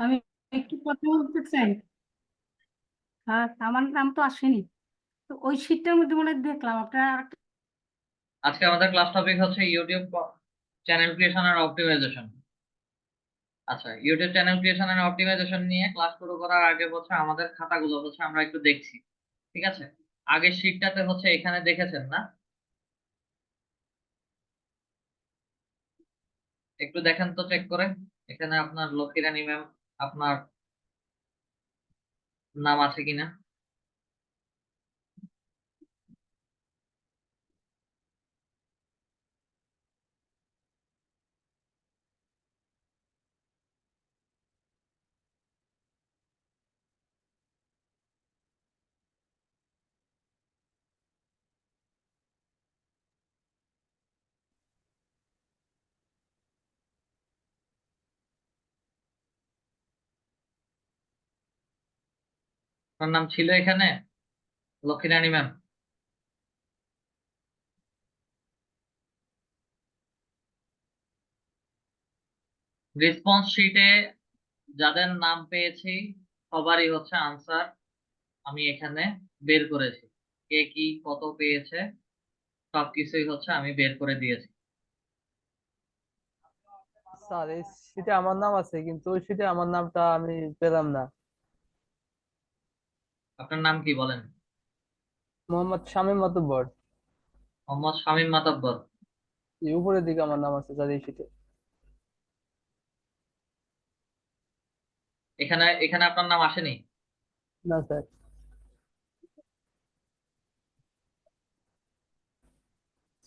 আমি একটু কথা বলতে চাই। হ্যাঁ, আমার নাম তো আসেনি। তো ওই শীটটার মধ্যে মনে হয় দেখলাম আপনার আজকে আমাদের ক্লাস টপিক হচ্ছে ইউটিউব চ্যানেল ক্রিয়েশন আর অপটিমাইজেশন। আচ্ছা, ইউটিউব চ্যানেল ক্রিয়েশন আর অপটিমাইজেশন নিয়ে ক্লাস শুরু করার আগে হচ্ছে আমাদের খাতাগুলো হচ্ছে আমরা একটু দেখছি। ঠিক আছে, আগের শীটটাতে হচ্ছে এখানে দেখেছেন না? একটু দেখেন তো চেক করে। এখানে আপনার লক্ষ্মীরানী ম্যাম আপনার নাম আছে কিনা। আপনার নাম ছিল এখানে, লক্ষ্মীরানী ম্যাম? রেসপন্স শিটে যাদের নাম পেয়েছি সবারই হচ্ছে আনসার আমি এখানে বের করেছি। কে কি কত পেয়েছে সবকিছুই হচ্ছে আমি বের করে দিয়েছি। স্যার এই শীটে আমার নাম আছে কিন্তু ওই শীটে আমার নামটা আমি পেলাম না। আপনার নাম কি বলেন? মোহাম্মদ শামীম মাতুব্বর। মোহাম্মদ শামীম মাতাব্বর। এই উপরের দিকে আমার নাম আছে স্যার এই শীটে। এখানে এখানে আপনার নাম আসেনি? না স্যার।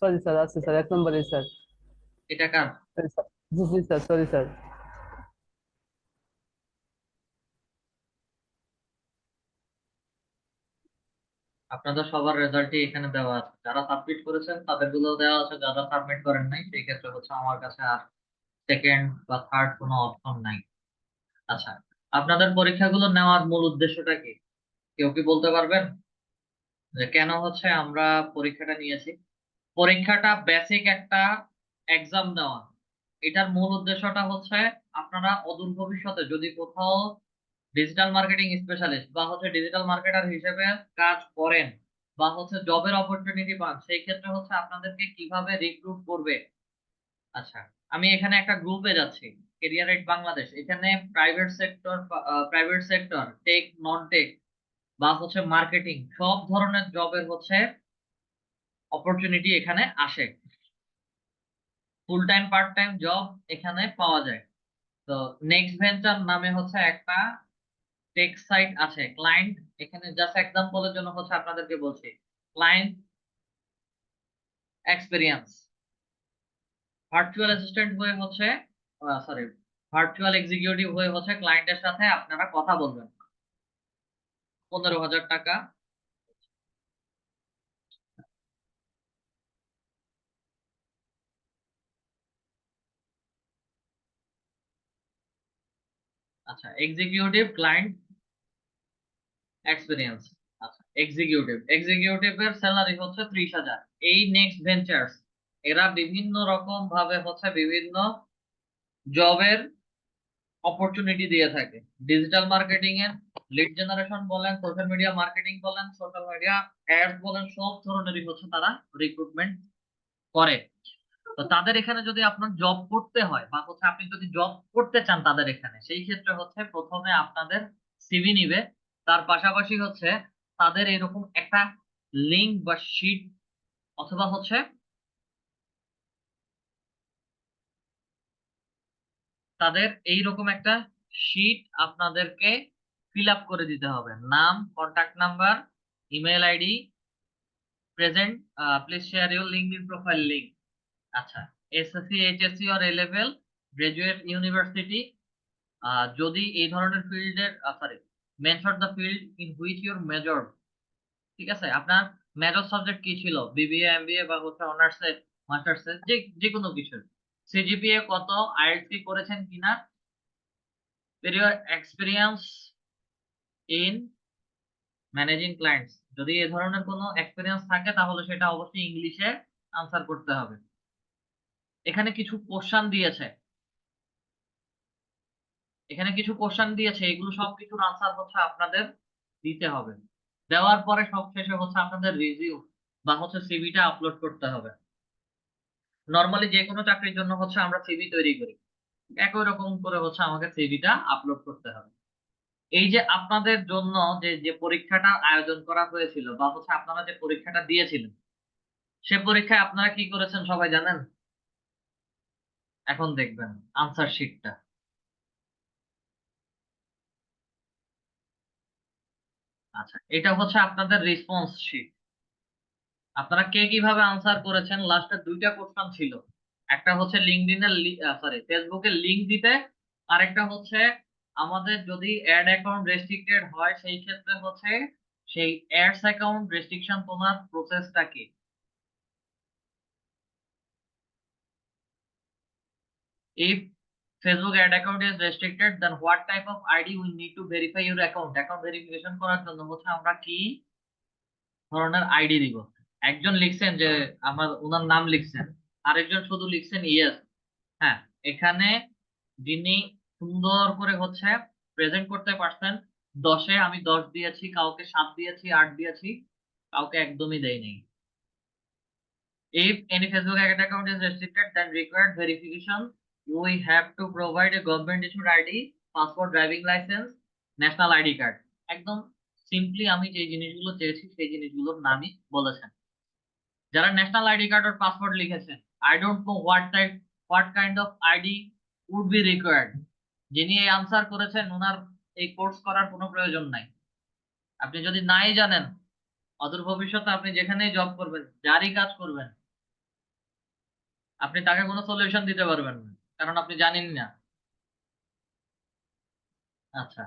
সরি স্যার, আছে স্যার, এক নম্বরে স্যার। এটা কার? Sorry sir. জি জি স্যার, সরি স্যার। আপনাদের সবার রেজাল্টই এখানে দেওয়া আছে, যারা সাবমিট করেছেন তাদের গুলো দেওয়া আছে, যারা সাবমিট করেন নাই সেই ক্ষেত্রে হচ্ছে আমার কাছে আর সেকেন্ড বা থার্ড কোনো অপশন নাই। আচ্ছা, আপনাদের পরীক্ষাগুলো নেওয়ার মূল উদ্দেশ্যটা কি? কেউ কি বলতে পারবেন যে কেন হচ্ছে আমরা পরীক্ষাটা নিয়েছি? পরীক্ষাটা বেসিক একটা এক্সাম দেওয়া। এটার মূল উদ্দেশ্যটা হচ্ছে আপনারা অদূর ভবিষ্যতে যদি কোথাও ডিজিটাল মার্কেটিং স্পেশালিস্ট বা হচ্ছে ডিজিটাল মার্কেটার হিসেবে কাজ করেন বা হচ্ছে জবের অপরচুনিটি পান, সেই ক্ষেত্রে হচ্ছে আপনাদেরকে কিভাবে রিক্রুট করবে। আচ্ছা, আমি এখানে একটা গ্রুপে যাচ্ছি, কেরিয়ার এইড বাংলাদেশ। এখানে private sector tech non tech বা হচ্ছে মার্কেটিং সব ধরনের জবের হচ্ছে অপরচুনিটি এখানে আসে। Full time part time job এখানে পাওয়া যায়। তো নেক্সট ভেঞ্চার নামে হচ্ছে একটা টেক সাইট আছে, ক্লায়েন্ট। এখানে জাস্ট এক্সাম্পলের জন্য হচ্ছে আপনাদেরকে বলছি, ক্লায়েন্ট এক্সপিরিয়েন্স ভার্চুয়াল অ্যাসিস্ট্যান্ট হয়ে হচ্ছে, সরি, ভার্চুয়াল এক্সিকিউটিভ হয়ে হচ্ছে ক্লায়েন্টের সাথে আপনারা কথা বলবেন। 15,000 টাকা। আচ্ছা, এক্সিকিউটিভ ক্লায়েন্ট এক্সপিরিয়েন্স। আচ্ছা, এক্সিকিউটিভের স্যালারি হচ্ছে 30,000। এই নেক্সট ভেঞ্চার্স এরা বিভিন্ন রকম ভাবে হচ্ছে বিভিন্ন জবের অপরচুনিটি দিয়ে থাকে। ডিজিটাল মার্কেটিং এর লিড জেনারেশন বলেন, সোশ্যাল মিডিয়া মার্কেটিং বলেন, সোশ্যাল মিডিয়া অ্যাডস বলেন, সব ধরনেরই হচ্ছে তারা রিক্রুটমেন্ট করে। তো তাদের এখানে যদি আপনার জব করতে হয় বা হচ্ছে আপনি যদি জব করতে চান তাদের এখানে, সেই ক্ষেত্রে হচ্ছে প্রথমে আপনাদের সিভি নিবে। তার পাশাপাশি হচ্ছে তাদের এরকম একটা লিঙ্ক বা শিট অথবা হচ্ছে তাদের এইরকম একটা শিট আপনাদেরকে ফিল আপ করে দিতে হবে। নাম, contact number, email ID, present, please share your LinkedIn profile link. আচ্ছা, SSC HSC or A level, graduate university, যদি এই ধরনের ফিল্ডের, sorry, mention the field in which your major. ঠিক আছে, আপনার মেজর সাবজেক্ট কি ছিল, বিবিএ, এমবিএ বা হচ্ছে অনার্স, মাস্টার্স, যে যে কোনো কিছু। সিজিপিএ কত, আইএলটিএস কি করেছেন কিনা, period experience in managing clients. যদি এ ধরনের কোনো এক্সপিরিয়েন্স থাকে তাহলে সেটা অবশ্যই ইংলিশে আনসার করতে হবে। এখানে কিছু কোশ্চান দিয়েছে, এখানে কিছু কোশ্চেন দিয়েছে, এগুলো সবকিছুর আনসার হচ্ছে আপনাদের দিতে হবে। দেওয়ার পরে সব শেষে হচ্ছে আপনাদের রিজিউম বা হচ্ছে সিভিটা আপলোড করতে হবে। নর্মালি যে কোনো চাকরির জন্য হচ্ছে আমরা সিভি তৈরি করি, একই রকম করে হচ্ছে আমাকে সিভিটা আপলোড করতে হবে। এই যে আপনাদের জন্য যে যে পরীক্ষাটা আয়োজন করা হয়েছিল বা হচ্ছে আপনারা যে পরীক্ষাটা দিয়েছিলেন, সে পরীক্ষায় আপনারা কি করেছেন সবাই জানেন? এখন দেখবেন আনসার শিটটা। আচ্ছা, এটা হচ্ছে আপনাদের রেসপন্স শিট। আপনারা কে কিভাবে আনসার করেছেন, লাস্টের দুইটা কোশ্চেন ছিল। একটা হচ্ছে লিঙ্কডইনের ফেসবুকের লিংক দিতে, আরেকটা হচ্ছে আমাদের যদি অ্যাড অ্যাকাউন্ট রেস্ট্রিক্টেড হয় সেই ক্ষেত্রে হচ্ছে সেই অ্যাডস অ্যাকাউন্ট রেস্ট্রিকশন তোমার প্রসেসটা কি। If Facebook ad account is restricted, then what type of ID we need to verify your account? Account verification করার জন্য হচ্ছে আমরা কি ধরনের আইডি দিব? একজন লিখছেন যে আমার ওনার নাম লিখছেন, আরেকজন শুধু লিখছেন ইয়েস। হ্যাঁ, এখানে যিনি সুন্দর করে হচ্ছে প্রেজেন্ট করতে পারছেন, 10-এ আমি 10 দিয়েছি, কাউকে 7 দিয়েছি, 8 দিয়েছি, কাউকে একদমই দেয়নি। If any Facebook ad account is restricted, then required verification, we have to provide a government issued ID, passport, driving license, national ID card. একদম সিম্পলি আমি যে জিনিসগুলো চেয়েছি সেই জিনিসগুলোর নামই বলেছেন। যারা ন্যাশনাল আইডি কার্ড আর পাসপোর্ট লিখেছেন, I don't know what kind of ID would be required. যিনি এই আনসার করেছেন ওনার এই কোর্স করার কোনো প্রয়োজন নাই। আপনি যদি নাই জানেন, অদূর ভবিষ্যতে আপনি যেখানেই জব করবেন, যারই কাজ করবেন, আপনি তাকে কোনো সলিউশন দিতে পারবেন না, কারণ আপনি জানেন না। আচ্ছা,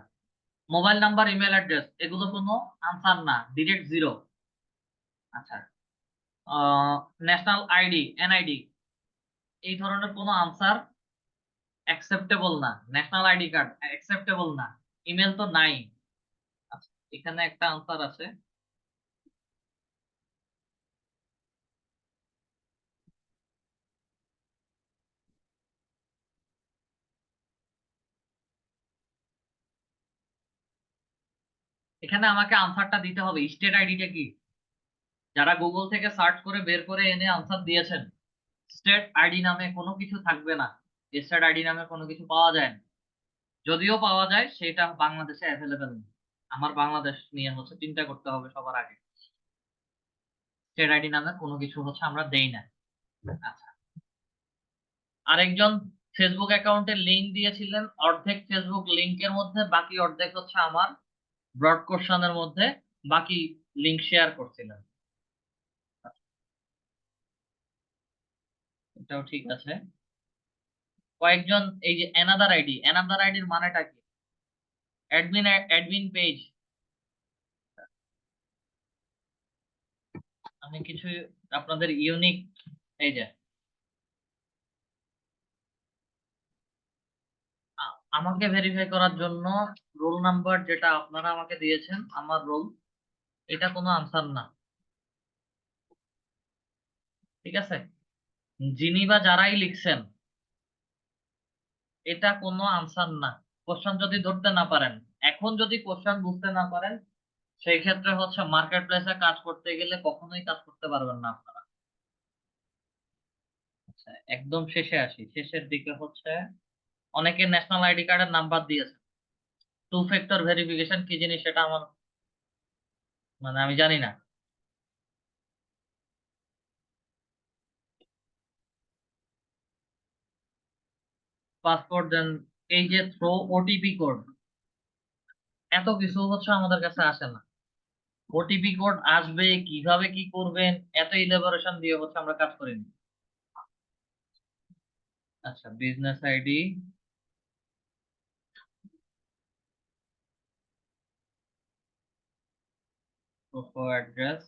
মোবাইল নাম্বার, ইমেল অ্যাড্রেস এগুলো কোনো আনসার না, ডিরেক্ট জিরো। আচ্ছা, ন্যাশনাল আইডি, এনআইডি, এই ধরনের কোনো আনসার অ্যাকসেপ্টেবল না। ন্যাশনাল আইডি কার্ড অ্যাকসেপ্টেবল না, ইমেল তো নাই। আচ্ছা, এখানে একটা আনসার আছে। এখানে আমাকে আনসারটা দিতে হবে, স্টেট আইডিটা কি। যারা গুগল থেকে সার্চ করে বের করে এনে আনসার দিয়েছেন, স্টেট আইডি নামে কোনো কিছু থাকবে না। স্টেট আইডি নামে কোনো কিছু পাওয়া যায় না, যদিও পাওয়া যায় সেটা বাংলাদেশে অ্যাভেলেবেল নেই। আমার বাংলাদেশ নিয়ে হচ্ছে চিন্তা করতে হবে সবার আগে। স্টেট আইডি নামে কোনো কিছু হচ্ছে আমরা দেই না। আচ্ছা, আরেকজন ফেসবুক অ্যাকাউন্টের লিংক দিয়েছিলেন, অর্ধেক ফেসবুক লিংকের মধ্যে, বাকি অর্ধেক হচ্ছে আমার ব্রড কোশ্চেনের মধ্যে বাকি লিংক শেয়ার করছিলেন। এটাও ঠিক আছে। কয়েকজন এই যে অ্যানাদার আইডির মানেটা কি? Admin page. আমি কিছু আপনাদের ইউনিক, এই যে আমাকে ভেরিফাই করার জন্য রোল নাম্বার যেটা আপনারা আমাকে দিয়েছেন, আমার রোল, এটা কোনো আনসার না। ঠিক আছে, যিনি বা যারাই লিখছেন, এটা কোনো আনসার না। কোশ্চেন যদি ধরতে না পারেন, এখন যদি কোশ্চেন বুঝতে না পারেন, সেই ক্ষেত্রে হচ্ছে মার্কেট প্লেসে কাজ করতে গেলে কখনোই কাজ করতে পারবেন না আপনারা। আচ্ছা, একদম শেষে আসি, শেষের দিকে হচ্ছে অনেকে ন্যাশনাল আইডি কার্ডের নাম্বার দিয়েছে। টু ফ্যাক্টর ভেরিফিকেশন কি জিনিস সেটা আমার আমি জানি না। পাসপোর্ট দেন, এই যে থ্রো ওটিপি কোড, এত কিছু হচ্ছে আমাদের কাছে আসে না। ওটিপি কোড আসবে কিভাবে, কি করবেন, এত ইলাবোরেশন দিয়ে হচ্ছে আমরা কাজ করিনি। আচ্ছা, business ID, proof of address,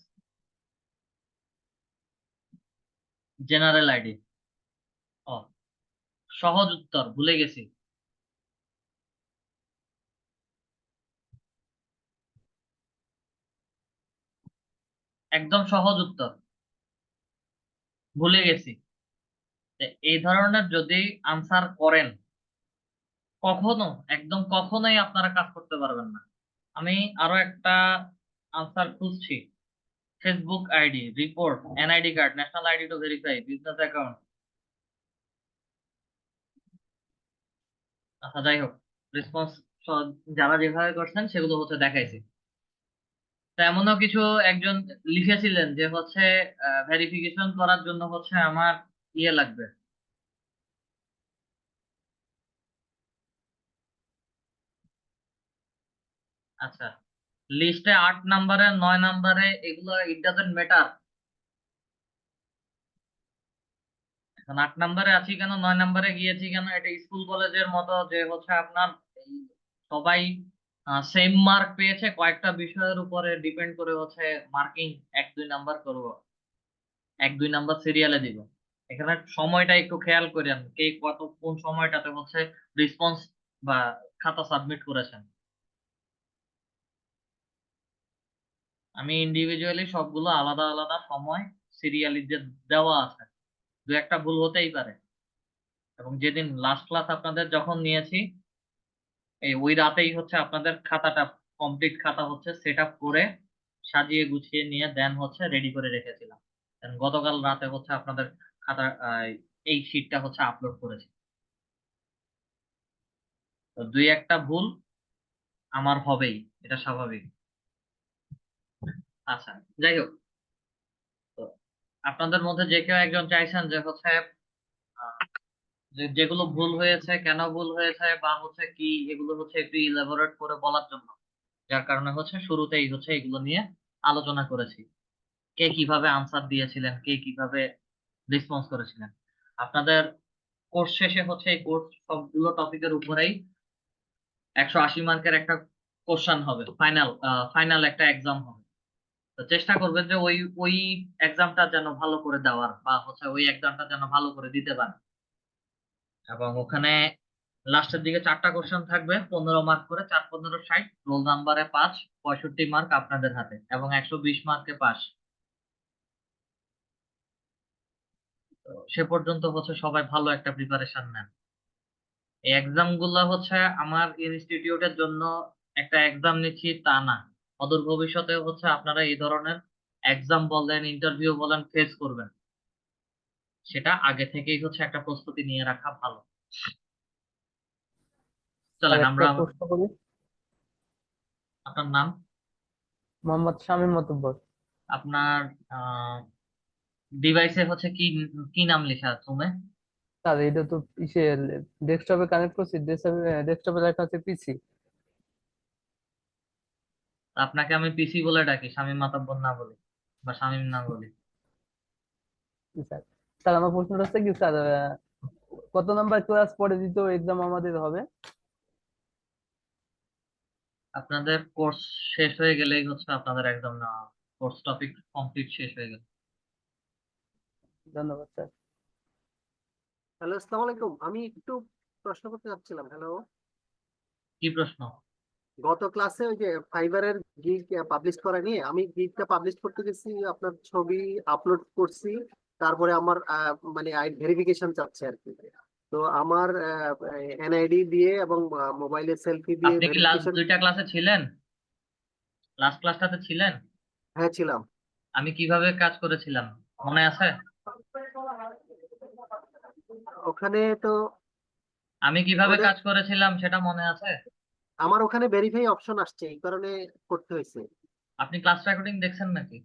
general ID. ও, সহজ উত্তর ভুলে গেছি। একদম সহজ উত্তর ভুলে গেছি। তো এই ধরনের যদি আনসার করেন, কখনো, একদম কখনোই আপনারা কাজ করতে পারবেন না। আমি আরো একটা আনসার খুঁজছি। Facebook ID, report, NID card, national ID to verify, business account. আচ্ছা যাই হোক, রেসপন্স যারা যেভাবে করছেন সেগুলো হচ্ছে দেখাইছি। তো এমনও কিছু একজন লিখেছিলেন যে হচ্ছে ভেরিফিকেশন করার জন্য হচ্ছে আমার ইয়ে লাগবে। আচ্ছা, লিস্টে 8 নাম্বারে 9 নাম্বারে এগুলো ইট ডাজেন্ট ম্যাটার। এখন 8 নাম্বারে আছি কেন, 9 নাম্বারে গিয়েছি কেন, এটা স্কুল কলেজের মতো যে হচ্ছে আপনার এই সবাই সেম মার্ক পেয়েছে, কয়েকটা বিষয়ের উপরে ডিপেন্ড করে হচ্ছে মার্কিং 1 2 নাম্বার করবো, 1 2 নাম্বার সিরিয়ালে দিব। এখানে সময়টা একটু খেয়াল করেন, কে কত কোন সময়টাতে হচ্ছে রেসপন্স বা খাতা সাবমিট করেছেন। আমি ইন্ডিভিজুয়ালি সবগুলো আলাদা আলাদা সময় সিরিয়ালি দেওয়া আছে, দু একটা ভুল হতেই পারে। এবং যেদিন লাস্ট ক্লাস আপনাদের যখন নিয়েছি, এই ওই রাতেই হচ্ছে আপনাদের খাতাটা কমপ্লিট খাতা হচ্ছে সেট আপ করে সাজিয়ে গুছিয়ে নিয়ে দেন হচ্ছে রেডি করে রেখেছিলাম। Then গতকাল রাতে হচ্ছে আপনাদের খাতা এই শিটটা হচ্ছে আপলোড করেছি। তো দুই একটা ভুল আমার হবেই, এটা স্বাভাবিক। আচ্ছা যাই হোক, তো আপনাদের মধ্যে যে কেউ একজন চাইছেন যে হচ্ছে আহ, যেগুলো ভুল হয়েছে, কেন ভুল হয়েছে বা হচ্ছে কি, এগুলো হচ্ছে একটু ইলাবোরেট করে বলার জন্য, যার কারণে হচ্ছে শুরুতেই হচ্ছে এগুলো নিয়ে আলোচনা করেছি। কে কিভাবে আনসার দিয়েছিলেন, কে কিভাবে রেসপন্স করেছিলেন। আপনাদের কোর্স শেষে হচ্ছে এই কোর্স সবগুলো টপিকের উপরেই 180 মার্কের একটা কোশ্চেন হবে, ফাইনাল ফাইনাল একটা এক্সাম হবে। তো চেষ্টা করবেন যে ওই ওই এক্সামটা যেন ভালো করে দেওয়ার, বা হচ্ছে ওই এক্সামটা যেন ভালো করে দিতে পারেন। এবং ওখানে লাস্টের দিকে 4টা কোশ্চেন থাকবে, 15 মার্ক করে, 4 15 60, রোল নাম্বারে 5, 65 মার্ক আপনাদের হাতে, এবং 120 মার্কে পাস। তো সে পর্যন্ত হচ্ছে সবাই ভালো একটা প্রিপারেশন নেন। এই এক্সাম গুলা হচ্ছে আমার ইনস্টিটিউটের জন্য একটা এক্সাম নিচ্ছি তা না, অদূর ভবিষ্যতে হচ্ছে আপনারা এই ধরনের এক্সাম বলেন, ইন্টারভিউ বলেন, ফেস করবেন। সেটা আগে থেকেই হচ্ছে একটা প্রস্তুতি নিয়ে রাখা ভালো। স্যার চলেন একটা আমরা, প্রশ্ন করি। আপনার নাম, মোহাম্মদ শামীম মাতুব্বর। আপনার ডিভাইসে হচ্ছে কি কি নাম লেখা তুমি? স্যার এটা তো ইসে ডেস্কটপে কানেক্ট করছি, ডেস্কটপে লেখা আছে পিসি। আপনাকে আমি পিসি বলে ডাকি, শামীম মাতাব্বর না বলি বা শামীম না বলি। স্যার স্যার আমার প্রশ্নটা হচ্ছে কি স্যার, কত নাম্বার ক্লাস পরে দ্বিতীয় এক্সাম আমাদের হবে? আপনাদের কোর্স শেষ হয়ে গেলেই হচ্ছে আপনাদের একদম না, কোর্স টপিক কমপ্লিট শেষ হয়ে গেল। ধন্যবাদ স্যার। হ্যালো, আসসালামু আলাইকুম। আমি একটু প্রশ্ন করতে চাচ্ছিলাম। হ্যালো, কি প্রশ্ন? গত ক্লাসে ওই যে ফাইবারের গিগ পাবলিশ করা নিয়ে, আমি গিগটা পাবলিশ করতে গেছি, আপনার ছবি আপলোড করছি, তারপরে আমার মানে ভেরিফিকেশন চাচ্ছে আর কি। তো আমার এনআইডি দিয়ে এবং মোবাইলের সেলফি দিয়ে আপনি কি লাস্ট ভেরিফিকেশন। 2টা ক্লাসে ছিলেন? লাস্ট ক্লাসটাতে ছিলেন? হ্যাঁ, ছিলাম। আমি কিভাবে কাজ করেছিলাম মনে আছে? ওখানে তো আমি কিভাবে ওটা কাজ করেছিলাম সেটা মনে আছে? আমার ওখানে ভেরিফাই অপশন আসছে, এই কারণে করতে হয়েছে। আপনি ক্লাস রেকর্ডিং দেখছেন নাকি?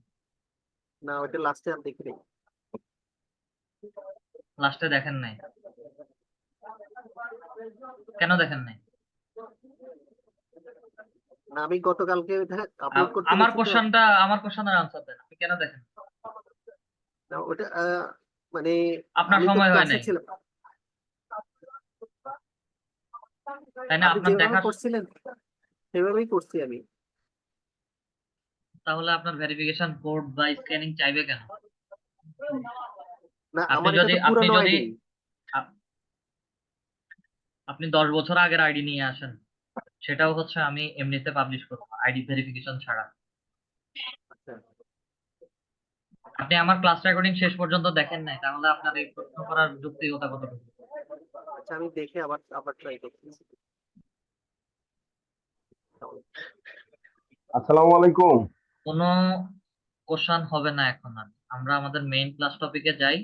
না, ওইটা লাস্টে আর দেখি নাই। লাস্টে দেখেন নাই? কেন দেখেন নাই? না, আমি গতকালকে আপলোড করতে আমার গেছি তো। কোশ্চেনটা, আমার কোশ্চেনের আনসার দেন, আপনি কেন দেখেন নাই? না, ওটা মানে আপনার আমি তো সময় হয় ক্লাসে নাই, ছিলাম। তাই না? আপনি আপনার যেভাবে দেখার, করছিলেন সেভাবেই করছি আমি। তাহলে আপনার ভেরিফিকেশন কোড বা স্ক্যানিং চাইবে কেন? না, আপনি আমার এটা যদি তো আপনি পুরানো যদি আইডি। আপ- আপনি 10 বছর আগের আইডি নিয়ে আসেন, সেটাও হচ্ছে আমি এমনিতে পাবলিশ করবো আইডি ভেরিফিকেশন ছাড়া। আপনি আমার ক্লাস রেকর্ডিং শেষ পর্যন্ত দেখেন নাই, তাহলে আপনার এই প্রশ্ন করার যৌক্তিকতা কতটুকু? আচ্ছা, আমি দেখে আবার আবার ট্রাই করতেছি। আসসালামু আলাইকুম। কোনো কোশ্চান হবে না এখন আর। আমরা আমাদের মেইন ক্লাস টপিকে যাই,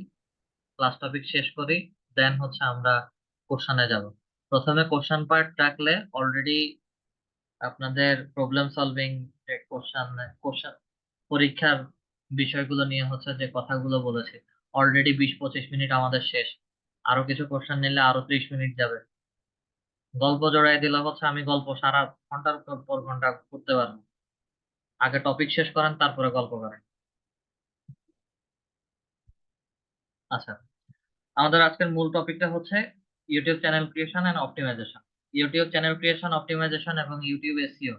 ক্লাস টপিক শেষ করি, দেন হচ্ছে আমরা কোশ্চানে যাব। প্রথমে কোশ্চান পার্ট রাখলে অলরেডি আপনাদের প্রবলেম সলভিং যে কোশ্চান পরীক্ষার বিষয়গুলো নিয়ে হচ্ছে যে কথাগুলো বলেছি, অলরেডি 20-25 মিনিট আমাদের শেষ। আরো কিছু কোশ্চান নিলে আরো 30 মিনিট যাবে। গল্প জড়াই দিলে হচ্ছে আমি গল্প সারা ঘন্টার পর ঘন্টা করতে পারবো। আগে টপিক শেষ করেন, তারপরে গল্প করেন। আচ্ছা, আমাদের আজকের মূল টপিকটা হচ্ছে YouTube channel creation and optimization. YouTube channel creation, optimization এবং ইউটিউব এসইও,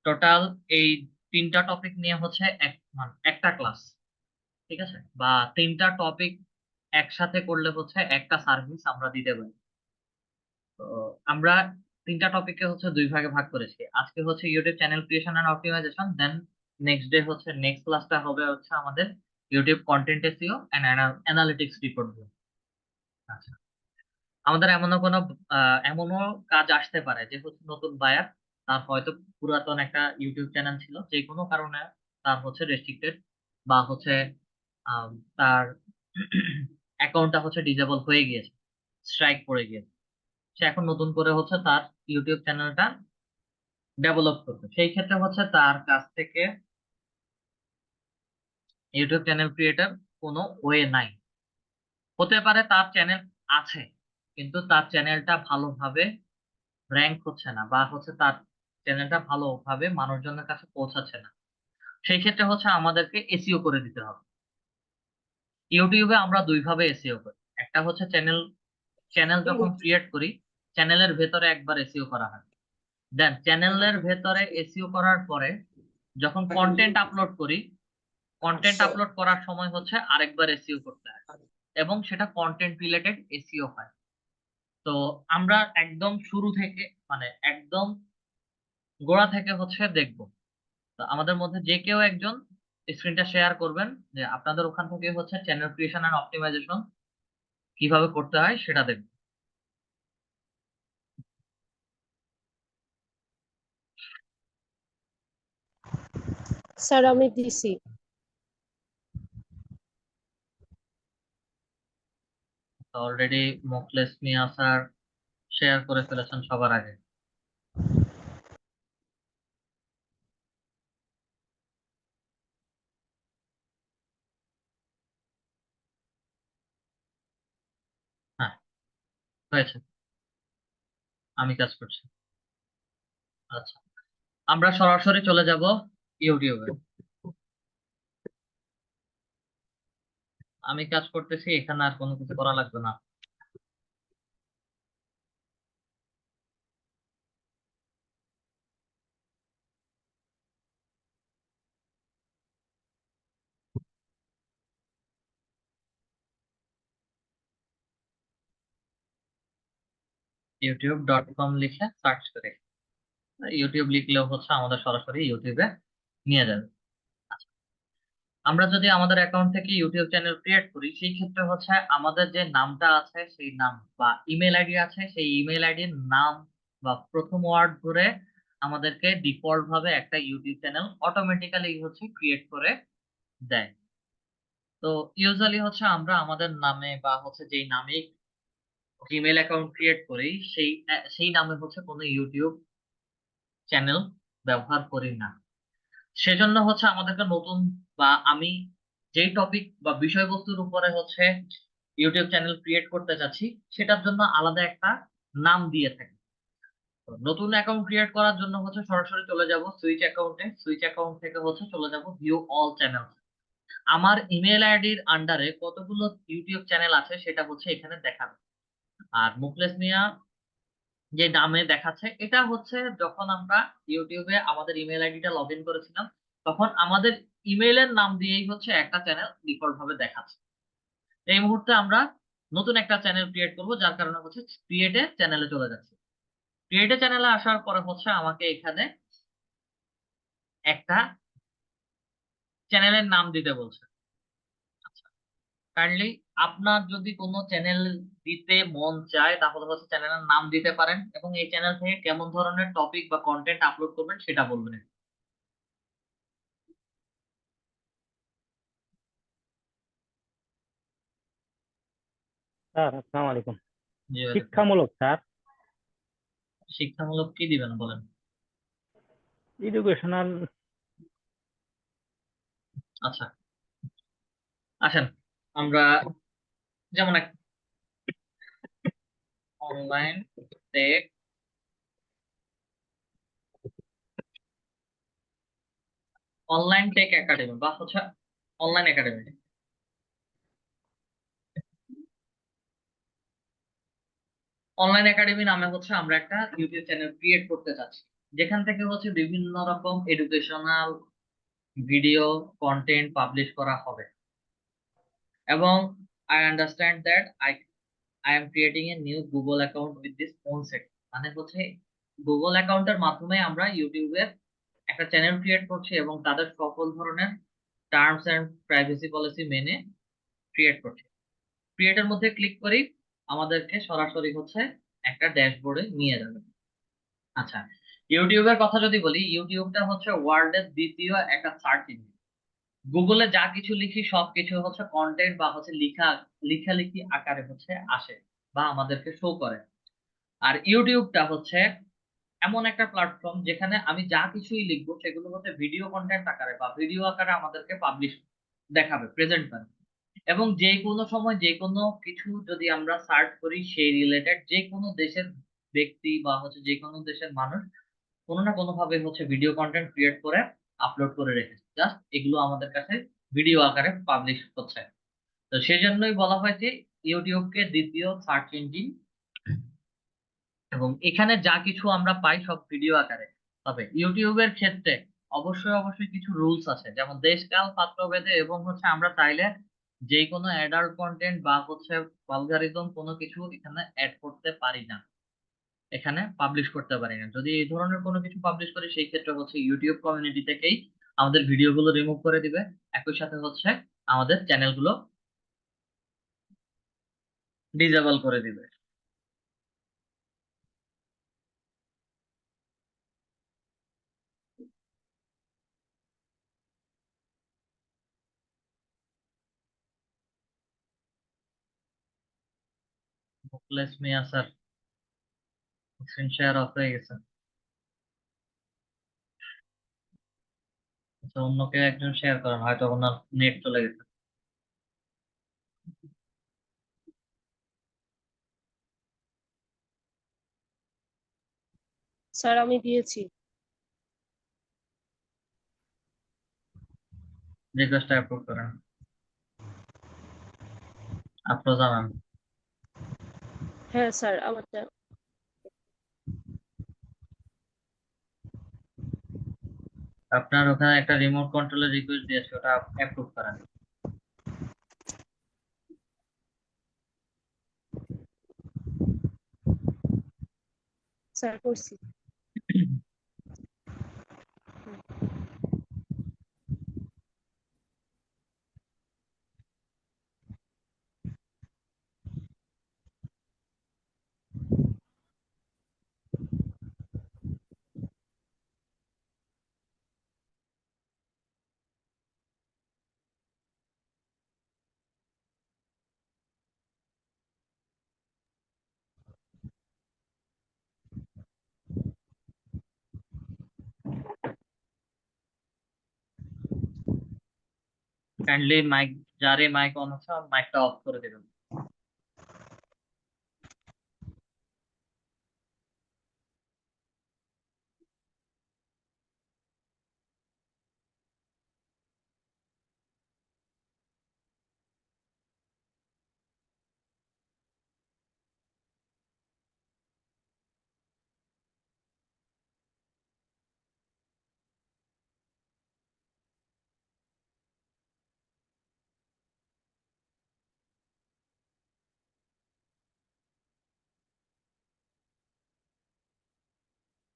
টোটাল এই তিনটা টপিক নিয়ে হচ্ছে একটা ক্লাস, ঠিক আছে? বা তিনটা টপিক একসাথে করলে হচ্ছে একটা সার্ভিস আমরা দিতে পারি। তো আমরা তিনটা টপিককে হচ্ছে দুই ভাগে ভাগ করেছি। আজকে হচ্ছে YouTube channel creation and optimization, then next day হচ্ছে নেক্সট ক্লাসটা হবে হচ্ছে আমাদের YouTube content SEO and analytics report. আচ্ছা, আমাদের এমনও কাজ আসতে পারে যে হচ্ছে নতুন বায়ার, তার হয়তো পুরাতন একটা ইউটিউব চ্যানেল ছিল, যে কোনো কারণে তার হচ্ছে রেস্ট্রিক্টেড বা হচ্ছে আম, তার অ্যাকাউন্টটা হচ্ছে ডিজেবল হয়ে গিয়েছে, স্ট্রাইক পড়ে গিয়েছে। সে এখন নতুন করে হচ্ছে তার ইউটিউব চ্যানেলটা ডেভেলপ করবে। সেই ক্ষেত্রে হচ্ছে তার কাছ থেকে ইউটিউব চ্যানেল ক্রিয়েটার কোনো ওয়ে নাই। হতে পারে তার চ্যানেল আছে, কিন্তু তার চ্যানেলটা ভালোভাবে র্যাঙ্ক হচ্ছে না, বা হচ্ছে তার চ্যানেলটা ভালোভাবে মানুষজনের কাছে পৌঁছাচ্ছে না। সেই ক্ষেত্রে হচ্ছে আমাদেরকে এসইও করে দিতে হবে। ইউটিউবে আমরা দুই ভাবে এসইও করি। একটা হচ্ছে চ্যানেল চ্যানেল যখন ক্রিয়েট করি, চ্যানেলের ভেতরে একবার এসইও করা হয়। দেন চ্যানেলের ভেতরে এসইও করার পরে যখন কন্টেন্ট আপলোড করি, কন্টেন্ট আপলোড করার সময় হচ্ছে আরেকবার এসইও করতে হয়, এবং সেটা কন্টেন্ট রিলেটেড এসইও হয়। তো আমরা একদম শুরু থেকে, মানে একদম গোড়া থেকে হচ্ছে দেখবো। তো আমাদের মধ্যে যে কেউ একজন স্ক্রিনটা শেয়ার করবেন, যে আপনাদের ওখান থেকে হচ্ছে চ্যানেল ক্রিয়েশন এন্ড অপটিমাইজেশন কিভাবে করতে হয় সেটা দেখবেন। স্যার আমি দিছি। অলরেডি মোখলেস মিয়া স্যার শেয়ার করে ফেলেছেন সবার আগে। হ্যাঁ, হয়েছে, আমি কাজ করছি। আচ্ছা, আমরা সরাসরি চলে যাব ইউটিউবে। আমি কাজ করতেছি, এখানে আর কোনো কিছু করা লাগবে না। youtube.com লিখে সার্চ করে, ইউটিউব লিখলেও হচ্ছে আমাদের সরাসরি ইউটিউবে নিয়ে যাবে। আচ্ছা, আমরা যদি আমাদের অ্যাকাউন্ট থেকে ইউটিউব চ্যানেল ক্রিয়েট করি, সেই ক্ষেত্রে হচ্ছে আমাদের যে নামটা আছে সেই নাম, বা ইমেল আইডি আছে সেই ইমেল আইডির নাম বা প্রথম ওয়ার্ড ধরে আমাদেরকে ডিফল্ট ভাবে একটা ইউটিউব চ্যানেল অটোমেটিক্যালি হচ্ছে ক্রিয়েট করে দেয়। তো ইউজুয়ালি হচ্ছে আমরা আমাদের নামে বা হচ্ছে যেই নামে জিমেল অ্যাকাউন্ট ক্রিয়েট করি, সেই নামে হচ্ছে কোনো ইউটিউব চ্যানেল ব্যবহার করি না। সেজন্য হচ্ছে আমাদেরকে নতুন, বা আমি যেই টপিক বা বিষয়বস্তুর উপরে হচ্ছে ইউটিউব চ্যানেল ক্রিয়েট করতে চাচ্ছি, সেটার জন্য আলাদা একটা নাম দিয়ে থাকি। তো নতুন অ্যাকাউন্ট ক্রিয়েট করার জন্য হচ্ছে সরাসরি চলে যাব সুইচ অ্যাকাউন্টে, সুইচ অ্যাকাউন্ট থেকে হচ্ছে চলে যাব ভিউ অল চ্যানেল। আমার ইমেল আইডির আন্ডারে কতগুলো ইউটিউব চ্যানেল আছে সেটা হচ্ছে এখানে দেখাবে। আর মুখলেস মিয়া যে নামে দেখাচ্ছে, এটা হচ্ছে যখন আমরা ইউটিউবে আমাদের ইমেল আইডিটা লগ ইন করেছিলাম, তখন আমাদের ইমেইলের নাম দিয়েই হচ্ছে একটা চ্যানেল ডিফল্ট ভাবে দেখাচ্ছে। এই মুহূর্তে আমরা নতুন একটা চ্যানেল ক্রিয়েট করব, যার কারণে হচ্ছে ক্রিয়েটে চ্যানেলে চলে যাচ্ছে। ক্রিয়েটে চ্যানেলে আসার পরে হচ্ছে আমাকে এখানে একটা চ্যানেলের নাম দিতে বলছে। আচ্ছা, কাইন্ডলি আপনার যদি কোনো চ্যানেল দিতে মন চায় তাহলে হচ্ছে চ্যানেলের নাম দিতে পারেন এবং এই চ্যানেল থেকে কেমন ধরনের টপিক বা কন্টেন্ট আপলোড করবেন সেটা বলবেন। স্যার আসসালামু আলাইকুম। জি ওয়ালাইকুম। শিক্ষামূলক স্যার, শিক্ষামূলক কি দিবেন বলেন? এডুকেশনাল। আচ্ছা আসেন আমরা যেমন এক অনলাইন টেক একাডেমি বা হচ্ছে অনলাইন একাডেমি। অনলাইন একাডেমি নামে হচ্ছে আমরা একটা ইউটিউব চ্যানেল ক্রিয়েট করতে চাচ্ছি, যেখান থেকে হচ্ছে বিভিন্ন রকম এডুকেশনাল ভিডিও কন্টেন্ট পাবলিশ করা হবে। এবং I understand that I am creating a new Google account with this own set. মানে হচ্ছে গুগল অ্যাকাউন্টের মাধ্যমে আমরা ইউটিউবের একটা চ্যানেল ক্রিয়েট করছি এবং তাদের সকল ধরনের টার্মস এন্ড প্রাইভেসি পলিসি মেনে ক্রিয়েট করছি। ক্রিয়েটের মধ্যে ক্লিক করি, আমাদেরকে সরাসরি হচ্ছে একটা ড্যাশবোর্ডে নিয়ে যাবে। আচ্ছা, ইউটিউবের কথা যদি বলি, ইউটিউবটা হচ্ছে ওয়ার্ল্ডের দ্বিতীয় একটা সার্চ ইঞ্জিন। গুগলে যা কিছু লিখি সবকিছু হচ্ছে কন্টেন্ট বা হচ্ছে লেখালেখি আকারে হচ্ছে আসে বা আমাদেরকে শো করে। আর ইউটিউবটা হচ্ছে এমন একটা প্ল্যাটফর্ম যেখানে আমি যা কিছুই লিখবো সেগুলো হচ্ছে ভিডিও কন্টেন্ট আকারে বা ভিডিও আকারে আমাদেরকে পাবলিশ দেখাবে, প্রেজেন্ট করবে। এবং যে কোনো সময় যে কোনো কিছু যদি আমরা সার্চ করি সেই রিলেটেড যে কোনো দেশের ব্যক্তি বা হচ্ছে যে কোনো দেশের মানুষ কোনো না কোনো ভাবে হচ্ছে ভিডিও কন্টেন্ট ক্রিয়েট করে আপলোড করে রেখেছে, জাস্ট এগুলো আমাদের কাছে ভিডিও আকারে পাবলিশ হচ্ছে। তো সেই জন্যই বলা হয় যে ইউটিউবকে দ্বিতীয় সার্চ ইঞ্জিন, এবং এখানে যা কিছু আমরা পাই সব ভিডিও আকারে। তবে ইউটিউবের ক্ষেত্রে অবশ্যই অবশ্যই কিছু রুলস আছে, যেমন দেশকাল পাত্রভেদে, এবং হচ্ছে আমরা চাইলে যে কোনো অ্যাডাল্ট কন্টেন্ট বা হচ্ছে অ্যালগরিদম কোনো কিছু এখানে অ্যাড করতে পারি না, এখানে পাবলিশ করতে পারি না। যদি এই ধরনের কোনো কিছু পাবলিশ করি সেই ক্ষেত্রে হচ্ছে ইউটিউব কমিউনিটি থেকেই আমাদের ভিডিওগুলো রিমুভ করে দিবে, একই সাথে হচ্ছে আমাদের চ্যানেলগুলো ডিসেবল করে দিবে। মুখলেস মিয়া স্যার স্ক্রিন শেয়ার অফ হয়ে গেছে। আচ্ছা, অন্য কেউ একজন শেয়ার করেন, হয়তো ওনার নেট চলে গেছে। স্যার আমি দিয়েছি। রিকোয়েস্ট অ্যাপ্রুভ করেন। আফরোজা ম্যাম, হ্যাঁ স্যার আমারটা। আপনার ওখানে একটা রিমোট কন্ট্রোলের রিকোয়েস্ট দিয়েছে, ওটা অ্যাপ্রুভ করেন। স্যার করছি। কাইন্ডলি মাইক, যারে মাইক অন আছে মাইকটা অফ করে দেবেন।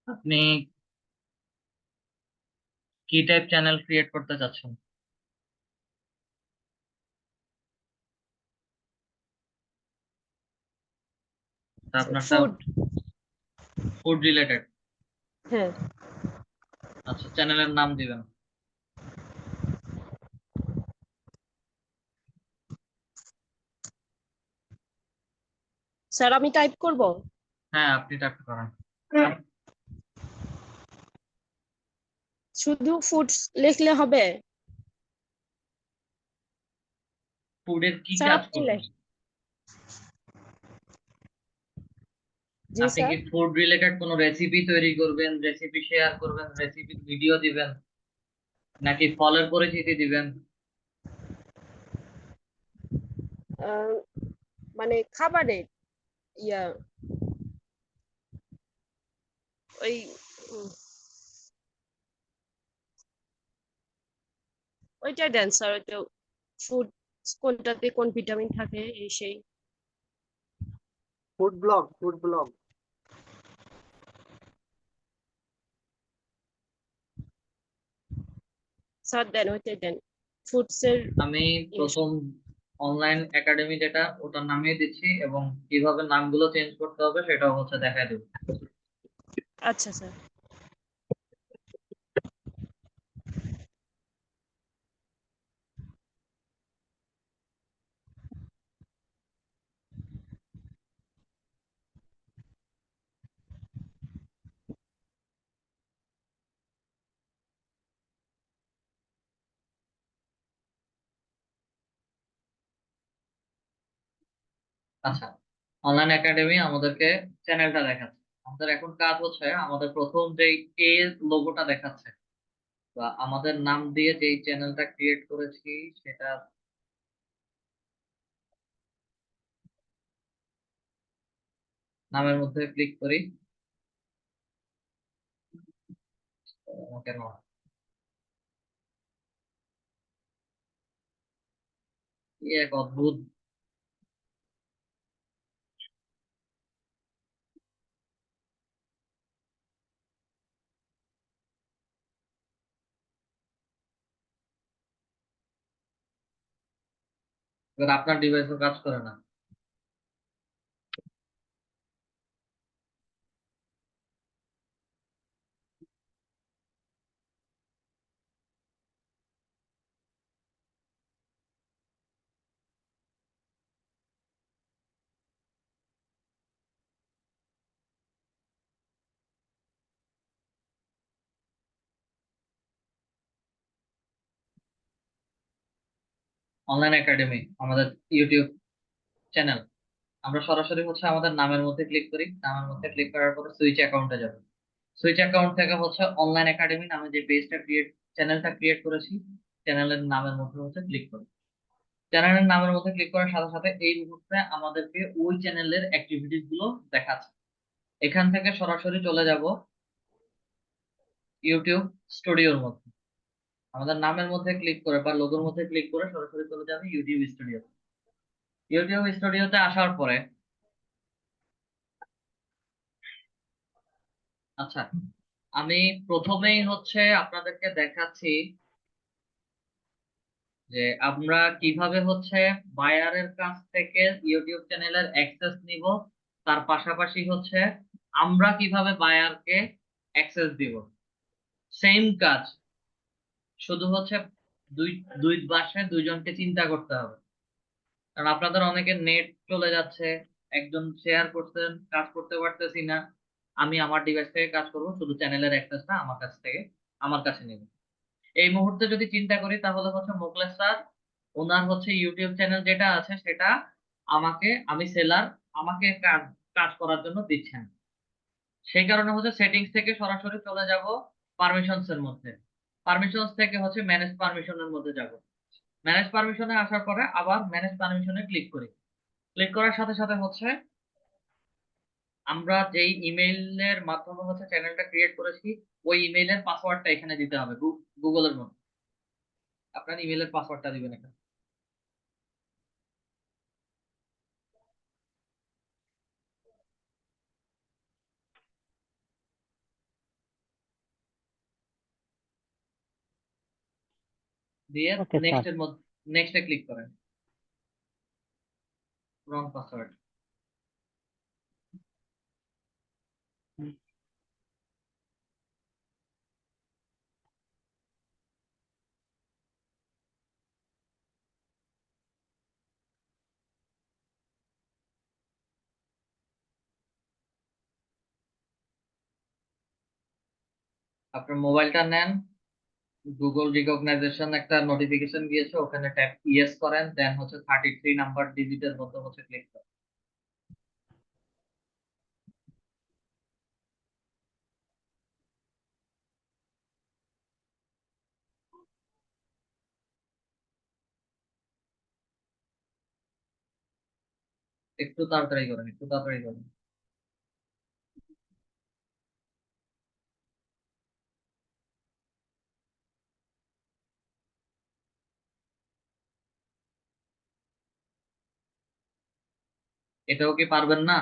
আপনি কি টাইপ চ্যানেল ক্রিয়েট করতে চাচ্ছেন? আচ্ছা আপনারটা ফুড, ফুড রিলেটেড। হ্যাঁ আচ্ছা চ্যানেলের নাম দিবেন। স্যার আমি টাইপ করব। হ্যাঁ আপনি টাইপ করেন। শুধু ফুডস লিখলে হবে? ফুডের কি স্যার কাজ আপনি করবেন? জি আপনি স্যার। কি ফুড রিলেটেড কোনো রেসিপি তৈরি করবেন, রেসিপি শেয়ার করবেন, রেসিপির ভিডিও দিবেন, নাকি ফলের পরিচিতি দিবেন? আহ, মানে খাবারের ইয়া ওই উম, ওইটা দেন স্যার, ওইটা ফুড কোনটাতে কোন ভিটামিন থাকে এই সেই। Food blog, food blog. Sir then ওইটাই দেন, ফুডস এর আমি ইয়ে। প্রথম অনলাইন একাডেমি যেটা ওটার নামিয়ে দিচ্ছি এবং কিভাবে নামগুলো চেঞ্জ করতে হবে সেটাও হচ্ছে দেখাই দেবো। আচ্ছা স্যার। আচ্ছা অনলাইন একাডেমি আমাদেরকে চ্যানেলটা দেখাচ্ছে। আমাদের এখন কাজ হচ্ছে আমাদের প্রথম যে এ লোগোটা দেখাচ্ছে বা আমাদের নাম দিয়ে যেই চ্যানেলটা ক্রিয়েট করেছি সেটা নামের মধ্যে ক্লিক করি। কেন কি এক অদ্ভুত! এবার আপনার ডিভাইসও কাজ করে না। অনলাইন একাডেমি আমাদের ইউটিউব চ্যানেল। আমরা সরাসরি হচ্ছে আমাদের নামের মধ্যে ক্লিক করি, নামের মধ্যে ক্লিক করার পরে সুইচ অ্যাকাউন্টে যাব। সুইচ অ্যাকাউন্ট থেকে হচ্ছে অনলাইন একাডেমি নামে যে পেজটা চ্যানেলটা ক্রিয়েট করেছি চ্যানেলের নামের মধ্যে হচ্ছে ক্লিক করি। চ্যানেলের নামের মধ্যে ক্লিক করার সাথে সাথে এই মুহূর্তে আমাদেরকে ওই চ্যানেলের অ্যাক্টিভিটিস গুলো দেখাচ্ছে। এখান থেকে সরাসরি চলে যাব ইউটিউব স্টুডিওর মধ্যে। আমাদের নামের মধ্যে ক্লিক করে বা লোগোর মধ্যে ক্লিক করে সরাসরি চলে যাবে ইউটিউব স্টুডিও। ইউটিউব স্টুডিওতে আসার পরে আচ্ছা আমি প্রথমেই হচ্ছে আপনাদেরকে দেখাচ্ছি যে আমরা কিভাবে হচ্ছে বায়ারের কাছ থেকে ইউটিউব চ্যানেলের অ্যাক্সেস নিব, তার পাশাপাশি হচ্ছে আমরা কিভাবে বায়ারকে অ্যাক্সেস দিব। সেম কাজ, শুধু হচ্ছে দুই দুই পাশে দুইজনকে চিন্তা করতে হবে। কারণ আপনাদের অনেকের নেট চলে যাচ্ছে, একজন শেয়ার করছেন, কাজ করতে পারতেছি না, আমি আমার ডিভাইস থেকে কাজ করবো, শুধু চ্যানেলের অ্যাক্সেসটা আমার কাছ থেকে আমার কাছে নেব। এই মুহূর্তে যদি চিন্তা করি তাহলে হচ্ছে মোকলেস স্যার ওনার হচ্ছে ইউটিউব চ্যানেল যেটা আছে সেটা আমি সেলার, আমাকে কাজ কাজ করার জন্য দিচ্ছেন। সেই কারণে হচ্ছে সেটিংস থেকে সরাসরি চলে যাব পারমিশনস এর মধ্যে। পারমিশনস থেকে হচ্ছে ম্যানেজ পারমিশনের মধ্যে যাব। ম্যানেজ পারমিশনে আসার পরে আবার ম্যানেজ পারমিশনে ক্লিক করি। ক্লিক করার সাথে সাথে হচ্ছে আমরা যেই ইমেইলের মাধ্যমে হচ্ছে চ্যানেলটা ক্রিয়েট করেছি ওই ইমেইলের পাসওয়ার্ডটা এখানে দিতে হবে গুগলের মধ্যে। আপনার ইমেইলের পাসওয়ার্ডটা দিবেন এখানে। দিয়ে ওকে স্যার। নেক্সটে ক্লিক করেন। রং পাসওয়ার্ড। আপনার মোবাইলটা নেন, গুগল রিকগনাইজেশন একটা নোটিফিকেশন গিয়েছে, ওখানে ট্যাপ ইয়েস করেন, দেন হচ্ছে 33 নাম্বার ডিজিটের মধ্যে হচ্ছে ক্লিক করেন। একটু তাড়াতাড়ি করেন, একটু তাড়াতাড়ি করেন। এটাও কি পারবেন না?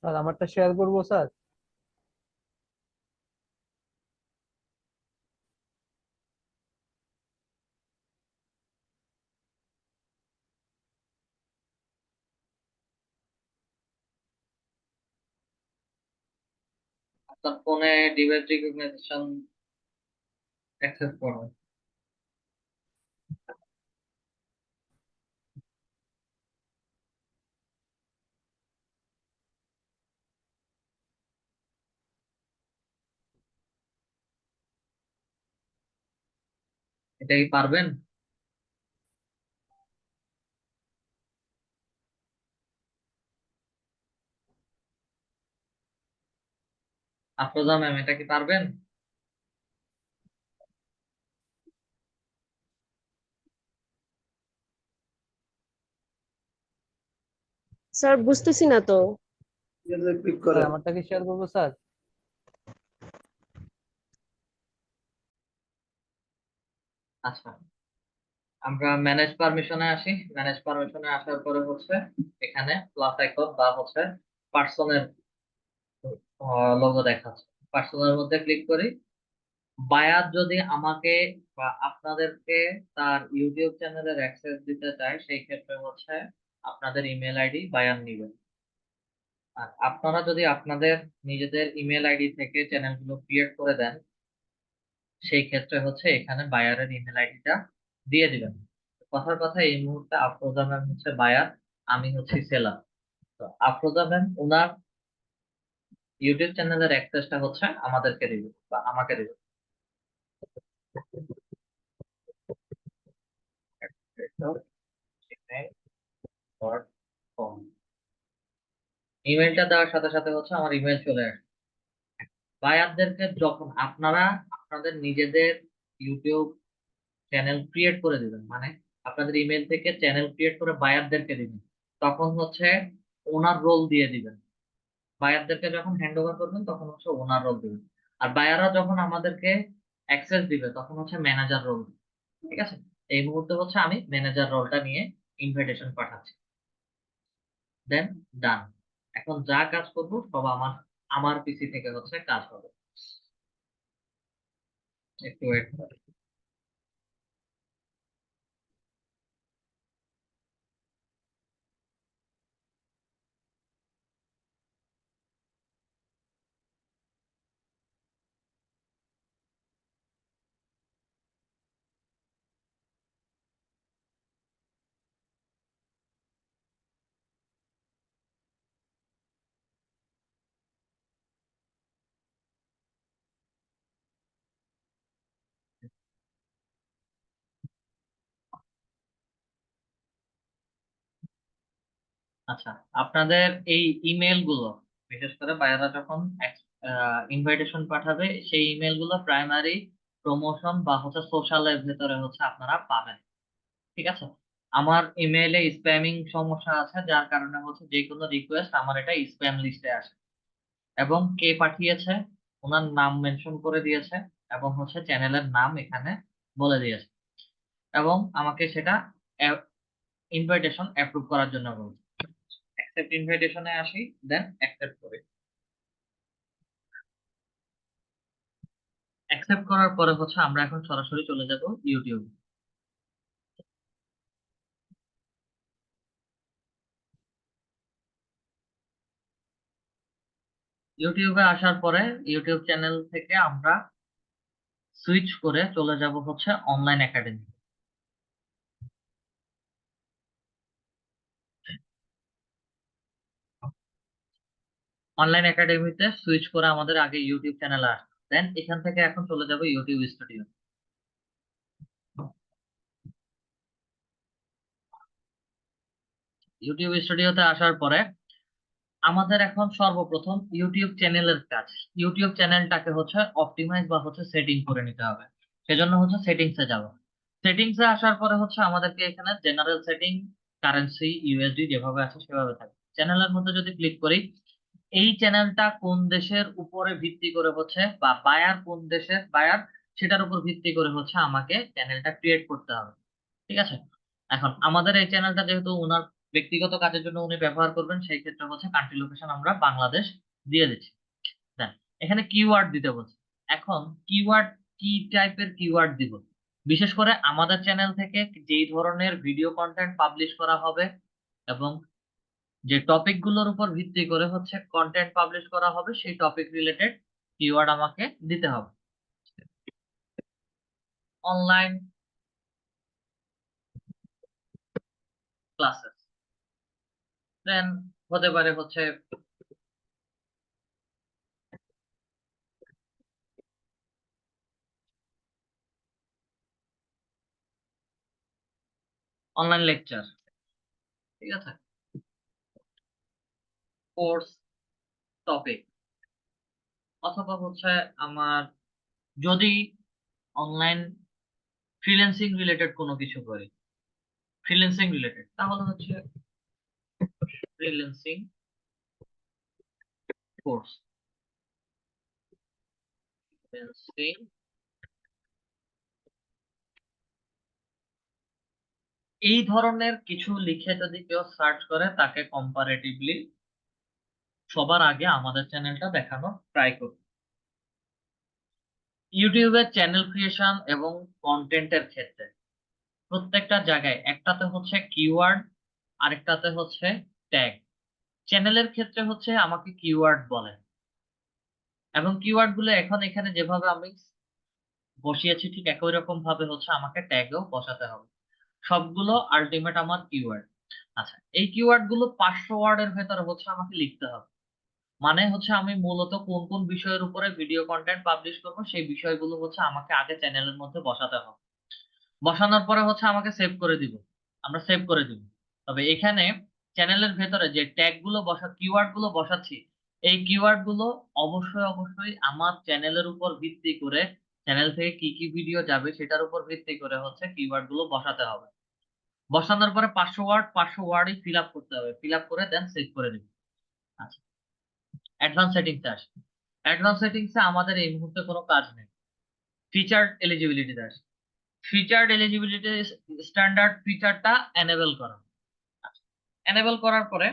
স্যার আমারটা শেয়ার করবো স্যার? আপনার ফোনে ডিভাইস রিকগনাইজেশন অ্যাক্সেস করুন। এটা কি পারবেন? আফরোজা ম্যাম, এটা কি পারবেন? স্যার বুঝতেছি না তো। ক্লিক স্যার করেন। আমারটা কি শেয়ার করবো স্যার? আচ্ছা, আমরা ম্যানেজ পারমিশনে আসি। ম্যানেজ পারমিশনে আসার পরে হচ্ছে এখানে প্লাস আইকন বা হচ্ছে পার্সনের লোগো দেখাচ্ছে, পার্সনের মধ্যে ক্লিক করি। বায়ার যদি আমাকে বা আপনাদেরকে তার ইউটিউব চ্যানেলের অ্যাক্সেস দিতে চায়, সেই ক্ষেত্রে হচ্ছে আপনাদের ইমেল আইডি বায়ার নিবেন। আর আপনারা যদি আপনাদের নিজেদের ইমেল আইডি থেকে চ্যানেলগুলো ক্রিয়েট করে দেন, সেই ক্ষেত্রে হচ্ছে এখানে বায়ারের ইমেল আইডিটা দিয়ে দিবেন। কথার কথা, এই মুহূর্তে আফরোজা ম্যাম হচ্ছে বায়ার, আমি হচ্ছি সেলার। তো আফরোজা ম্যাম ওনার ইউটিউব চ্যানেলের অ্যাক্সেসটা হচ্ছে আমাদেরকে দিবে বা আমাকে দিবে। ইমেলটা দেওয়ার সাথে সাথে হচ্ছে আমার ইমেল চলে আসে। বায়ারদেরকে যখন আপনারা আপনাদের নিজেদের ইউটিউব চ্যানেল ক্রিয়েট করে দিবেন, মানে আপনাদের ইমেল থেকে চ্যানেল ক্রিয়েট করে বায়ারদেরকে দিবেন, তখন হচ্ছে ওনার রোল দিয়ে দিবেন। বায়ারদেরকে যখন হ্যান্ড ওভার করবেন তখন হচ্ছে ওনার রোল দিবেন। আর বায়াররা যখন আমাদেরকে অ্যাক্সেস দিবে তখন হচ্ছে ম্যানেজার রোল। ঠিক আছে, এই মুহূর্তে হচ্ছে আমি ম্যানেজার রোলটা নিয়ে ইনভিটেশন পাঠাচ্ছি, দেন ডান। এখন যা কাজ করবো সব আমার আমার পিসি থেকে হচ্ছে কাজ হবে। একটু ওয়েট। আচ্ছা, আপনাদের এই ইমেল গুলো, বিশেষ করে বায়াররা যখন ইনভাইটেশন পাঠাবে, সেই ইমেল গুলো প্রাইমারি প্রমোশন বা হচ্ছে সোশ্যালের ভেতরে হচ্ছে আপনারা পাবেন। ঠিক আছে, আমার ইমেইলে স্প্যামিং সমস্যা আছে, যার কারণে হচ্ছে যে কোনো রিকোয়েস্ট আমার এটা স্প্যাম লিস্টে আসে। এবং কে পাঠিয়েছে ওনার নাম মেনশন করে দিয়েছে, এবং হচ্ছে চ্যানেলের নাম এখানে বলে দিয়েছে, এবং আমাকে সেটা ইনভাইটেশন অ্যাপ্রুভ করার জন্য বলছে। অ্যাকসেপ্ট ইনভাইটেশনে আসি, দেন অ্যাকসেপ্ট করি। অ্যাকসেপ্ট করার পরে হচ্ছে আমরা এখন সরাসরি চলে যাব ইউটিউব। ইউটিউবে আসার পরে ইউটিউব চ্যানেল থেকে আমরা সুইচ করে চলে যাব হচ্ছে অনলাইন একাডেমি। অনলাইন একাডেমিতে সুইচ করে আমাদের আগে ইউটিউব চ্যানেল আসবে, দেন এখান থেকে এখন চলে যাব ইউটিউব স্টুডিও। ইউটিউব স্টুডিওতে আসার পরে আমাদের এখন সর্বপ্রথম ইউটিউব চ্যানেলের কাজ, ইউটিউব চ্যানেলটাকে হচ্ছে অপটিমাইজ বা হচ্ছে সেটিং করে নিতে হবে। সেজন্য হচ্ছে সেটিংসে যাব। সেটিংসে আসার পরে হচ্ছে আমাদেরকে এখানে জেনারেল সেটিং, কারেন্সি, ইউএসডি যেভাবে আছে সেভাবে থাকে। চ্যানেলের মধ্যে যদি ক্লিক করি, এই চ্যানেলটা কোন দেশের উপরে ভিত্তি করে হচ্ছে বা বায়ার কোন দেশের বায়ার সেটার উপর ভিত্তি করে হচ্ছে আমাকে চ্যানেলটা ক্রিয়েট করতে হবে। ঠিক আছে, এখন আমাদের এই চ্যানেলটা যেহেতু ওনার ব্যক্তিগত কাজের জন্য উনি ব্যবহার করবেন, সেই ক্ষেত্রে হচ্ছে কান্ট্রি লোকেশন আমরা বাংলাদেশ দিয়ে দিচ্ছি। দেন এখানে কিওয়ার্ড দিতে বলছে। এখন কিওয়ার্ড কি টাইপের কিওয়ার্ড দিব? বিশেষ করে আমাদের চ্যানেল থেকে যেই ধরনের ভিডিও কন্টেন্ট পাবলিশ করা হবে এবং যে টপিক গুলোর উপর ভিত্তি করে হচ্ছে কন্টেন্ট পাবলিশ করা হবে, সেই টপিক রিলেটেড কিওয়ার্ড আমাকে দিতে হবে। অনলাইন ক্লাসেস, দেন হতে পারে হচ্ছে অনলাইন লেকচার, ঠিক আছে, কোর্স টপিক, অথবা হচ্ছে আমার যদি অনলাইন ফ্রিল্যান্সিং রিলেটেড কোনো কিছু করি, ফ্রিল্যান্সিং রিলেটেড, তাহলে হচ্ছে ফ্রিল্যান্সিং কোর্স, ফ্রিল্যান্সিং। এই ধরনের কিছু লিখে যদি কেউ সার্চ করে, তাকে কম্পারেটিভলি সবার আগে আমাদের চ্যানেলটা দেখানোর ট্রাই করবে। ইউটিউবের চ্যানেল ক্রিয়েশন এবং কন্টেন্টের ক্ষেত্রে প্রত্যেকটা জায়গায় একটাতে হচ্ছে কিওয়ার্ড, আরেকটাতে হচ্ছে ট্যাগ। চ্যানেলের ক্ষেত্রে হচ্ছে আমাকে কিওয়ার্ড বলে, এবং কিওয়ার্ড গুলো এখন এখানে যেভাবে আমি বসিয়েছি ঠিক একই রকম ভাবে হচ্ছে আমাকে ট্যাগও বসাতে হবে। সবগুলো আলটিমেট আমার কিওয়ার্ড। আচ্ছা, এই কিওয়ার্ড গুলো 500 ওয়ার্ডের ভেতরে হচ্ছে আমাকে লিখতে হবে। মানে হচ্ছে আমি মূলত কোন কোন বিষয়ের উপরে ভিডিও কন্টেন্ট পাবলিশ করব, সেই বিষয়গুলো হচ্ছে আমাকে আগে চ্যানেলের মধ্যে বসাতে হবে। বসানোর পরে হচ্ছে আমাকে সেভ করে দিব, আমরা সেভ করে দিব। তবে এখানে চ্যানেলের ভেতরে যে ট্যাগ গুলো কিওয়ার্ড গুলো বসাচ্ছি, এই কিওয়ার্ড গুলো অবশ্যই অবশ্যই আমার চ্যানেলের উপর ভিত্তি করে, চ্যানেল থেকে কি কি ভিডিও যাবে সেটার উপর ভিত্তি করে হচ্ছে কিওয়ার্ড গুলো বসাতে হবে। বসানোর পরে 500 ওয়ার্ডই ফিল আপ করতে হবে, ফিল আপ করে দেন সেভ করে দিব। আচ্ছা, অ্যাডভান্স সেটিংসে আসি। অ্যাডভান্স সেটিংসে আমাদের এই মুহূর্তে কোনো কাজ নেই। ফিচার এলিজিবিলিটিতে আসি। ফিচার এলিজিবিলিটি স্ট্যান্ডার্ড ফিচারটা এনেবল করা। এনেবল করার পরে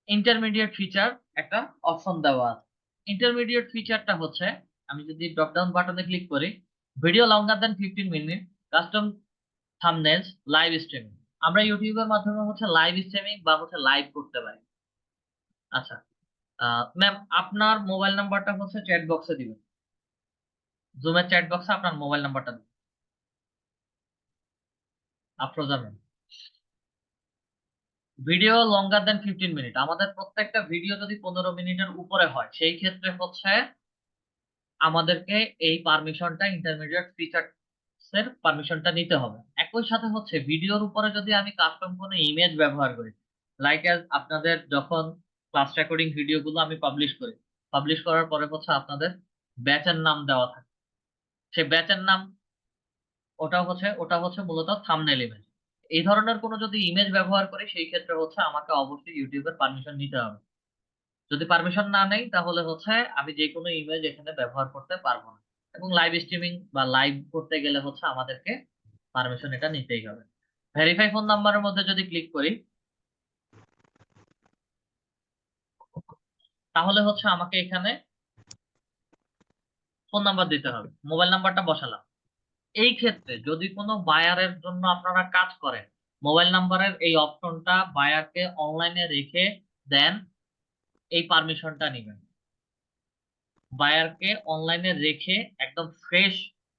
ইন্টারমিডিয়েট ফিচার একটা অপশন দেওয়া আছে। ইন্টারমিডিয়েট ফিচারটা হচ্ছে, আমি যদি ড্রপ ডাউন বাটনে ক্লিক করি, ভিডিও লঙ্গার দেন 15 মিনিট, কাস্টম থাম্বনেলস, লাইভ স্ট্রিমিং। আমরা ইউটিউবের মাধ্যমে হচ্ছে লাইভ স্ট্রিমিং বা হচ্ছে লাইভ করতে পারি। আচ্ছা, ম্যাম আপনার মোবাইল নাম্বারটা হচ্ছে চ্যাট বক্সে দিবেন, জুমের চ্যাট বক্সে আপনার মোবাইল নাম্বারটা দিবেন। আফরোজা ম্যাম, ভিডিও লঙ্গার দেন 15 মিনিট, আমাদের প্রত্যেকটা ভিডিও যদি 15 মিনিটের উপরে হয়, সেই ক্ষেত্রে হচ্ছে আমাদেরকে এই পারমিশনটা, ইন্টারমিডিয়েট ফিচারস এর পারমিশনটা নিতে হবে। একই সাথে হচ্ছে ভিডিওর উপরে যদি আমি কাস্টম কোনো ইমেজ ব্যবহার করি, লাইক আপনাদের যখন ক্লাস রেকর্ডিং ভিডিও গুলো আমি পাবলিশ করি, পাবলিশ করার পরে হচ্ছে আপনাদের ব্যাচের নাম দেওয়া থাকে, সে ব্যাচের নাম ওটা হচ্ছে মূলত থাম্বনেল ইমেজ। এই ধরনের কোনো যদি ইমেজ ব্যবহার করি, সেই ক্ষেত্রে হচ্ছে আমাকে অবশ্যই ইউটিউবের পারমিশন নিতে হবে। যদি পারমিশন না নেই, তাহলে হচ্ছে আমি যে কোনো ইমেজ এখানে ব্যবহার করতে পারবো না। এবং লাইভ স্ট্রিমিং বা লাইভ করতে গেলে হচ্ছে আমাদেরকে পারমিশন এটা নিতেই হবে। ভেরিফাই ফোন নাম্বারের মধ্যে যদি ক্লিক করি, তাহলে হচ্ছে আমাকে এখানে ফোন নাম্বার দিতে হবে, মোবাইল নাম্বারটা বসালাম। এই ক্ষেত্রে যদি কোনো বায়ারের জন্য আপনারা কাজ করেন, মোবাইল নাম্বারের এই অপশনটা বায়ারকে অনলাইনে রেখে দেন, এই পারমিশনটা নেবেন। বায়ারকে অনলাইনে রেখে একদম ফ্রেশ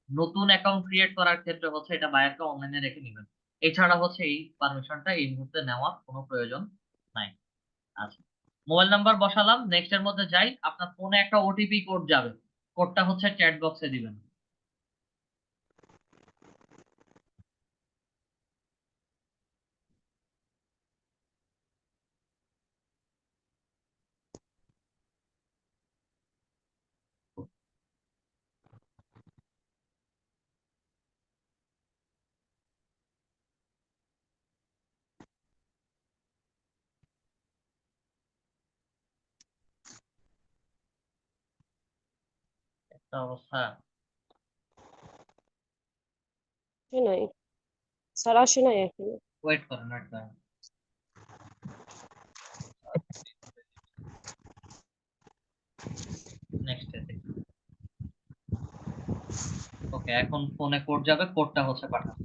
নতুন অ্যাকাউন্ট ক্রিয়েট করার ক্ষেত্রে হচ্ছে এটা বায়ারকে অনলাইনে রেখে নেবেন। এছাড়া হচ্ছে এই পারমিশনটা এই মুহূর্তে নেওয়ার কোনো প্রয়োজন নাই। আচ্ছা, মোবাইল নাম্বার বসালাম, নেক্সট এর মধ্যে যাই। আপনার ফোনে একটা ওটিপি কোড যাবে, কোডটা হচ্ছে চ্যাট বক্সে দিবেন। একটা অবস্থা। আসে নাই, স্যার আসে নাই এখনো। ওয়েট করেন, ওয়েট করেন। নেক্সট দেখি। ওকে, এখন ফোনে কোড যাবে, কোডটা হচ্ছে পাঠান।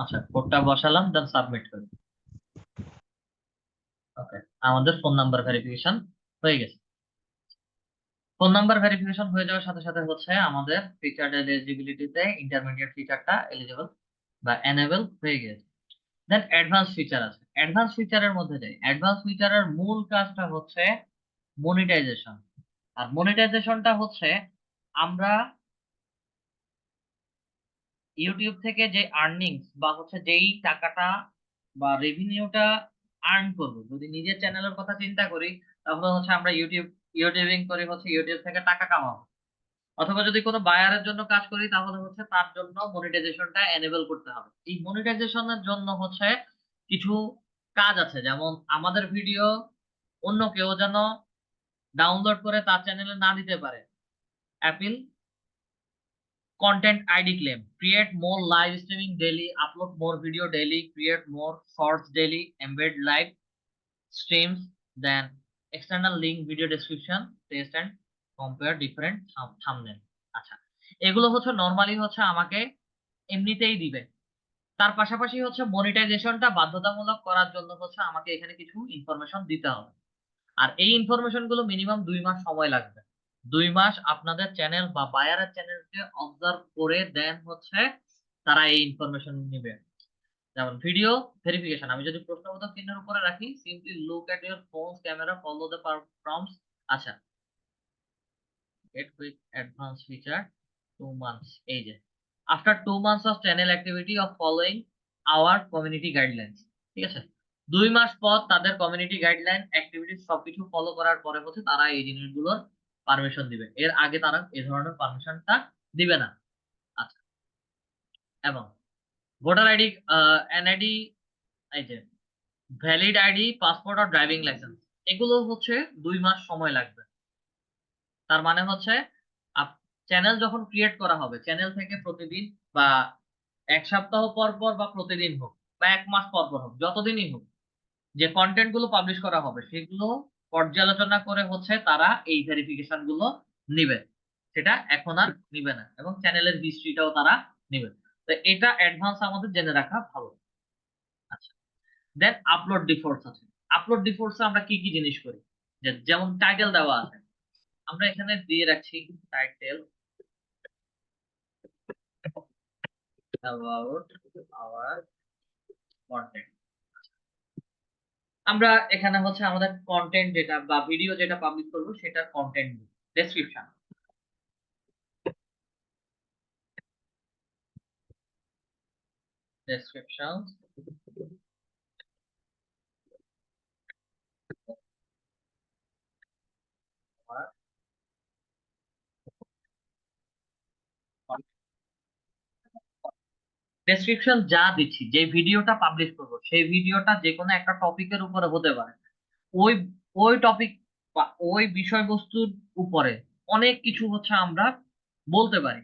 আচ্ছা, কোডটা বসালাম, দেন সাবমিট করি। ওকে, আমাদের ফোন নাম্বার ভেরিফিকেশন হয়ে গেছে। ফোন নাম্বার ভেরিফিকেশন হয়ে যাওয়ার সাথে সাথে হচ্ছে আমাদের ফিচার এলিজিবিলিটিতে ইন্টারমিডিয়েট ফিচারটা এলিজিবল বা এনেবল হয়ে গেছে। দেন অ্যাডভান্স ফিচার আছে। অ্যাডভান্স ফিচারের মধ্যে যাই। অ্যাডভান্স ফিচারের মূল কাজটা হচ্ছে মনিটাইজেশন। আর মনিটাইজেশনটা হচ্ছে আমরা ইউটিউব থেকে যে আর্নিংস বা হচ্ছে যেই টাকাটা বা রেভিনিউটা আর্ন করব, যদি নিজের চ্যানেলের কথা চিন্তা করি তাহলে হচ্ছে আমরা ইউটিউবিং করে হচ্ছে ইউটিউব থেকে টাকা কামাবো। অথবা যদি কোনো বায়ারের জন্য কাজ করি তাহলে হচ্ছে তার জন্য মনিটাইজেশনটা এনেবল করতে হবে। এই মনিটাইজেশনের জন্য হচ্ছে কিছু কাজ আছে, যেমন আমাদের ভিডিও অন্য কেউ যেন ডাউনলোড করে তার চ্যানেলে না দিতে পারে। Appeal content ID claim: create more live streaming daily, upload more video daily, create more shorts daily, embed live streams, then external link, video description, test and compare different thumbnail। আচ্ছা, এগুলো হচ্ছে normally হচ্ছে আমাকে এমনিতেই দিবে। তার পাশাপাশি হচ্ছে মনিটাইজেশনটা বাধ্যতামূলক করার জন্য হচ্ছে আমাকে এখানে কিছু ইনফরমেশন দিতে হবে। আর এই ইনফরমেশন গুলো মিনিমাম 2 মাস সময় লাগবে। 2 মাস আপনাদের চ্যানেল বা বায়ারের চ্যানেলকে অবজার্ভ করে দেন হচ্ছে তারা এই ইনফরমেশন নেবে। যেমন ভিডিও ভেরিফিকেশন, আমি যদি প্রশ্নবোধক চিহ্নের উপরে রাখি, simply look at your phones camera, follow the prompts. আচ্ছা, get quick advance feature 2 months. এই যে after 2 months of channel activity of following our community guidelines. ঠিক আছে, 2 মাস পর তাদের কমিউনিটি গাইডলাইন অ্যাক্টিভিটি সবকিছু ফলো করার পরে হচ্ছে তারা এই জিনিসগুলোর পারমিশন দিবে। এর আগে তারা এই ধরনের পারমিশনটা দিবে না। আচ্ছা, এবং ভোটার আইডি, এনআইডি, এই যে ভ্যালিড আইডি, পাসপোর্ট আর ড্রাইভিং লাইসেন্স, এগুলো হচ্ছে 2 মাস সময় লাগবে। তার মানে হচ্ছে চ্যানেল যখন ক্রিয়েট করা হবে, চ্যানেল থেকে প্রতিদিন বা 1 সপ্তাহ পর পর বা প্রতিদিন হোক বা 1 মাস পর পর হোক, যতদিনই হোক, যে কন্টেন্ট গুলো পাবলিশ করা হবে সেগুলো পর্যালোচনা করে হচ্ছে তারা এই ভেরিফিকেশন গুলো নিবে। সেটা এখন আর নিবে না, এবং চ্যানেলের হিস্ট্রিটাও তারা নিবে। তো এটা অ্যাডভান্স আমাদের জেনে রাখা ভালো। আচ্ছা, দেন আপলোড ডিফল্টস আছে। আপলোড ডিফল্টস আমরা কি কি জিনিস করি, যেমন টাইটেল দেওয়া আছে, আমরা এখানে দিয়ে রাখছি টাইটেল about our content। আমরা এখানে হচ্ছে আমাদের কন্টেন্ট যেটা বা ভিডিও যেটা পাবলিশ করবো সেটার কন্টেন্ট ডেসক্রিপশন, ডেসক্রিপশন ডেসক্রিপশন যা দিচ্ছি, যে ভিডিওটা পাবলিশ করব সেই ভিডিওটা যে কোনো একটা টপিকের উপরে হতে পারে। ওই ওই টপিক বা ওই বিষয়বস্তুর উপরে অনেক কিছু হচ্ছে আমরা বলতে পারি।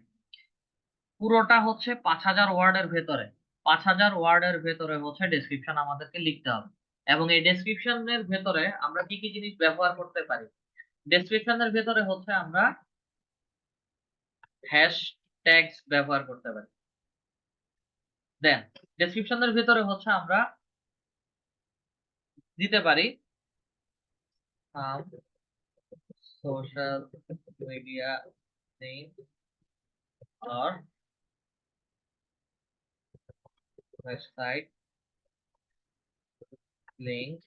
পুরোটা হচ্ছে 5000 ওয়ার্ডের ভেতরে, 5000 ওয়ার্ডের ভেতরে হচ্ছে ডেসক্রিপশন আমাদেরকে লিখতে হবে। এবং এই ডেসক্রিপশনের ভেতরে আমরা কি কি জিনিস ব্যবহার করতে পারি? ডেসক্রিপশনের ভেতরে হচ্ছে আমরা হ্যাশট্যাগস ব্যবহার করতে পারি। দেন ডেসক্রিপশনের ভেতরে হচ্ছে আমরা দিতে পারি social media link or website link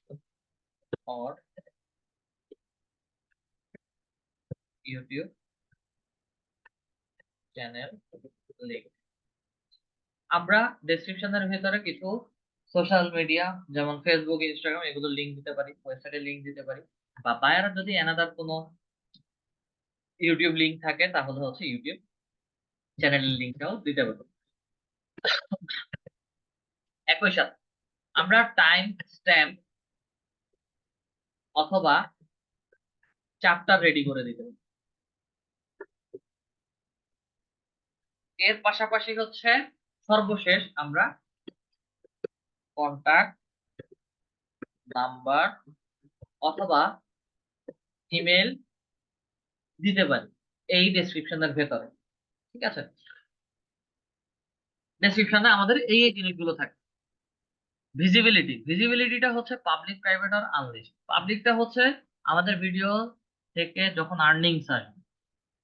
or YouTube channel link। আমরা ডেসক্রিপশনের ভিতরে কিছু সোশ্যাল মিডিয়া যেমন ফেসবুক, ইনস্টাগ্রাম এগুলো লিংক দিতে পারি, ওয়েবসাইটের লিংক দিতে পারি, বা বায়ার যদি অ্যানাদার কোনো ইউটিউব লিংক থাকে তাহলে হচ্ছে ইউটিউব চ্যানেলের লিংকটাও দিতে পারি। একই সাথে আমরা টাইম স্ট্যাম্প অথবা চ্যাপ্টার রেডি করে দিতে পারি। এর পাশাপাশি হচ্ছে সর্বশেষ আমরা কন্টাক্ট নাম্বার অথবা ইমেল দিতে পারি এই ডেসক্রিপশনের ভেতরে। ঠিক আছে, ডেসক্রিপশনে আমাদের এই এই জিনিসগুলো থাকে। ভিজিবিলিটিটা হচ্ছে পাবলিক, প্রাইভেট আর আনলিস্ট। পাবলিকটা হচ্ছে আমাদের ভিডিও থেকে যখন আর্নিংস আসে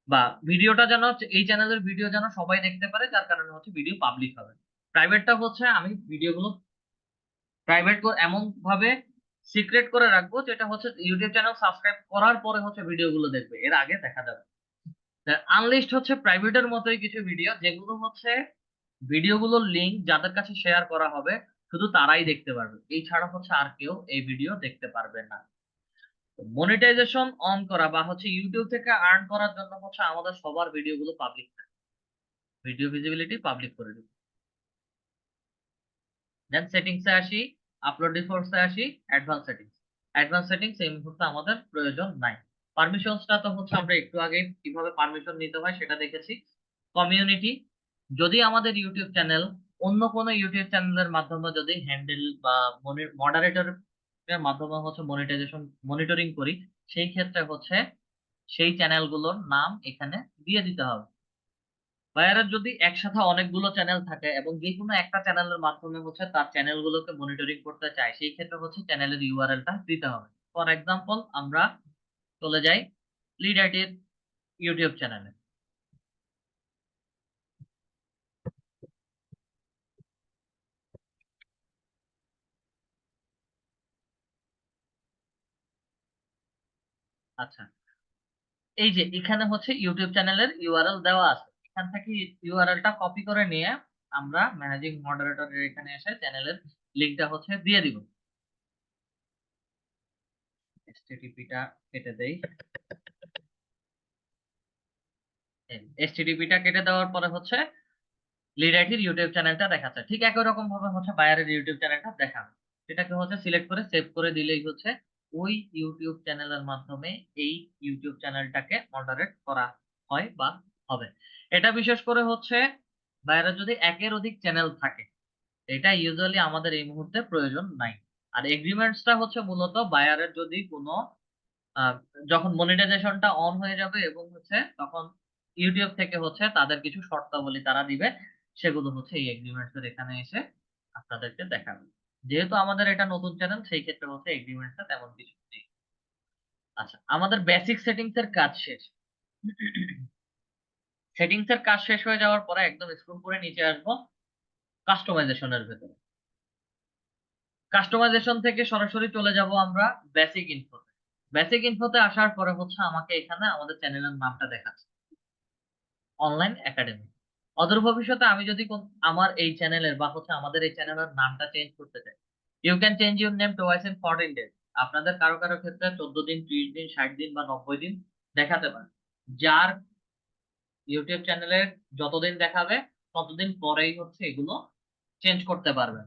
বা ভিডিওটা যেন এই চ্যানেলের ভিডিও যেন সবাই দেখতে পারে, যার কারণে হচ্ছে ভিডিও পাবলিক হবে। প্রাইভেটটা হচ্ছে আমি ভিডিওগুলো প্রাইভেট এমন ভাবে সিক্রেট করে রাখবো যেটা হচ্ছে ইউটিউব চ্যানেল সাবস্ক্রাইব করার পরে হচ্ছে ভিডিওগুলো দেখবে, এর আগে দেখা যাবে। আনলিস্ট হচ্ছে প্রাইভেটের মতোই কিছু ভিডিও, যেগুলো হচ্ছে ভিডিওগুলোর লিংক যাদের কাছে শেয়ার করা হবে শুধু তারাই দেখতে পারবে, এই ছাড়া হচ্ছে আর কেউ এই ভিডিও দেখতে পারবে না। মনিটাইজেশন অন করা বা হচ্ছে ইউটিউব থেকে আর্ন করার জন্য হচ্ছে আমাদের সবার ভিডিওগুলো পাবলিক থাকে, ভিডিও ভিজিবিলিটি পাবলিক করে দিই। দেন সেটিংসে আসি, আপলোড ডিফল্টসে আসি, অ্যাডভান্স সেটিংস এই মুহূর্তে আমাদের প্রয়োজন নাই। পারমিশনসটা তো হচ্ছে আমরা একটু আগে কিভাবে পারমিশন নিতে হয় সেটা দেখেছি। কমিউনিটি, যদি আমাদের ইউটিউব চ্যানেল অন্য কোনো ইউটিউব চ্যানেলের মাধ্যমে যদি হ্যান্ডেল বা মডারেটরের মাধ্যমে হচ্ছে মনিটরিং করি, সেই ক্ষেত্রে হচ্ছে সেই চ্যানেলগুলোর নাম এখানে দিয়ে দিতে হবে। বায়ারের যদি একসাথে অনেকগুলো চ্যানেল থাকে এবং যে কোনো একটা চ্যানেলের মাধ্যমে হচ্ছে তার চ্যানেলগুলোকে মনিটরিং করতে চায়, সেই ক্ষেত্রে হচ্ছে চ্যানেলের ইউআরএলটা দিতে হবে। ফর এক্সাম্পল আমরা চলে যাই লিড আইটির ইউটিউব চ্যানেলে। আচ্ছা, এই যে এখানে হচ্ছে ইউটিউব চ্যানেলের ইউআরএল দেওয়া আছে, এখান থেকে ইউআরএলটা কপি করে নিয়ে আমরা ম্যানেজিং মডারেটরের এখানে এসে চ্যানেলের লিংকটা হচ্ছে দিয়ে দিব। এসটিটিপিটা কেটে দেই। এসটিটিপিটা কেটে দেওয়ার পরে হচ্ছে লিড আইটির ইউটিউব চ্যানেলটা দেখাচ্ছে, ঠিক একই রকম ভাবে হচ্ছে বায়ারের ইউটিউব চ্যানেলটা দেখাবে। সেটাকে হচ্ছে সিলেক্ট করে সেভ করে দিলেই হচ্ছে ওই ইউটিউব চ্যানেলের মাধ্যমে এই ইউটিউব চ্যানেলটাকে মডারেট করা হয় বা হবে। এটা বিশেষ করে হচ্ছে বায়ারের যদি একের অধিক চ্যানেল থাকে, এটা ইউজুয়ালি আমাদের এই মুহূর্তে প্রয়োজন নাই। আর এগ্রিমেন্টসটা হচ্ছে মূলত বায়ারের যদি কোনো যখন মনিটাইজেশনটা অন হয়ে যাবে এবং হচ্ছে তখন ইউটিউব থেকে হচ্ছে তাদের কিছু শর্তাবলী তারা দিবে, সেগুলো হচ্ছে এই এগ্রিমেন্টস এর এখানে এসে আপনাদেরকে দেখাবে। যেহেতু আমাদের এটা নতুন চ্যানেল, সেই ক্ষেত্রে হচ্ছে এগ্রিমেন্টসটা তেমন কিছু নেই। আচ্ছা, আমাদের বেসিক সেটিংস এর কাজ শেষ। সেটিংস এর কাজ শেষ হয়ে যাওয়ার পরে একদম স্ক্রল করে নিচে আসবো কাস্টমাইজেশনের ভেতরে। কাস্টমাইজেশন থেকে সরাসরি চলে যাব আমরা বেসিক ইনফোতে। বেসিক ইনফোতে আসার পরে হচ্ছে আমাকে এখানে আমাদের চ্যানেলের নামটা দেখাচ্ছে, অনলাইন একাডেমি। অদূর ভবিষ্যতে আমি যদি আমার এই চ্যানেলের বা হচ্ছে আমাদের এই চ্যানেলের নামটা চেঞ্জ করতে চাই, you can change your name twice in 14 days. আপনাদের কারো কারো ক্ষেত্রে 14 দিন, 30 দিন, 60 দিন বা 90 দিন দেখাতে পারে। যার ইউটিউব চ্যানেলের যতদিন দেখাবে ততদিন পরেই হচ্ছে এগুলো চেঞ্জ করতে পারবেন।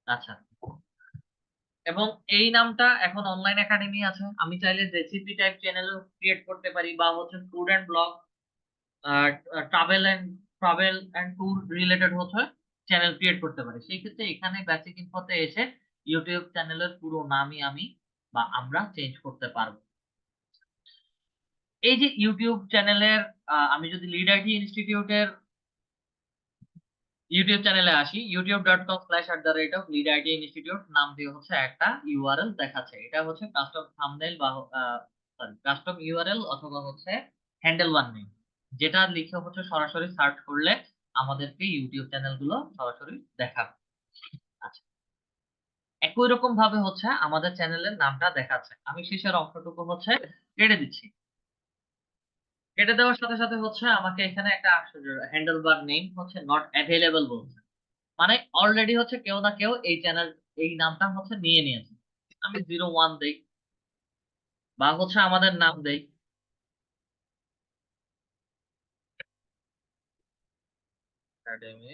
আচ্ছা, এবং এই নামটা এখন অনলাইন একাডেমি আছে, আমি চাইলে রেসিপি টাইপ চ্যানেলও ক্রিয়েট করতে পারি, বা হচ্ছে student blog, travel and tour related হচ্ছে চ্যানেল ক্রিয়েট করতে পারি। সেই ক্ষেত্রে এখানে বেসিক ইনফোতে এসে ইউটিউব চ্যানেলের পুরো নামই আমি বা আমরা চেঞ্জ করতে পারবো। এই যে ইউটিউব চ্যানেলের, আমি যদি লিড আইটি ইনস্টিটিউটের ইউটিউব চ্যানেলে আসি, youtube.com/leadit institute নাম দিয়ে হচ্ছে একটা ইউআরএল দেখাচ্ছে। এটা হচ্ছে কাস্টম থাম্বনেল বা সরি কাস্টম ইউআরএল অথবা হচ্ছে হ্যান্ডেল ওয়ান নেম, যেটা লিখে হচ্ছে সরাসরি সার্চ করলে আমাদেরকে ইউটিউব চ্যানেল গুলো সরাসরি দেখাবে। আচ্ছা, একই রকম ভাবে হচ্ছে আমাদের চ্যানেলের নামটা দেখাচ্ছে। আমি শেষের অংশটুকু হচ্ছে কেটে দিচ্ছি। কেটে দেওয়ার সাথে সাথে হচ্ছে আমাকে এখানে একটা হ্যান্ডেল বার নেম হচ্ছে নট অ্যাভেলেবল বলছে, মানে অলরেডি হচ্ছে কেউ না কেউ এই চ্যানেল এই নামটা হচ্ছে নিয়ে নিয়েছে। আমি 01 দেই বা হচ্ছে আমাদের নাম দেই, একাডেমি।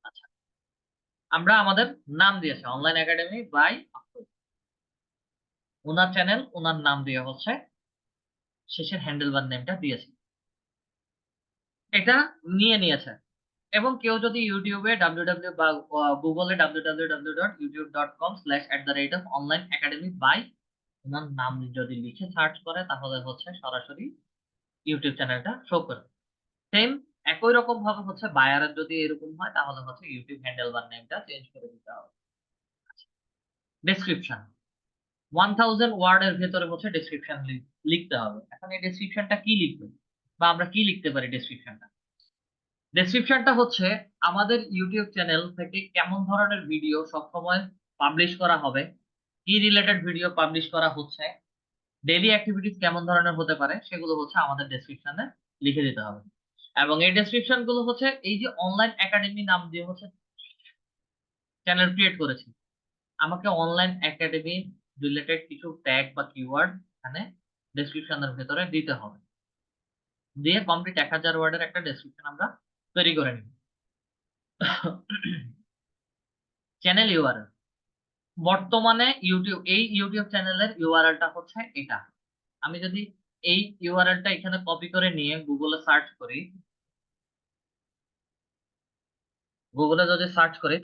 আচ্ছা, আমরা আমাদের নাম দিয়েছি অনলাইন একাডেমি বাই ওনার চ্যানেল, ওনার নাম দিয়ে হচ্ছে শেষের হ্যান্ডেল বার নেমটা দিয়েছি। এটা নিয়ে নিয়েছে। এবং কেউ যদি ইউটিউবে www বা গুগলে www.youtube.com/@online-academy বাই ওনার নাম যদি লিখে সার্চ করে, তাহলে হচ্ছে সরাসরি ইউটিউব চ্যানেলটা শো করে। সেম একই রকম ভাবে হচ্ছে বায়ারের যদি এরকম হয়, তাহলে হচ্ছে ইউটিউব হ্যান্ডেল বার নেমটা চেঞ্জ করে দিতে হবে। ডেসক্রিপশন 1000 ওয়ার্ডের ভেতরে হচ্ছে ডেসক্রিপশন লিখতে হবে। এখন এই ডেসক্রিপশনটা কি লিখবে বা আমরা কি লিখতে পারি? ডেসক্রিপশনটা হচ্ছে আমাদের ইউটিউব চ্যানেল থেকে কেমন ধরনের ভিডিও সবসময় পাবলিশ করা হবে, কি রিলেটেড ভিডিও পাবলিশ করা হচ্ছে, ডেইলি অ্যাক্টিভিটিস কেমন ধরনের হতে পারে, সেগুলো হচ্ছে আমাদের ডেসক্রিপশনে লিখে দিতে হবে। এবং এই ডেসক্রিপশন গুলো হচ্ছে এই যে অনলাইন একাডেমি নাম দিয়ে হচ্ছে চ্যানেল ক্রিয়েট করেছি, আমাকে অনলাইন একাডেমি রিলেটেড কিছু ট্যাগ বা কিওয়ার্ড এখানে ডেসক্রিপশনের ভেতরে দিতে হবে। দিয়ে কমপ্লিট 1000 ওয়ার্ডের একটা ডেসক্রিপশন আমরা তৈরি করে নিব। চ্যানেল ইউআরএল, বর্তমানে এই ইউটিউব চ্যানেলের ইউআরএলটা হচ্ছে এটা। আমি যদি এই ইউআরএলটা এখানে কপি করে নিয়ে গুগলে সার্চ করি,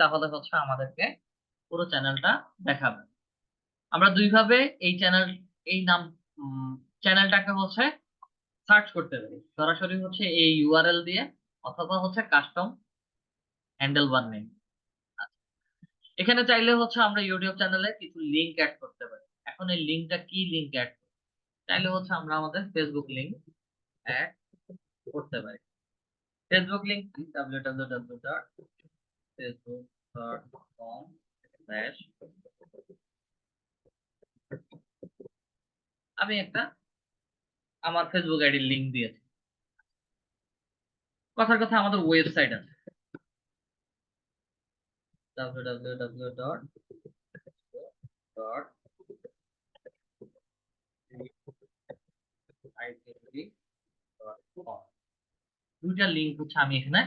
তাহলে হচ্ছে আমাদেরকে পুরো চ্যানেলটা দেখাবে। আমরা দুইভাবে এই নাম চ্যানেলটাকে হচ্ছে সার্চ করতে পারি, সরাসরি হচ্ছে এই ইউআরএল দিয়ে অথবা হচ্ছে কাস্টম হ্যান্ডেল বার নেম। এখানে চাইলে হচ্ছে আমরা ইউটিউব চ্যানেলে কিছু লিংক অ্যাড করতে পারি। এখন এই লিংকটা কি লিংক অ্যাড, চাইলে হচ্ছে আমরা আমাদের ফেসবুক লিংক অ্যাড করতে পারি। ফেসবুক লিংক www.facebook.com/ আমি একটা আমার ফেসবুক আইডির লিংক দিয়েছি। কথার কথা আমাদের ওয়েবসাইট আছে www.itv.com। দুইটা লিংক হচ্ছে আমি এখানে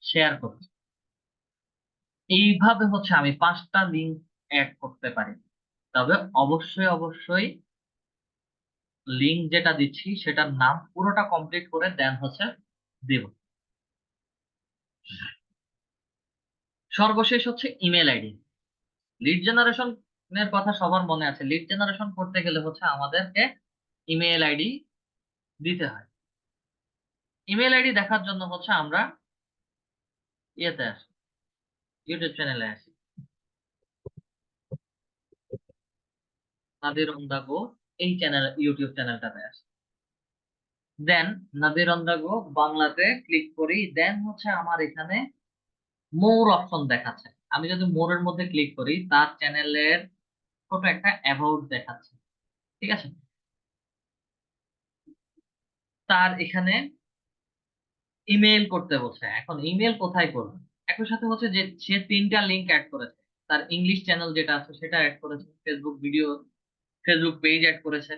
শেয়ার করছি। এইভাবে হচ্ছে আমি 5টা লিংক অ্যাড করতে পারি। তবে অবশ্যই লিংক যেটা দিচ্ছি সেটার নাম পুরোটা কমপ্লিট করে দেন হচ্ছে দেব। সর্বশেষ হচ্ছে ইমেল আইডি। লিড জেনারেশন এর কথা সবার মনে আছে। লিড জেনারেশন করতে গেলে হচ্ছে আমাদেরকে ইমেল আইডি দিতে হয়। ইমেল আইডি দেখার জন্য হচ্ছে আমরা ইয়েতে আসি, ইউটিউব চ্যানেলে আসি, নাদির অন দা গো এই ইউটিউব চ্যানেলটাতে আসি। দেন নাদির অন দা গো বাংলাতে ক্লিক করি। দেন হচ্ছে আমার এখানে মোর অপশন দেখাচ্ছে। আমি যদি মোরের মধ্যে ক্লিক করি, তার চ্যানেলের ছোট একটা অ্যাবাউট দেখাচ্ছে। ঠিক আছে, তার এখানে ইমেল করতে বলছে। এখন ইমেল কোথায় করবে? একই সাথে হচ্ছে যে সে 3টা লিংক অ্যাড করেছে, তার ইংলিশ চ্যানেল যেটা আছে সেটা অ্যাড করেছে, Facebook video, Facebook page add করেছে,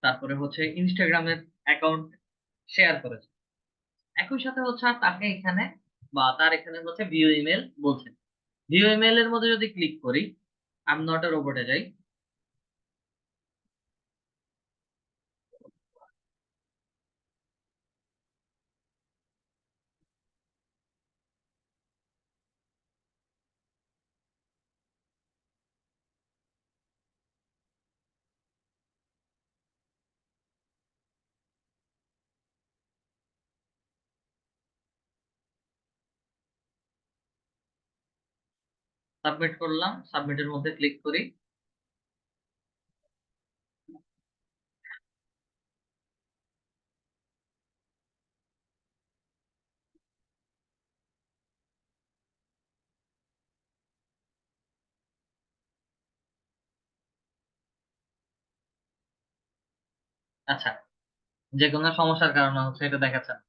তারপরে হচ্ছে ইনস্টাগ্রামের অ্যাকাউন্ট শেয়ার করেছে। একই সাথে হচ্ছে তাকে এখানে বা তার এখানে হচ্ছে ভিউ ইমেল বলছে। ভিউ ইমেল এর মধ্যে যদি ক্লিক করি, আমি নট এ রোবটে যাই, সাবমিট করলাম, সাবমিটের মধ্যে ক্লিক করি। আচ্ছা, যে কোনো সমস্যার কারণে হচ্ছে এটা দেখাচ্ছে না।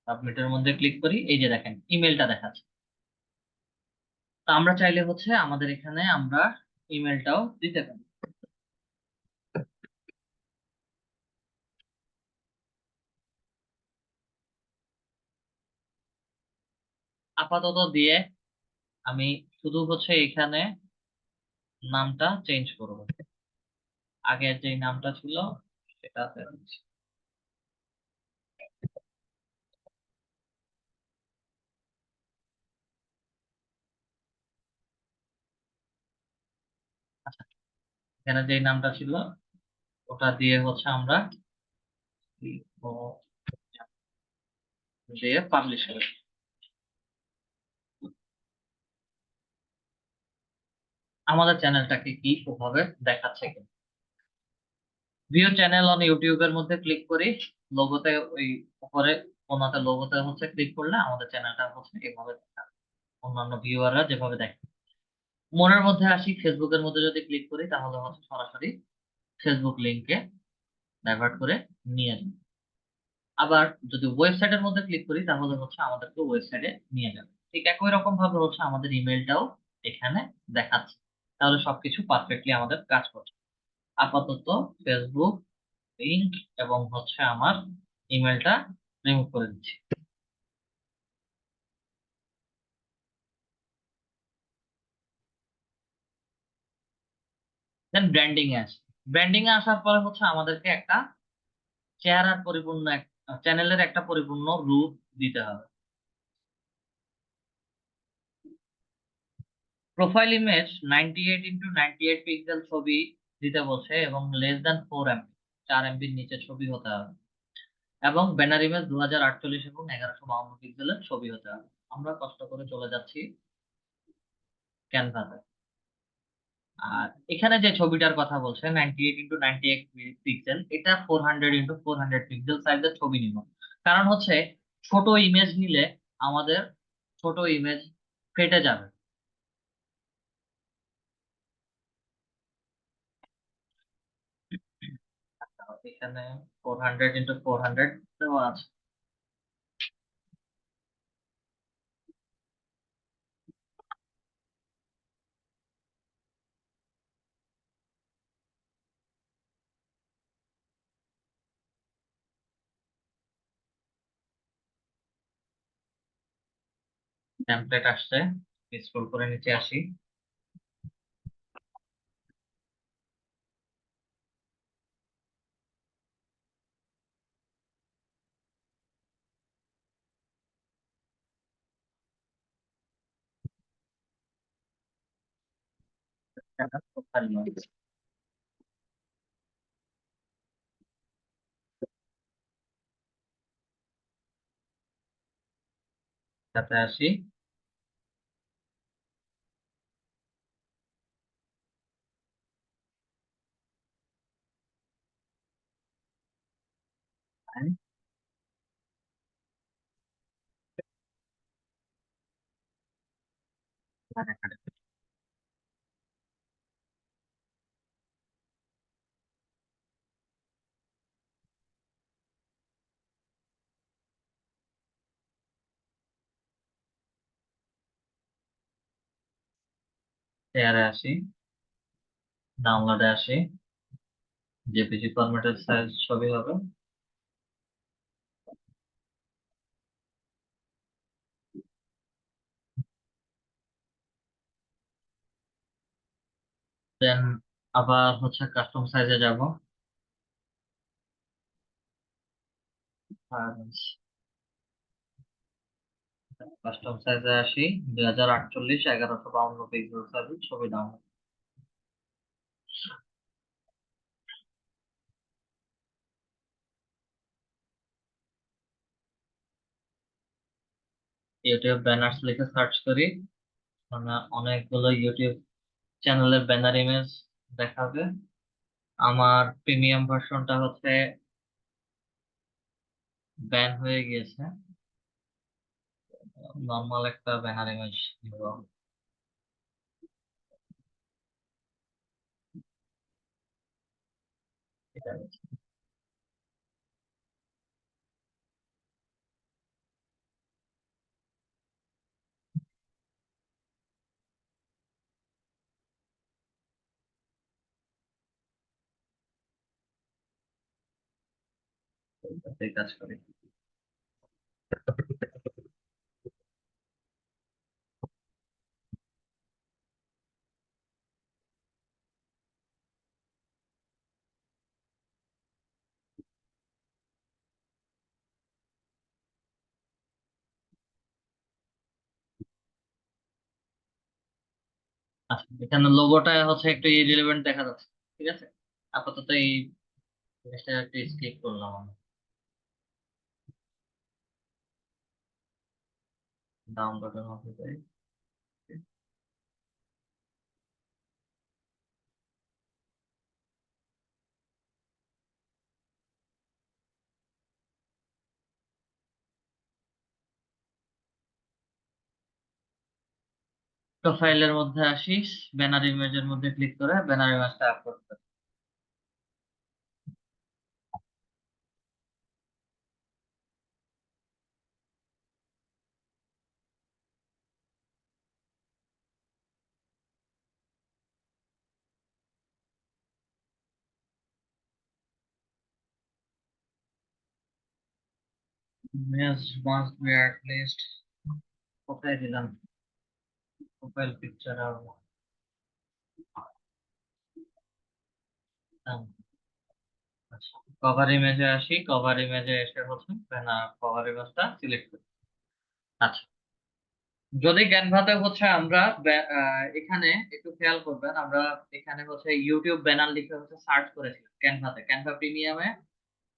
সাবমিটের মধ্যে ক্লিক করি, এই যে দেখেন ইমেলটা দেখাচ্ছে। তো আমরা চাইলে হচ্ছে আমাদের এখানে আমরা ইমেলটাও দিতে পারি। আপাতত দিয়ে আমি শুধু হচ্ছে এখানে নামটা চেঞ্জ করব, আগের যে নামটা ছিল সেটা দিচ্ছি। আচ্ছা, এখানে যে নামটা ছিল ওটা দিয়ে হচ্ছে আমরা দিয়ে পাবলিশ করি। আমাদের চ্যানেলটাকে কি ওভাবে দেখাচ্ছে কিনা। ভিউ চ্যানেল অন ইউটিউবের মধ্যে ক্লিক করি, লোগোতে ওই উপরে কোনাতে লোগোতে হচ্ছে ক্লিক করলে আমাদের চ্যানেলটা হচ্ছে এভাবে দেখাবে, অন্যান্য ভিউয়াররা যেভাবে দেখে। মোড়ের মধ্যে আসি, ফেসবুকের মধ্যে যদি ক্লিক করি তাহলে হচ্ছে সরাসরি ফেসবুক লিংকে ডাইভার্ট করে নিয়ে যাবে। আবার যদি ওয়েবসাইটের মধ্যে ক্লিক করি তাহলে হচ্ছে আমাদেরকে ওয়েবসাইটে নিয়ে যাবে। ঠিক একই রকম ভাবে হচ্ছে আমাদের ইমেলটাও এখানে দেখাচ্ছে। তাহলে সবকিছু পারফেক্টলি আমাদের কাজ করছে। আপাতত ফেসবুক লিংক এবং হচ্ছে আমার ইমেলটা রিমুভ করে দিচ্ছি। দেন ব্র্যান্ডিং এ আসি। ব্র্যান্ডিং এ আসার পরে হচ্ছে আমাদেরকে একটা চেহারার পরিপূর্ণ চ্যানেলের একটা পরিপূর্ণ রূপ দিতে হবে। প্রোফাইল ইমেজ 98x98 পিক্সেল ছবি দিতে বলছে এবং লেস দ্যান 4 MB, 4 MBর নিচে ছবি হতে হবে, এবং ব্যানার ইমেজ 2048 এবং 1152 পিক্সেলের ছবি হতে হবে। আমরা কষ্ট করে চলে যাচ্ছি ক্যানভাসে। আর এখানে যে ছবিটার কথা বলছে 98x98 পিক্সেল, এটা 400x400 পিক্সেল সাইজের ছবি নিব। কারণ হচ্ছে ছোট ইমেজ নিলে আমাদের ছোট ইমেজ ফেটে যাবে। এখানে 400x400 দেওয়া আছে। টেমপ্লেট আসছে, স্ক্রল করে নিচে আসি। সাথে আসি, শেয়ারে আসি, ডাউনলোডে আসি, জেপিজি ফরম্যাটের সাইজ ছবি হবে। দেন আবার হচ্ছে কাস্টম সাইজে যাব, কাস্টম সাইজে আসি, 2048 1152 পিক্সেল সাইজের ছবি ডাউনলোড। ইউটিউব ব্যানার্স লিখে সার্চ করি, মানে অনেকগুলো ইউটিউব চ্যানেলের ব্যানার ইমেজ দেখাবে। আমার প্রিমিয়াম ভার্সনটা হচ্ছে ব্যান হয়ে গিয়েছে, নর্মাল একটা ব্যানার ইমেজ নিব। এটা হচ্ছে। এটাতেই কাজ করি। আচ্ছা, এখানে লোগোটা হচ্ছে একটু ইরিলেভেন্ট দেখা যাচ্ছে, ঠিক আছে। আপাতত এই জিনিসটা একটু স্কিপ করলাম আমি। ডাউনলোডের মধ্যে যাই। তো ফাইলের মধ্যে আসি, ব্যানার ইমেজের মধ্যে ক্লিক করে ব্যানার ইমেজটা আপলোড করি। Image must be at least, কোথায় দিলাম, প্রোফাইল পিকচার আর কভার ইমেজে আসি, কভার ইমেজে এসে হচ্ছে কভার ইমেজটা সিলেক্ট করি। আচ্ছা, যদি ক্যানভাতে হচ্ছে আমরা এখানে একটু খেয়াল করবেন, আমরা এখানে হচ্ছে ইউটিউব ব্যানার লিখে হচ্ছে সার্চ করেছিলাম ক্যানভাতে, ক্যানভা প্রিমিয়ামে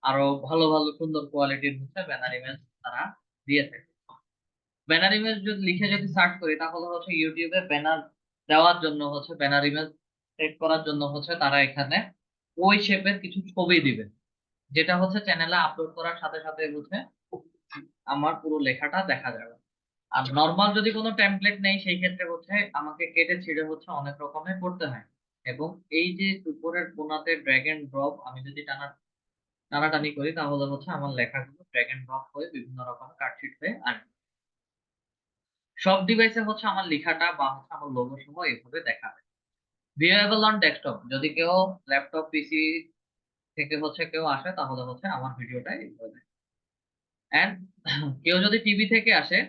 আরো ভালো ভালো সুন্দর কোয়ালিটির হচ্ছে ব্যানার ইমেজ তারা দিয়ে থাকে। ব্যানার ইমেজ যদি লিখে যদি সার্চ করি তাহলে হচ্ছে ইউটিউবে ব্যানার দেওয়ার জন্য হচ্ছে ব্যানার ইমেজ সেট করার জন্য হচ্ছে তারা এখানে ওই শেপের কিছু ছবি দিবে, যেটা হচ্ছে চ্যানেলে আপলোড করার সাথে সাথে হচ্ছে আমার পুরো লেখাটা দেখা যাবে। আর নর্মাল যদি কোনো টেমপ্লেট নেই সেই ক্ষেত্রে হচ্ছে আমাকে কেটে ছিঁড়ে হচ্ছে অনেক রকমের করতে হয়। এবং এই যে উপরের কোণাতে ড্র্যাগ এন্ড ড্রপ আমি যদি টানাটানি করি তাহলে হচ্ছে আমার লেখাগুলো ড্র্যাগ এন্ড ড্রপ হয়ে বিভিন্ন রকমের কাটশিট হয়ে আসবে। সব ডিভাইসে হচ্ছে আমার লেখাটা বা হচ্ছে আমার লোগো সহ এইভাবে দেখাবে। ভিউয়েবল অন ডেস্কটপ, যদি কেউ ল্যাপটপ পিসি থেকে হচ্ছে কেউ আসে তাহলে হচ্ছে আমার ভিডিওটা এইভাবে। এন্ড কেউ যদি টিভি থেকে আসে,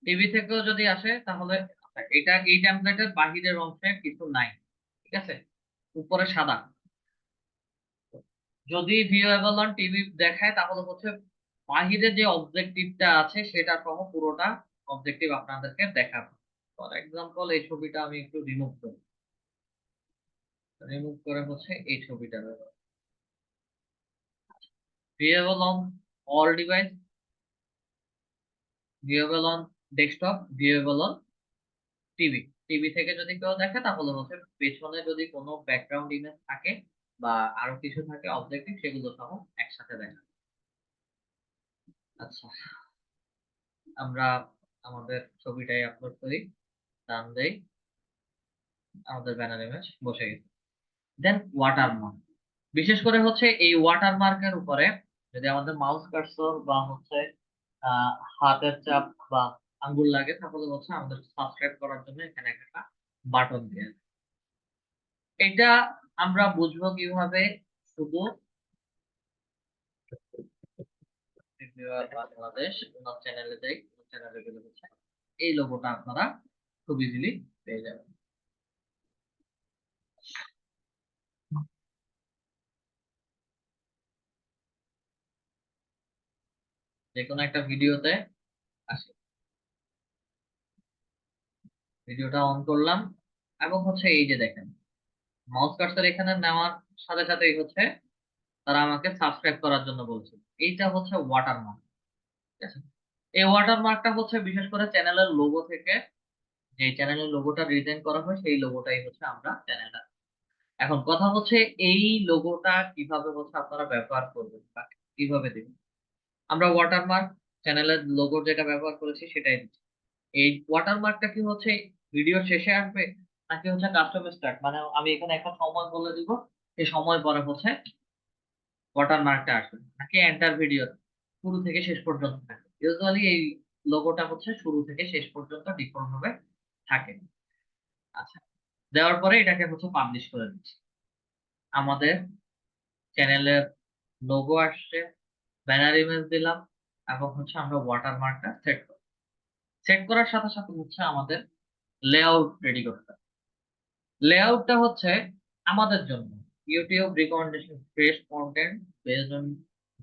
টিভি থেকেও যদি আসে তাহলে এটা এই টেমপ্লেটের বাহিরের অংশে কিছু নাই, ঠিক আছে, উপরে সাদা। যদি ভিউয়েবল অন টিভি দেখায় তাহলে হচ্ছে বাহিরে যে অবজেক্টিভটা আছে সেটা সহ পুরোটা অবজেক্টিভ আপনাদেরকে দেখাবে। ফর এক্সাম্পল এই ছবিটা আমি একটু রিমুভ করি, রিমুভ করে হচ্ছে এই ছবিটা ব্যবহার। Viewable on all device, viewable on desktop, viewable on TV, TV থেকে যদি কেউ দেখে তাহলে হচ্ছে পেছনে যদি কোনো ব্যাকগ্রাউন্ড ইমেজ থাকে বা আরো কিছু থাকে অবজেক্টিভ সেগুলো সহ একসাথে দেখা। আচ্ছা, আমরা আমাদের ছবিটাই আপলোড করি, ডান দেই, আমাদের ব্যানার ইমেজ বসে গেছে। দেন ওয়াটারমার্ক, বিশেষ করে হচ্ছে এই ওয়াটারমার্কের উপরে যদি আমাদের মাউস কার্সর বা হচ্ছে হাতের চাপ বা আঙ্গুল লাগে তাহলে হচ্ছে আমাদের সাবস্ক্রাইব করার জন্য এখানে একটা বাটন দিয়ে দেয়। এটা আমরা বুঝবো কিভাবে, শুধু বাংলাদেশ ওনার চ্যানেলে যাই, চ্যানেলে গেলে হচ্ছে এই লোগোটা আপনারা খুব ইজিলি পেয়ে যাবেন। যে কোনো একটা ভিডিওতে আসি, ভিডিওটা অন করলাম এবং হচ্ছে এই যে দেখেন মাউস কার্সর এখানে নেওয়ার সাথে সাথেই হচ্ছে তারা আমাকে সাবস্ক্রাইব করার জন্য বলছে। এইটা হচ্ছে ওয়াটারমার্ক, ঠিক আছে? এই ওয়াটারমার্কটা হচ্ছে বিশেষ করে চ্যানেলের লোগো থেকে, যে চ্যানেলের লোগোটা ডিজাইন করা হয় সেই লোগোটাই হচ্ছে আমরা চ্যানেলটা। এখন কথা হচ্ছে এই লোগোটা কিভাবে হচ্ছে আপনারা ব্যবহার করবেন বা কিভাবে দিবেন। আমরা ওয়াটারমার্ক চ্যানেলের লোগো যেটা ব্যবহার করেছি সেটাই দিচ্ছি। এই ওয়াটারমার্কটা কি হচ্ছে ভিডিও শেষে আসবে নাকি হচ্ছে কাস্টম স্টার্ট, মানে আমি এখানে একটা সময় বলে দিব, এই সময় পরে হচ্ছে ওয়াটারমার্কটা আসবে, নাকি এন্টার ভিডিও শুরু থেকে শেষ পর্যন্ত থাকে। ইউজুয়ালি এই লোগোটা হচ্ছে শুরু থেকে শেষ পর্যন্ত ডিফল্ট ভাবে থাকে। আচ্ছা, দেওয়ার পরে এটাকে হচ্ছে পাবলিশ করে দিচ্ছি। আমাদের চ্যানেলের লোগো আসছে, ব্যানার ইমেজ দিলাম এবং হচ্ছে আমরা ওয়াটারমার্কটা সেট করব। সেট করার সাথে সাথে হচ্ছে আমাদের লেআউট রেডি করতে হবে। লেআউটটা হচ্ছে আমাদের জন্য YouTube recommendation fresh content based on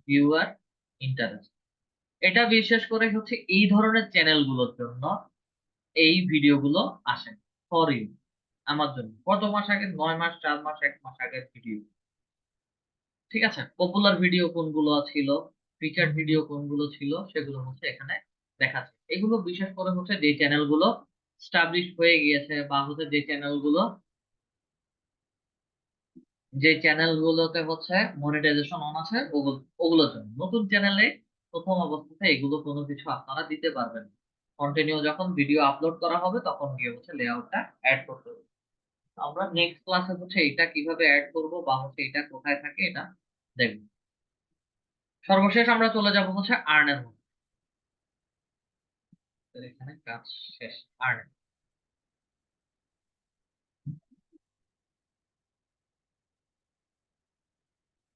viewer interest. এটা বিশেষ করে হচ্ছে এই ধরনের চ্যানেলগুলোর জন্য এই ভিডিওগুলো আসে, ফর ইউ, আমার জন্য। কত মাস আগে? 9 মাস, 4 মাস, 1 মাস আগের ভিডিও, ঠিক আছে? পপুলার ভিডিও কোনগুলো ছিল, ফিচার ভিডিও কোনগুলো ছিল সেগুলো হচ্ছে এখানে দেখাচ্ছে। এগুলো বিশেষ করে হচ্ছে যে চ্যানেলগুলো স্টাবলিশ হয়ে গিয়েছে বা হচ্ছে যে চ্যানেলগুলোতে হচ্ছে মনিটাইজেশন অন আছে ওগুলোর জন্য। নতুন চ্যানেলে প্রথম অবস্থাতে এগুলো কোনো কিছু আপনারা দিতে পারবেন। কন্টিনিউ যখন ভিডিও আপলোড করা হবে তখন গিয়ে হচ্ছে লেআউটটা অ্যাড করতে হবে। আমরা নেক্সট ক্লাসে হচ্ছে এটা কিভাবে অ্যাড করব বা হচ্ছে এটা কোথায় থাকে এটা দেখব। সর্বশেষ আমরা চলে যাব হচ্ছে আর্নের মধ্যে। এখানে কাজ শেষ। আর্ন,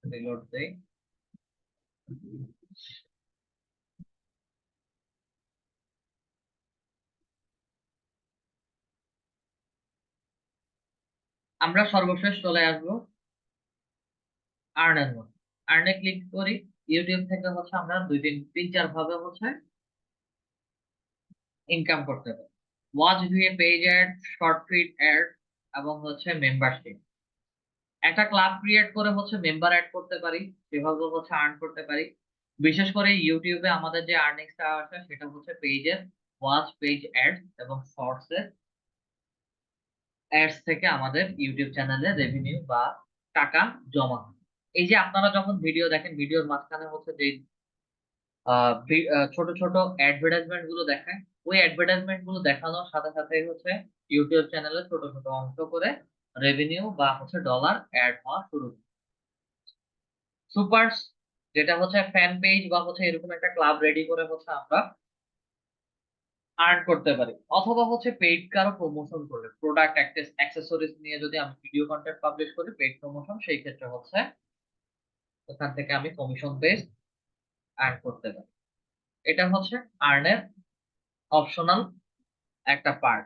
রিলোড দেই। আমরা সর্বশেষ চলে আসবো আর্নের মধ্যে। আর্নে ক্লিক করি। ইউটিউব থেকে হচ্ছে আমরা 2 3 4 ভাবে হচ্ছে ইনকাম করতে পারি। Watch view, page add, short feed add এবং হচ্ছে মেম্বারশিপ। একটা ক্লাব ক্রিয়েট করে হচ্ছে মেম্বার অ্যাড করতে পারি, সেভাবে হচ্ছে আর্ন করতে পারি। বিশেষ করে ইউটিউবে আমাদের যে আর্নিংসটা আসে সেটা হচ্ছে পেজের ওয়াচ, পেজ অ্যাড এবং শর্টস এর অ্যাডস থেকে আমাদের ইউটিউব চ্যানেলে রেভিনিউ বা টাকা জমা হয়। এই যে আপনারা যখন ভিডিও দেখেন, ভিডিওর মাঝখানে হচ্ছে যে ছোট ছোট অ্যাডভার্টাইজমেন্ট গুলো দেখায়, ওই অ্যাডভার্টাইজমেন্ট গুলো দেখানোর সাথে সাথে হচ্ছে ইউটিউব চ্যানেলে ছোট ছোট অংশ করে রেভিনিউ বা হচ্ছে ডলার অ্যাড হওয়া শুরু করে। সুপারস, যেটা হচ্ছে ফ্যান পেজ বা হচ্ছে এরকম একটা ক্লাব রেডি করে হচ্ছে আমরা আর্ন করতে পারি। অথবা হচ্ছে পেইড কারো প্রমোশন করলে, প্রোডাক্ট অ্যাক্সেসরিজ নিয়ে যদি আমি ভিডিও কন্টেন্ট পাবলিশ করি, পেইড প্রমোশন, সেই ক্ষেত্রে হচ্ছে ওখান থেকে আমি কমিশন বেসড আর্ন করতে পারি। এটা হচ্ছে আর্নের অপশনাল একটা পার্ট।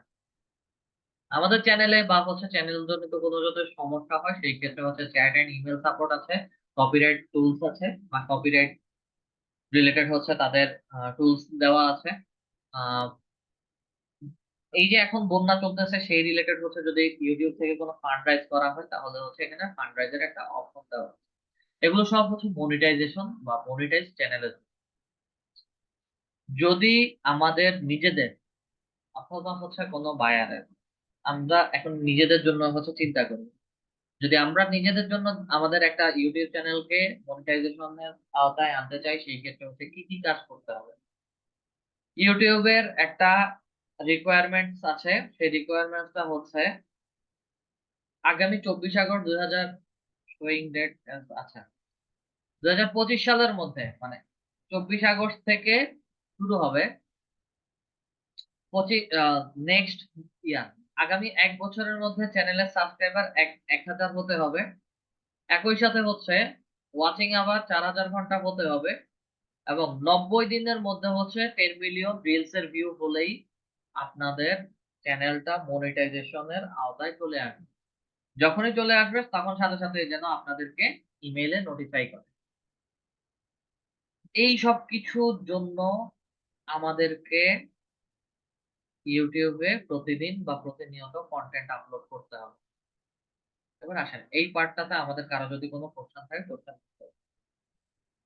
আমাদের চ্যানেলে বা হচ্ছে চ্যানেল জনিত কোনো যদি সমস্যা হয় সেই ক্ষেত্রে হচ্ছে চ্যাট এন্ড ইমেল সাপোর্ট আছে, কপিরাইট টুলস আছে বা কপিরাইট রিলেটেড হচ্ছে তাদের টুলস দেওয়া আছে। আহ, এই যে এখন বন্যা চলতেছে সেই রিলেটেড হচ্ছে যদি ইউটিউব থেকে কোনো ফান্ড রাইজ করা হয় তাহলে হচ্ছে এখানে ফান্ড রাইজের একটা অপশন দেওয়া আছে। এগুলো সব হচ্ছে মনিটাইজেশন বা মনিটাইজ চ্যানেলের। যদি আমাদের নিজেদের অথবা হচ্ছে কোনো বায়ারের আমরা এখন নিজেদের জন্য হচ্ছে চিন্তা করি। যদি আমরা নিজেদের জন্য আমাদের একটা ইউটিউব চ্যানেলকে মনিটাইজেশনের আওতায় আনতে চাই, সেই ক্ষেত্রে হচ্ছে কি কি কাজ করতে হবে। ইউটিউবের একটা রিকোয়ারমেন্টস আছে, সেই রিকোয়ারমেন্টসটা হচ্ছে আগামী 24 আগস্ট 2000 শোয়িং ডেট, আচ্ছা 2025 সালের মধ্যে, মানে 24 আগস্ট থেকে শুরু হবে নেক্সট ইয়ার, আগামী 1 বছরের মধ্যে চ্যানেলের সাবস্ক্রাইবার 1000 হতে হবে। একই সাথে হচ্ছে ওয়াচিং আওয়ার 4000 ঘন্টা হতে হবে, এবং 90 দিনের মধ্যে হচ্ছে 10 মিলিয়ন রিলস এর ভিউ হলেই আপনাদের চ্যানেলটা মনিটাইজেশনের আওতায় চলে আসবে। যখনই চলে আসবে তখন সাথে সাথে যেন আপনাদেরকে ইমেইলে নোটিফাই করে। এই সব কিছুর জন্য আমাদেরকে ইউটিউবে প্রতিদিন বা প্রতিনিয়ত কন্টেন্ট আপলোড করতে হবে। এবার আসেন এই পার্টটাতে আমাদের কারো যদি কোনো কোশ্চেন থাকে কোশ্চেন করতে হবে।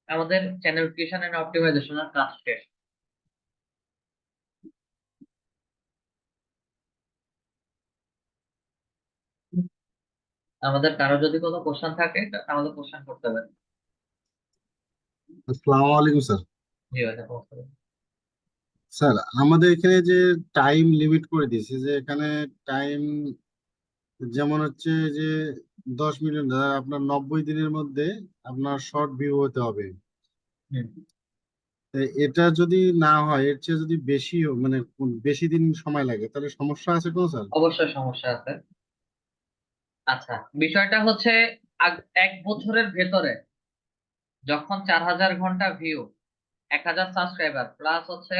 আমাদের চ্যানেল ক্রিয়েশন এন্ড অপটিমাইজেশনের কাজ শেষ। আমাদের কারো যদি কোনো কোশ্চেন থাকে আমাদের কোশ্চেন করতে পারে। আসসালামু আলাইকুম স্যার। জি ভাই, সমস্যা নেই। স্যার আমাদের এখানে যে টাইম লিমিট করে দিয়েছে, যে এখানে টাইম যেমন হচ্ছে যে 10 মিলিয়ন, আপনার 90 দিনের মধ্যে আপনার শর্ট ভিউ হতে হবে। হুম। এটা যদি না হয়, এর চেয়ে যদি বেশি মানে বেশি দিন সময় লাগে, তাহলে সমস্যা আছে কোনো স্যার? অবশ্যই সমস্যা আছে। আচ্ছা, বিষয়টা হচ্ছে 1 বছরের ভেতরে যখন 4000 ঘন্টা ভিউ, 1000 সাবস্ক্রাইবার প্লাস হচ্ছে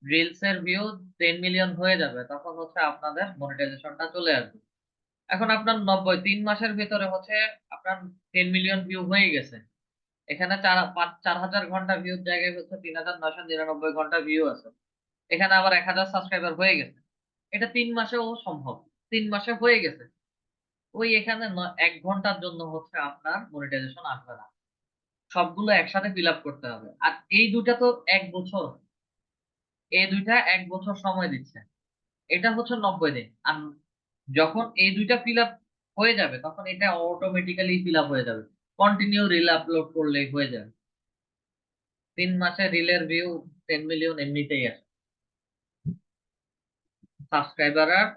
রিলস এর ভিউ 10 মিলিয়ন হয়ে যাবে, তখন হচ্ছে আপনাদের মনিটাইজেশনটা চলে আসবে। এখন আপনার 3 মাসের ভেতরে হচ্ছে আপনার 10 মিলিয়ন ভিউ হয়ে গেছে। এখানে 4000 ঘন্টা ভিউর জায়গায় হচ্ছে 3999 ঘন্টা ভিউ আছে। এখানে আবার 1000 সাবস্ক্রাইবার হয়ে গেছে। এটা 3 মাসেও সম্ভব। 3 মাসে হয়ে গেছে। ওই এখানে 1 ঘন্টার জন্য হচ্ছে আপনার মনিটাইজেশন আসবে না। সবগুলো একসাথে ফিল আপ করতে হবে। আর এই দুটা তো 1 বছর, এই দুইটা 1 বছর সময় দিচ্ছে। এটা হচ্ছে 90 দিন। আর যখন এই দুইটা ফিল আপ হয়ে যাবে তখন এটা অটোমেটিক্যালি ফিল আপ হয়ে যাবে। কন্টিনিউ রিল আপলোড করলেই হয়ে যাবে। 3 মাসে রিলের ভিউ 10 মিলিয়ন এমনিতেই আসে। সাবস্ক্রাইবার আর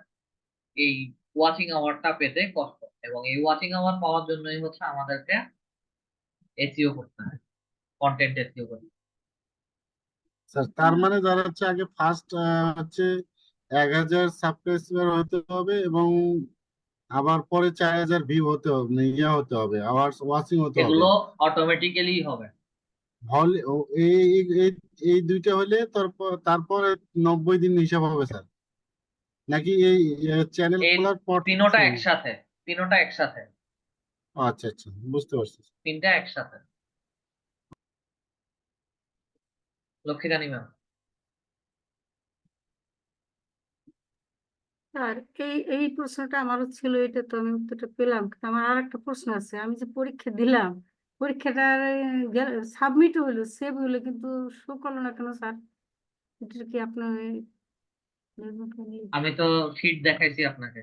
এই ওয়াচিং আওয়ারটা পেতে কষ্ট, এবং এই ওয়াচিং আওয়ার পাওয়ার জন্যই হচ্ছে আমাদেরকে এসইও করতে হয়, কন্টেন্ট এসইও করতে হয়। স্যার তার মানে দাঁড়াচ্ছে আগে ফার্স্ট হচ্ছে 1000 সাবস্ক্রাইবার হতে হবে, এবং আবার পরে 4000 ভিউ হতে হবে, মানে ইয়ে হতে হবে, আবার ওয়াচিং হতে হবে। এগুলো অটোমেটিক্যালি হবে। হলে এই এই এই- এই দুইটা হলে তারপরে 90 দিন হিসাব হবে স্যার, নাকি এই চ্যানেল এই খোলার পর থেকে তিনোটা শুরু? একসাথে, তিনোটা একসাথে, আচ্ছা আচ্ছা, বুঝতে পারছি। তিনটা একসাথে। লক্ষ্মীরানী ম্যাম। আর এই প্রশ্নটা আমারও ছিল, এটা তো আমি উত্তরটা পেলাম, কিন্তু আমার আর একটা প্রশ্ন আছে। আমি যে পরীক্ষা দিলাম, পরীক্ষাটার সাবমিট হইলো, সেভ হইলো, কিন্তু শো করলো না কেন স্যার? এটা কি আপনার আমি তো শিট দেখাইছি আপনাকে।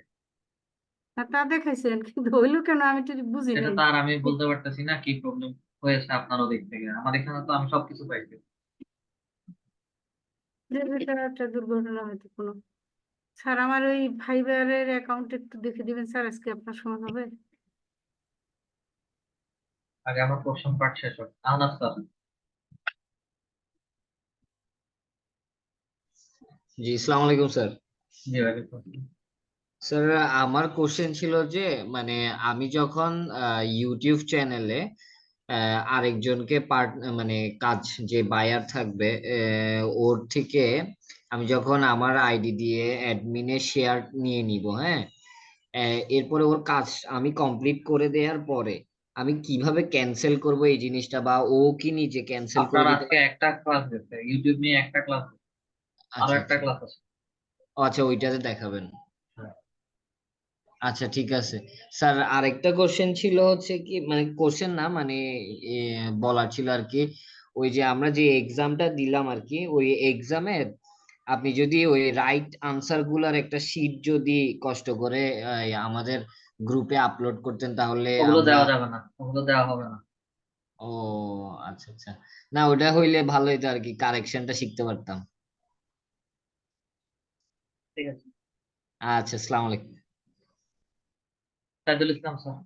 তা দেখাইছেন, কিন্তু হইলো কেন আমি তো বুঝি সেটা নাই। তো আর আমি বলতে পারতেছি না কি প্রবলেম হয়েছে আপনার ওদিক থেকে। আমার এখানে তো আমি সবকিছু পাইছি। যে এটা একটা দুর্ঘটনা হয়তো কোনো। স্যার আমার ওই ফাইবারের অ্যাকাউন্ট একটু দেখে দিবেন স্যার, আজকে আপনার সময় হবে? আগে আমার কোশ্চেন পার্ট শেষ হোক। আহনাফ স্যার। জি, আসসালামু আলাইকুম স্যার। জি ভাই। স্যার, আমার কোশ্চেন ছিল যে মানে আমি যখন ইউটিউব চ্যানেলে আরেকজনকে মানে কাজ, যে বায়ার থাকবে ওর থেকে আমি যখন আমার আইডি দিয়ে অ্যাডমিনের শেয়ার নিয়ে নিব, হ্যাঁ, এরপরে ওর কাজ আমি কমপ্লিট করে দেওয়ার পরে আমি কিভাবে ক্যান্সেল করব এই জিনিসটা, বা ও কি নিজে ক্যান্সেল করে আপনার দিতে আজকে পারে? একটা ক্লাস দিচ্ছে, ইউটিউব নিয়ে একটা ক্লাস, আরো আচ্ছা একটা আচ্ছা। ক্লাস আছে। ও আচ্ছা, ওইটাতে দেখাবেন। হ্যাঁ। আচ্ছা ঠিক আছে। স্যার আরেকটা কোশ্চেন ছিল হচ্ছে কি, মানে কোশ্চেন না মানে এ, বলার ছিল আর কি, ওই যে আমরা যে এক্সামটা দিলাম আর কি, ওই এক্সামের আপনি যদি ওই রাইট আনসার গুলার একটা শিট যদি কষ্ট করে আমাদের গ্রুপে আপলোড করতেন তাহলে ওগুলো আমরা। দেওয়া যাবে না, ওগুলো দেওয়া হবে না। ও আচ্ছা আচ্ছা, না ওটা হইলে ভালো হইতো আর কি, কারেকশনটা শিখতে পারতাম। ঠিক আছে। আচ্ছা, আসসালামু আলাইকুম। সাইদুল ইসলাম স্যার।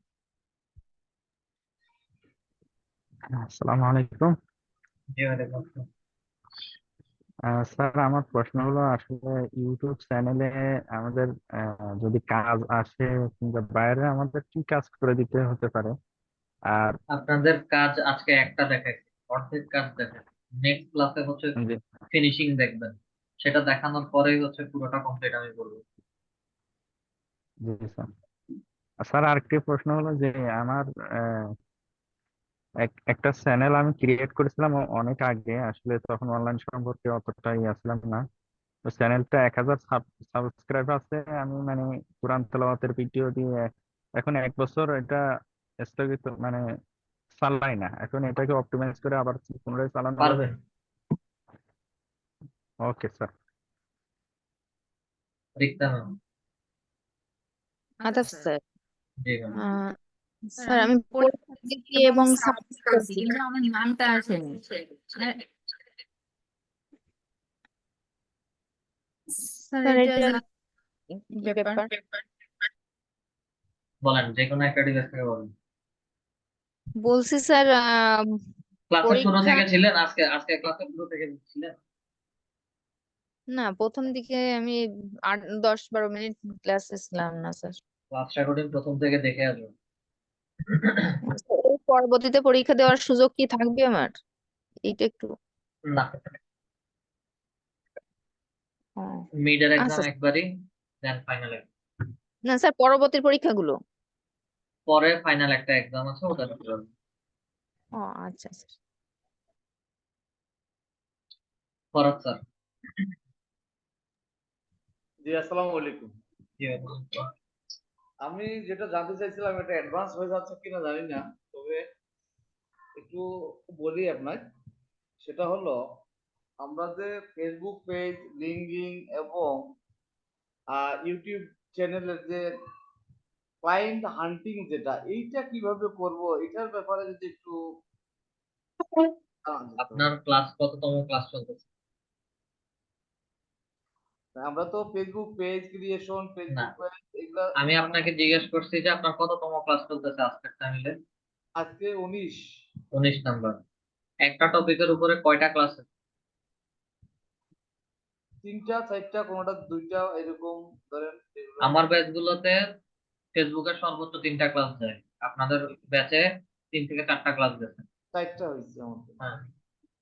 আসসালামু আলাইকুম। জি ওয়ালাইকুম আসসালাম। স্যার, আমার প্রশ্ন হলো আসলে ইউটিউব চ্যানেলে আমাদের যদি কাজ আসে কিংবা বাইরে আমাদের কি কাজ করে দিতে হতে পারে? আর আপনাদের কাজ আজকে একটা দেখাইছে, অর্ধেক কাজ দেখাইছে। নেক্সট ক্লাসে হচ্ছে যে ফিনিশিং দেখবেন, সেটা দেখানোর পরেই হচ্ছে পুরোটা কমপ্লিট আমি করবো। জি স্যার। স্যার, আরেকটি প্রশ্ন হলো যে আমার আহ, একটা চ্যানেল আমি ক্রিয়েট করেছিলাম অনেক আগে, আসলে তখন অনলাইন সম্পর্কে অতটাই আসলাম না। তো চ্যানেলটা 1000 সাবস্ক্রাইব আছে। আমি মানে কোরআন তেলাওয়াতের ভিডিও দিয়ে এখন 1 বছর এটা স্থগিত, মানে চালাই না। এখন এটাকে অপটিমাইজ করে আবার কি পুনরায় চালানো যাবে? পারবেন। Okay sir. রিক্তা ম্যাম। আদাব স্যার। জি ম্যাম। স্যার আমি পরীক্ষা দিয়েছি এবং সাবমিট করছি কিন্তু আমার নামটা আসেনি। স্যার এটা কি ব্যাপার? বলেন, যে কোনো একটা ডিভাইস থেকে বলেন। বলছি স্যার ক্লাসের শুরু পরীক্ষা থেকে ছিলেন? আজকে আজকে ক্লাসের শুরু থেকে ছিলেন? না, প্রথম দিকে আমি 8-10-12 মিনিট ক্লাসে ছিলাম না স্যার। ক্লাস রেকর্ডিং প্রথম থেকে দেখে আসবেন। এর পরবর্তীতে পরীক্ষা দেওয়ার সুযোগ কি থাকবে আমার? এইটা একটু। না, ও, মিডের এক্সাম আচ্ছা। একবারই, দেন ফাইনাল। না স্যার, পরবর্তী পরীক্ষাগুলো। পরে ফাইনাল একটা এক্সাম আছে, ওটা দিতে হবে। ও আচ্ছা স্যার। ফরহাদ স্যার। জি, আসসালামু আলাইকুম। জি ওয়ালাইকুম। আমি যেটা জানতে চাইছিলাম এটা অ্যাডভান্স হয়ে যাচ্ছে কিনা জানি না, তবে একটু বলি আপনার। সেটা হলো আমরা যে ফেসবুক পেজ, লিঙ্কডইন এবং ইউটিউব চ্যানেলের যে ক্লায়েন্ট হান্টিং, যেটা এইটা কিভাবে করব এটার ব্যাপারে যদি একটু জানা যেত। আপনার ক্লাস কততম ক্লাস চলতেছে? আমরা তো ফেসবুক পেজ ক্রিয়েশন, না, ফেসবুক পেজ এগুলা আমি মানে আপনাকে জিজ্ঞেস করছি যে আপনার কততম ক্লাস চলতেছে আজকের টাইমে? আজকে 19। 19 নাম্বার। একটা টপিকের উপরে কয়টা ক্লাস? 3টা 4টা, কোনোটা 2টা, এরকম ধরেন এগুলো। আমার ব্যাচগুলোতে ফেসবুকের সর্বোচ্চ 3টা ক্লাস যায়, আপনাদের ব্যাচে 3 থেকে 4টা ক্লাস গেছে। 4টা হয়েছে আমাদের। হ্যাঁ,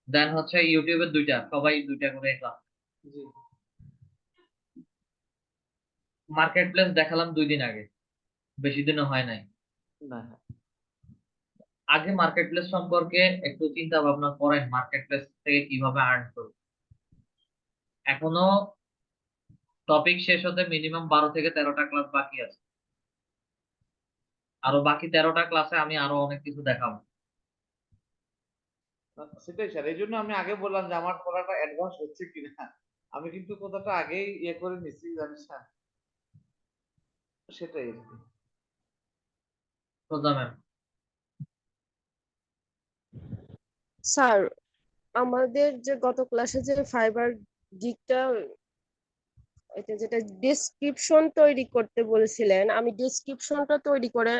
দেন হচ্ছে ইউটিউবে 2টা, সবাই 2টা করে ক্লাস। জি। মার্কেট প্লেস দেখালাম 2 দিন আগে, বেশি দিনও হয় নাই। না। আগে মার্কেট প্লেস সম্পর্কে একটু চিন্তা ভাবনা করেন, মার্কেট প্লেস থেকে কিভাবে আর্ন করবেন। এখনো টপিক শেষ হতে মিনিমাম 12 থেকে 13টা ক্লাস বাকি আছে। আরো বাকি 13টা ক্লাসে আমি আরো অনেক কিছু দেখাবো। সেটাই স্যার, এই জন্য আমি আগে বললাম যে আমার পড়াটা অ্যাডভান্স হচ্ছে কিনা। আমি কিন্তু কথাটা আগেই ইয়ে করে নিছি, জানিস না, সেটাই আর কি। সোজা ম্যাম। স্যার, আমাদের যে গত ক্লাসে যে ফাইবার গিগটা, এটা যেটা ডেসক্রিপশন তৈরি করতে বলেছিলেন, আমি ডেসক্রিপশনটা তৈরি করে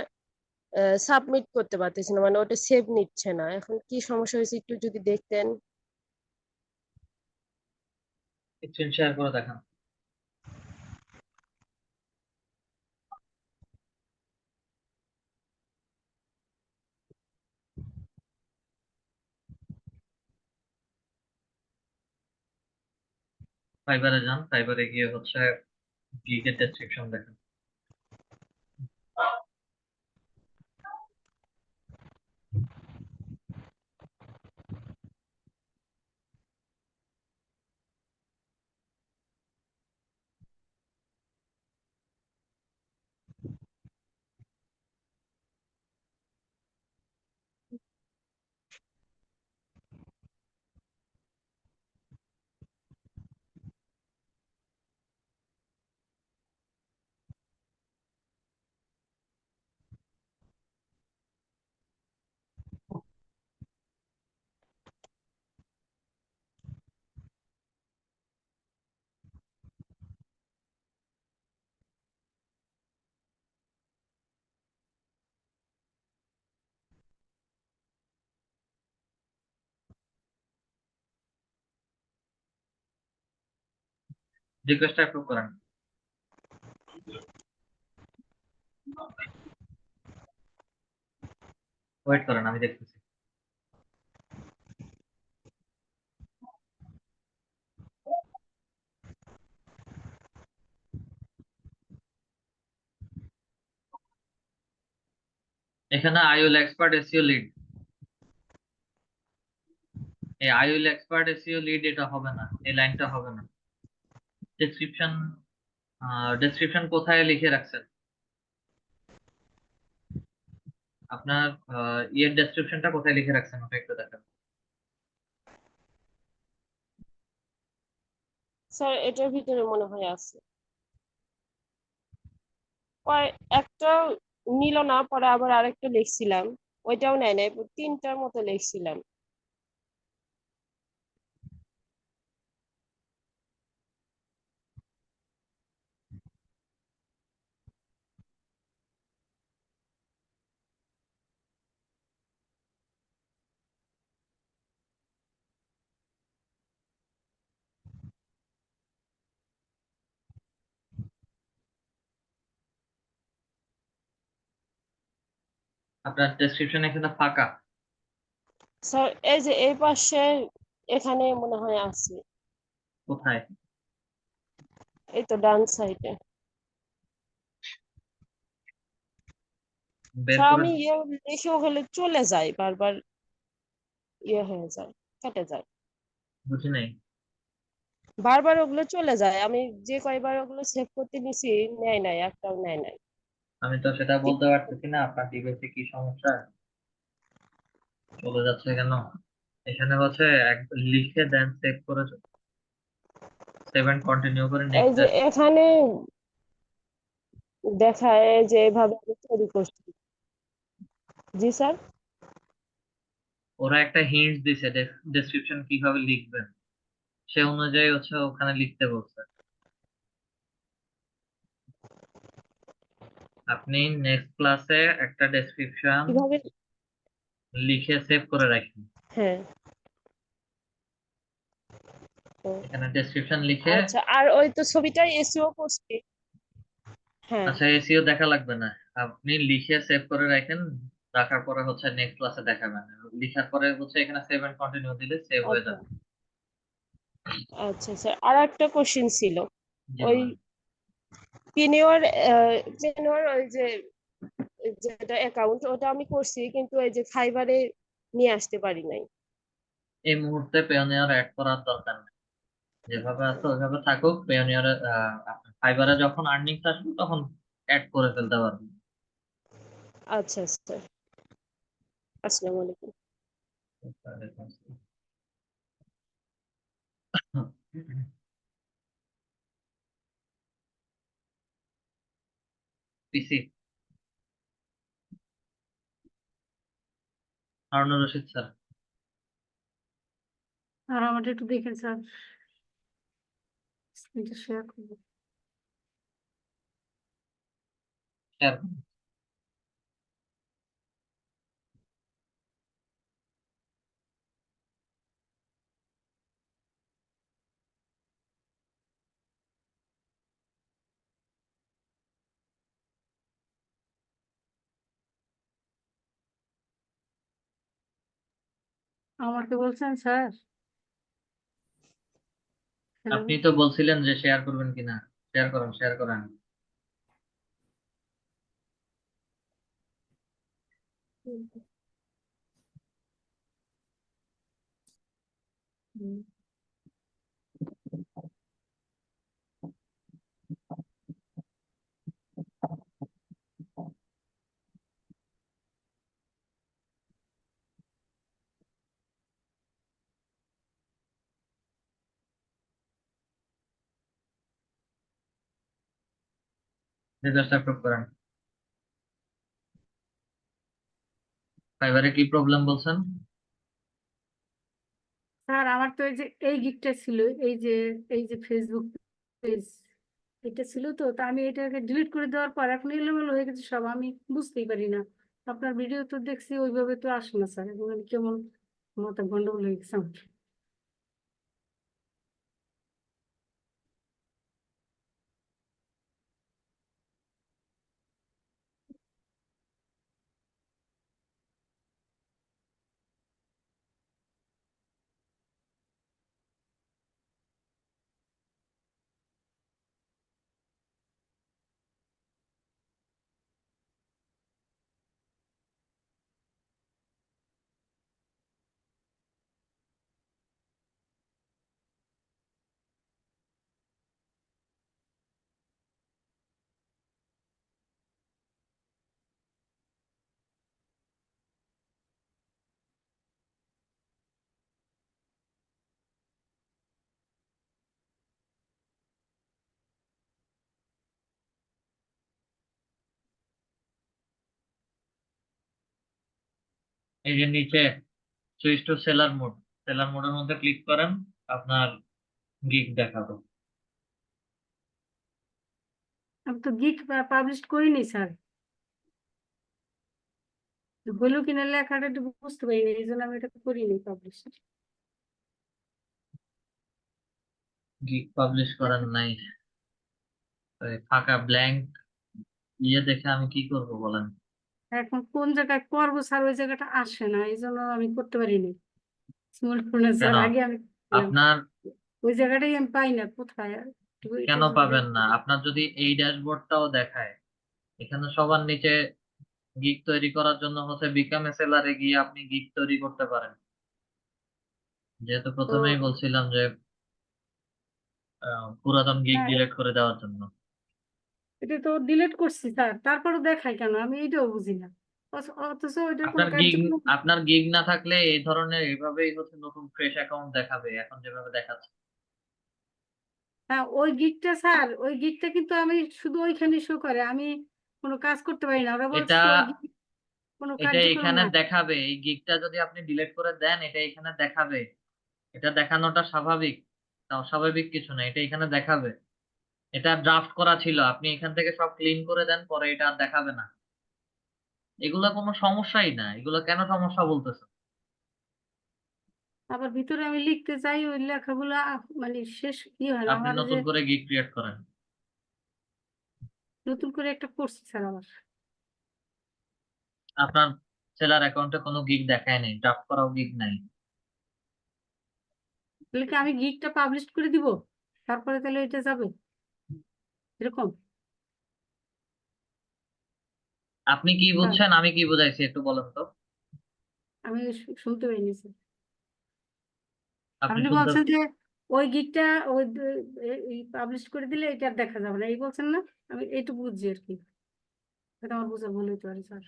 সাবমিট করতে পারতেছি না, মানে ওটা সেভ নিচ্ছে না। এখন কি সমস্যা হয়েছে একটু যদি দেখতেন। স্ক্রিন শেয়ার করে দেখান। ফাইবারে যান, ফাইবারে গিয়ে হচ্ছে গিগের ডেসক্রিপশন দেখেন। রিকোয়েস্ট অ্যাপ্রুভ করেন। ওয়েট করেন, আমি দেখতেছি। এখানে I will expert SEO lead, এই I will expert SEO lead এটা হবে না, এই লাইনটা হবে না। ডেসক্রিপশন, ডেসক্রিপশন কোথায় লিখে রাখছেন? আপনার ইয়ের ডেসক্রিপশনটা কোথায় লিখে রাখছেন ওটা একটু দেখান। স্যার এটার ভিতরে মনে হয় আছে। পরে একটা নিল না, পরে আবার আরেকটা লিখছিলাম, ওইটাও নেয় নাই, তিনটার মতো লিখছিলাম। আপনার ডেসক্রিপশন এখানে ফাঁকা। স্যার এই যে এই পাশে এখানে মনে হয় আছে, কোথায়? এই তো ডান সাইডে। বের স্যার করে আমি ইয়ে লিখে ওখানে চলে যাই, বারবার ইয়ে হয়ে যায়, কেটে যায়, বুঝি নাই। বারবার ওগুলো চলে যায়। আমি যে কয়বার ওগুলো সেভ করতে নিছি, নেয় নাই, একটাও নেয় নাই। আমি তো সেটা বলতে পারতেছি না আপনার ডিভাইসে কি সমস্যা, চলে যাচ্ছে কেন। এখানে হচ্ছে লিখে দেন, সেভ করে, সেভ এন্ড কন্টিনিউ করে এই নেক্সট। যে এখানে দেখায় যে এভাবে আমি তৈরি করছি। জি স্যার। ওরা একটা হিন্টস দিছে ডেসক্রিপশন কিভাবে লিখবেন, সে অনুযায়ী হচ্ছে ওখানে লিখতে বলছে। আপনি নেক্সট ক্লাসে একটা ডেসক্রিপশন কিভাবে? লিখে সেভ করে রাখেন। হ্যাঁ। ও, এখানে ডেসক্রিপশন লিখে, আচ্ছা, আর ওই তো ছবিটাই এসিও করছি। হ্যাঁ। আচ্ছা এসিও দেখা লাগবে না, আপনি লিখে সেভ করে রাখেন, রাখার পরে হচ্ছে নেক্সট ক্লাসে দেখাবেন। লিখার পরে হচ্ছে এখানে সেভ এন্ড কন্টিনিউ দিলে সেভ হয়ে আচ্ছা যাবে। আচ্ছা স্যার, আর একটা কোশ্চিন ছিল। জি ওই বলেন। পেনিওর ওই যে যেটা অ্যাকাউন্ট, ওটা আমি করছি, কিন্তু এই যে ফাইবারে নিয়ে আসতে পারি নাই। এই মুহূর্তে পেওনিয়ার অ্যাড করার দরকার নেই, যেভাবে আছে ওইভাবে থাকুক। পেওনিয়ারে ফাইবারে যখন আর্নিংস আসবে তখন অ্যাড করে ফেলতে পারবেন। আচ্ছা স্যার, আসসালামু আলাইকুম। পিসি হারুনুর রশিদ স্যার। আর আমারটা একটু দেখেন স্যার, স্ক্রিনটা শেয়ার করবো। শেয়ার আমাকে বলছেন স্যার? হ্যালো। আপনি তো বলছিলেন যে শেয়ার করবেন কিনা, শেয়ার করেন, শেয়ার করেন। রিকোয়েস্ট অ্যাপ্রুভ করেন। ফাইবারে কি প্রবলেম বলছেন? স্যার আমার তো এই গিকটা ছিল, এই যে ফেসবুক পেজ, এটা ছিল তো, তা আমি এটাকে ডিলিট করে দেওয়ার পর এখন এলোমেলো হয়ে গেছে সব, আমি বুঝতেই পারি না। আপনার ভিডিও তো দেখছি, ওইভাবে তো আসে না স্যার, এখন আমি কেমন মাথা গন্ডগোল হয়ে গেছে আমার। এই যে নিচে সুইচ টু সেলার মোডের মধ্যে ক্লিক করেন, আপনার গিগ দেখাবো। আমি তো গিগ পাবলিশ করিনি স্যার, হলো কিনা লেখাটা একটু বুঝতে পারিনি, এই জন্য আমি এটা করিনি পাবলিশ। গিগ পাবলিশ করেন নাই? ওই ফাঁকা ব্ল্যাঙ্ক ইয়ে দেখে আমি কি করব বলেন? এখন কোন জায়গায় করবো স্যার, ওই জায়গাটা আসে না, এই জন্য আমি করতে পারিনি স্মার্ট ফোনে স্যার। কেন আগে আমি করতাম। আপনার ওই জায়গাটাই আমি পাই না কোথায়, একটু এটা কেন যদি পাবেন দেখতেন। না? আপনার যদি এই ড্যাশবোর্ডটাও দেখায়, এখানে সবার নিচে গিগ তৈরি করার জন্য হচ্ছে বিকাম এ সেলারে গিয়ে আপনি গিগ তৈরি করতে পারেন। যেহেতু তো প্রথমেই বলছিলাম যে পুরাতন গিগ হ্যাঁ, ডিলিট করে দেওয়ার জন্য। এটা তো ডিলিট করছি স্যার, তারপরে দেখায় কেন আমি এটাও বুঝি না। অথচ ওইটার কোনো কার্যক্রম। আপনার গিগ না থাকলে এই ধরনের এইভাবেই হচ্ছে নতুন ফ্রেশ অ্যাকাউন্ট দেখাবে, এখন যেভাবে দেখাচ্ছে। হ্যাঁ, ওই গিকটা স্যার, ওই গিকটা কিন্তু আমি শুধু ওইখানে শো করে, আমি কোনো কাজ করতে পারি না, ওরা এটা বলছে ওই gig কোনো এটা কার্যক্রম এখানে না। দেখাবে, এই গিগটা যদি আপনি ডিলিট করে দেন এটা এখানে দেখাবে। এটা দেখানোটা স্বাভাবিক, অস্বাভাবিক কিছু না, এটা এখানে দেখাবে। এটা ড্রাফট করা ছিল, আপনি এখান থেকে সব ক্লিন করে দেন, পরে এটা আর দেখাবে না। এগুলা কোনো সমস্যাই না, এগুলো কেন সমস্যা বলতেছে? আবার ভিতরে আমি লিখতে চাই, ওই লেখাগুলো মানে শেষ কি হয় না আপনি আমার, যে নতুন করে গিগ ক্রিয়েট করেন। নতুন করে একটা করছি স্যার আবার। আপনার সেলার অ্যাকাউন্টে কোনো গিগ দেখায় নেই, ড্রাফট করাও গিগ নাই। তাহলে কি আমি গিকটা পাবলিশ করে দিব, তারপরে তাহলে এটা যাবে এরকম? আপনি কি স্যার বুঝছেন, আমি কি বুঝাইছি একটু বলেন তো? আমি শুনতে পাইনি স্যার। আপনি আপনি শুনতে বলছেন যে ওই গিকটা ওই পাবলিশ করে দিলে এটা আর দেখা যাবে না, এই বলছেন না? আমি এইটুকু বুঝছি আর কি, এটা আমার বোঝা ভুল হইতে পারে স্যার।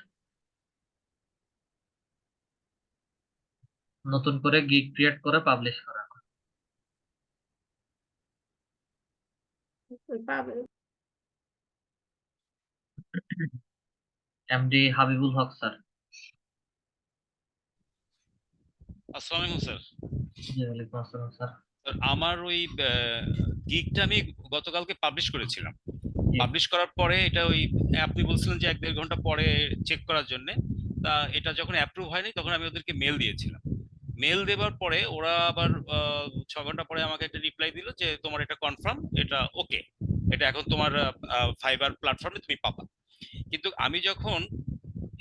নতুন করে গিগ ক্রিয়েট করে পাবলিশ করা। ওই পাবে। এমডি হাবিবুল হক স্যার। আসসালামু আলাইকুম স্যার। জি ওয়ালাইকুম আসসালাম স্যার। স্যার, আমার ওই গিগটা আমি গতকালকে পাবলিশ করেছিলাম। জি। পাবলিশ করার পরে এটা ওই আপনি বলছিলেন যে 1-1.5 ঘন্টা পরে চেক করার জন্য। তা এটা যখন অ্যাপ্রুভ হয়নি তখন আমি ওদেরকে মেল দিয়েছিলাম। মেল দেওয়ার পরে ওরা আবার 6 ঘন্টা পরে আমাকে একটা রিপ্লাই দিল যে তোমার এটা কনফার্ম, এটা ওকে, এটা এখন তোমার ফাইবার প্ল্যাটফর্মে তুমি পাবা। কিন্তু আমি যখন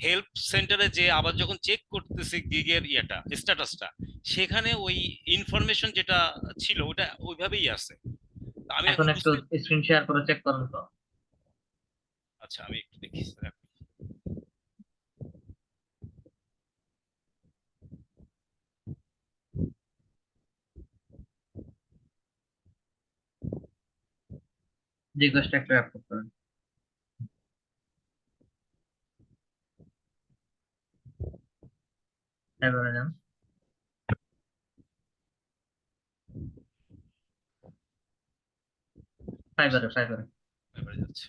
হেল্প সেন্টারে যে আবার যখন চেক করতেছি গিগের ইয়েটা স্ট্যাটাসটা, সেখানে ওই ইনফরমেশন যেটা ছিল ওটা ওইভাবেই আছে। তা আমি এখন এখন একটু বুঝতে, স্ক্রিন শেয়ার করে চেক করেন তো। আচ্ছা আমি একটু দেখি স্যার। রিকোয়েস্ট একটু অ্যাপ্রুভ করেন। এবারে যান। ফাইবারে। এবারে যাচ্ছে।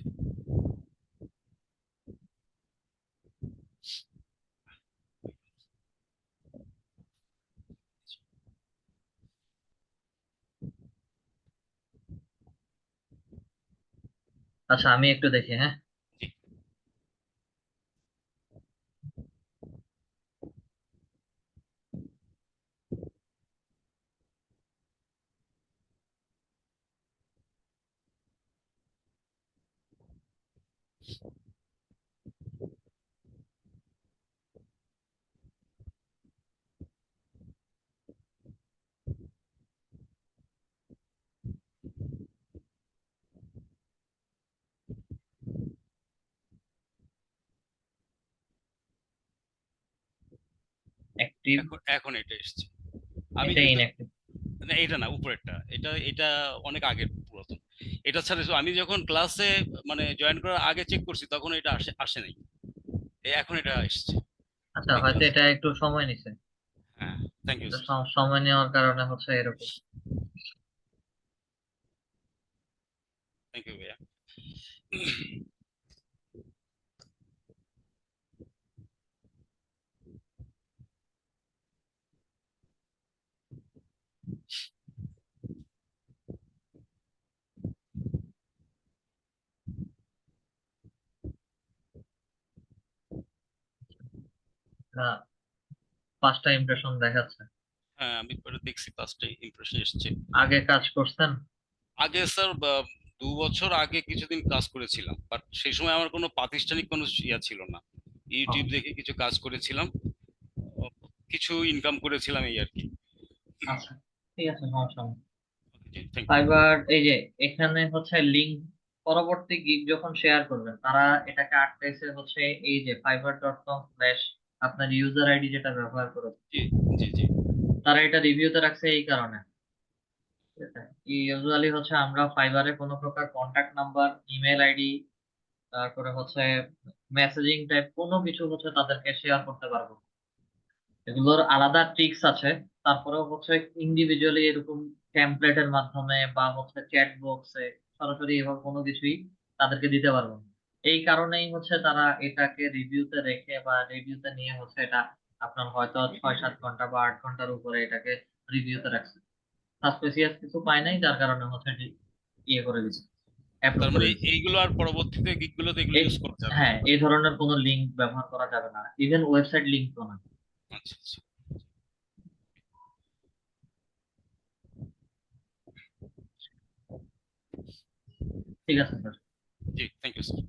আচ্ছা আমি একটু দেখি, হ্যাঁ। জি। অ্যাক্টিভ। এখন এখন এটা এসছে। আমি এটা কিন্তু ইনঅ্যাক্টিভ। না, এটা না, উপরেরটা, এটা অনেক আগের পুরাতন। এটা ছাড়া আমি যখন ক্লাসে মানে জয়েন করার আগে চেক করছি তখন এটা আসে নাই। এখন এটা এসছে। আচ্ছা হয়তো দেখছেন স্যার? এটা একটু সময় নিছে। হ্যাঁ, থ্যাংক ইউ এটা স্যার। সময় নেওয়ার কারণে হচ্ছে এরকম। থ্যাংক ইউ ভাইয়া। পাঁচটা ইমপ্রেশন দেখাচ্ছে। হ্যাঁ, আমি পরে দেখছি 5টা ইমপ্রেশন এসছে। আগে কাজ করছেন? আগে স্যার 2 বছর আগে কিছুদিন কাজ করেছিলাম, বাট সেই সময় আমার কোনো প্রাতিষ্ঠানিক কোনো ইয়া ছিল না। ইউটিউব দেখে কিছু কাজ করেছিলাম, কিছু ইনকাম করেছিলাম এই আর কি। আচ্ছা, ঠিক আছে, সমস্যা নেই। Thank you. ফাইবার এই যে এখানে হচ্ছে লিংক, পরবর্তী গিগ যখন শেয়ার করবেন তারা এটাকে আটকাইছে হচ্ছে এই যে fiverr.com/ আপনার ইউজার আইডি যেটা ব্যবহার করে, জি জি জি। তারা এটা রিভিউতে রাখছে এই কারণে। ইউজুয়ালি হচ্ছে আমরা ফাইবারে কোনো প্রকার কন্টাক্ট নাম্বার, ইমেল আইডি, তারপরে হচ্ছে মেসেজিং টাইপ কোনো কিছু হচ্ছে তাদেরকে শেয়ার করতে পারবো না। এগুলোর আলাদা ট্রিক্স আছে। তারপরেও হচ্ছে ইন্ডিভিজুয়ালি এরকম টেমপ্লেটের মাধ্যমে বা হচ্ছে চ্যাট বক্সে সরাসরি এভাবে কোনো কিছুই তাদেরকে দিতে পারবো না। এই কারণেই হচ্ছে তারা এটাকে রিভিউতে রেখে বা রিভিউতে নিয়ে হচ্ছে এটা আপনার হয়তো 6-7 ঘন্টা বা 8 ঘন্টার উপরে এটাকে রিভিউতে রাখছে। সাসপিসিয়াস কিছু পায় নাই, যার কারণে হচ্ছে ইয়ে করে দিচ্ছে, অ্যাপ্রুভ তার করে মানে দিচ্ছে। এইগুলো আর পরবর্তীতে গিগগুলোতে এগুলো ইউজ করা যাবে না। হ্যাঁ, এই ধরনের কোনো লিংক ব্যবহার করা যাবে না, ইভেন ওয়েবসাইট লিংক তো না। আচ্ছা আচ্ছা। ঠিক আছে স্যার। জি, thank you sir.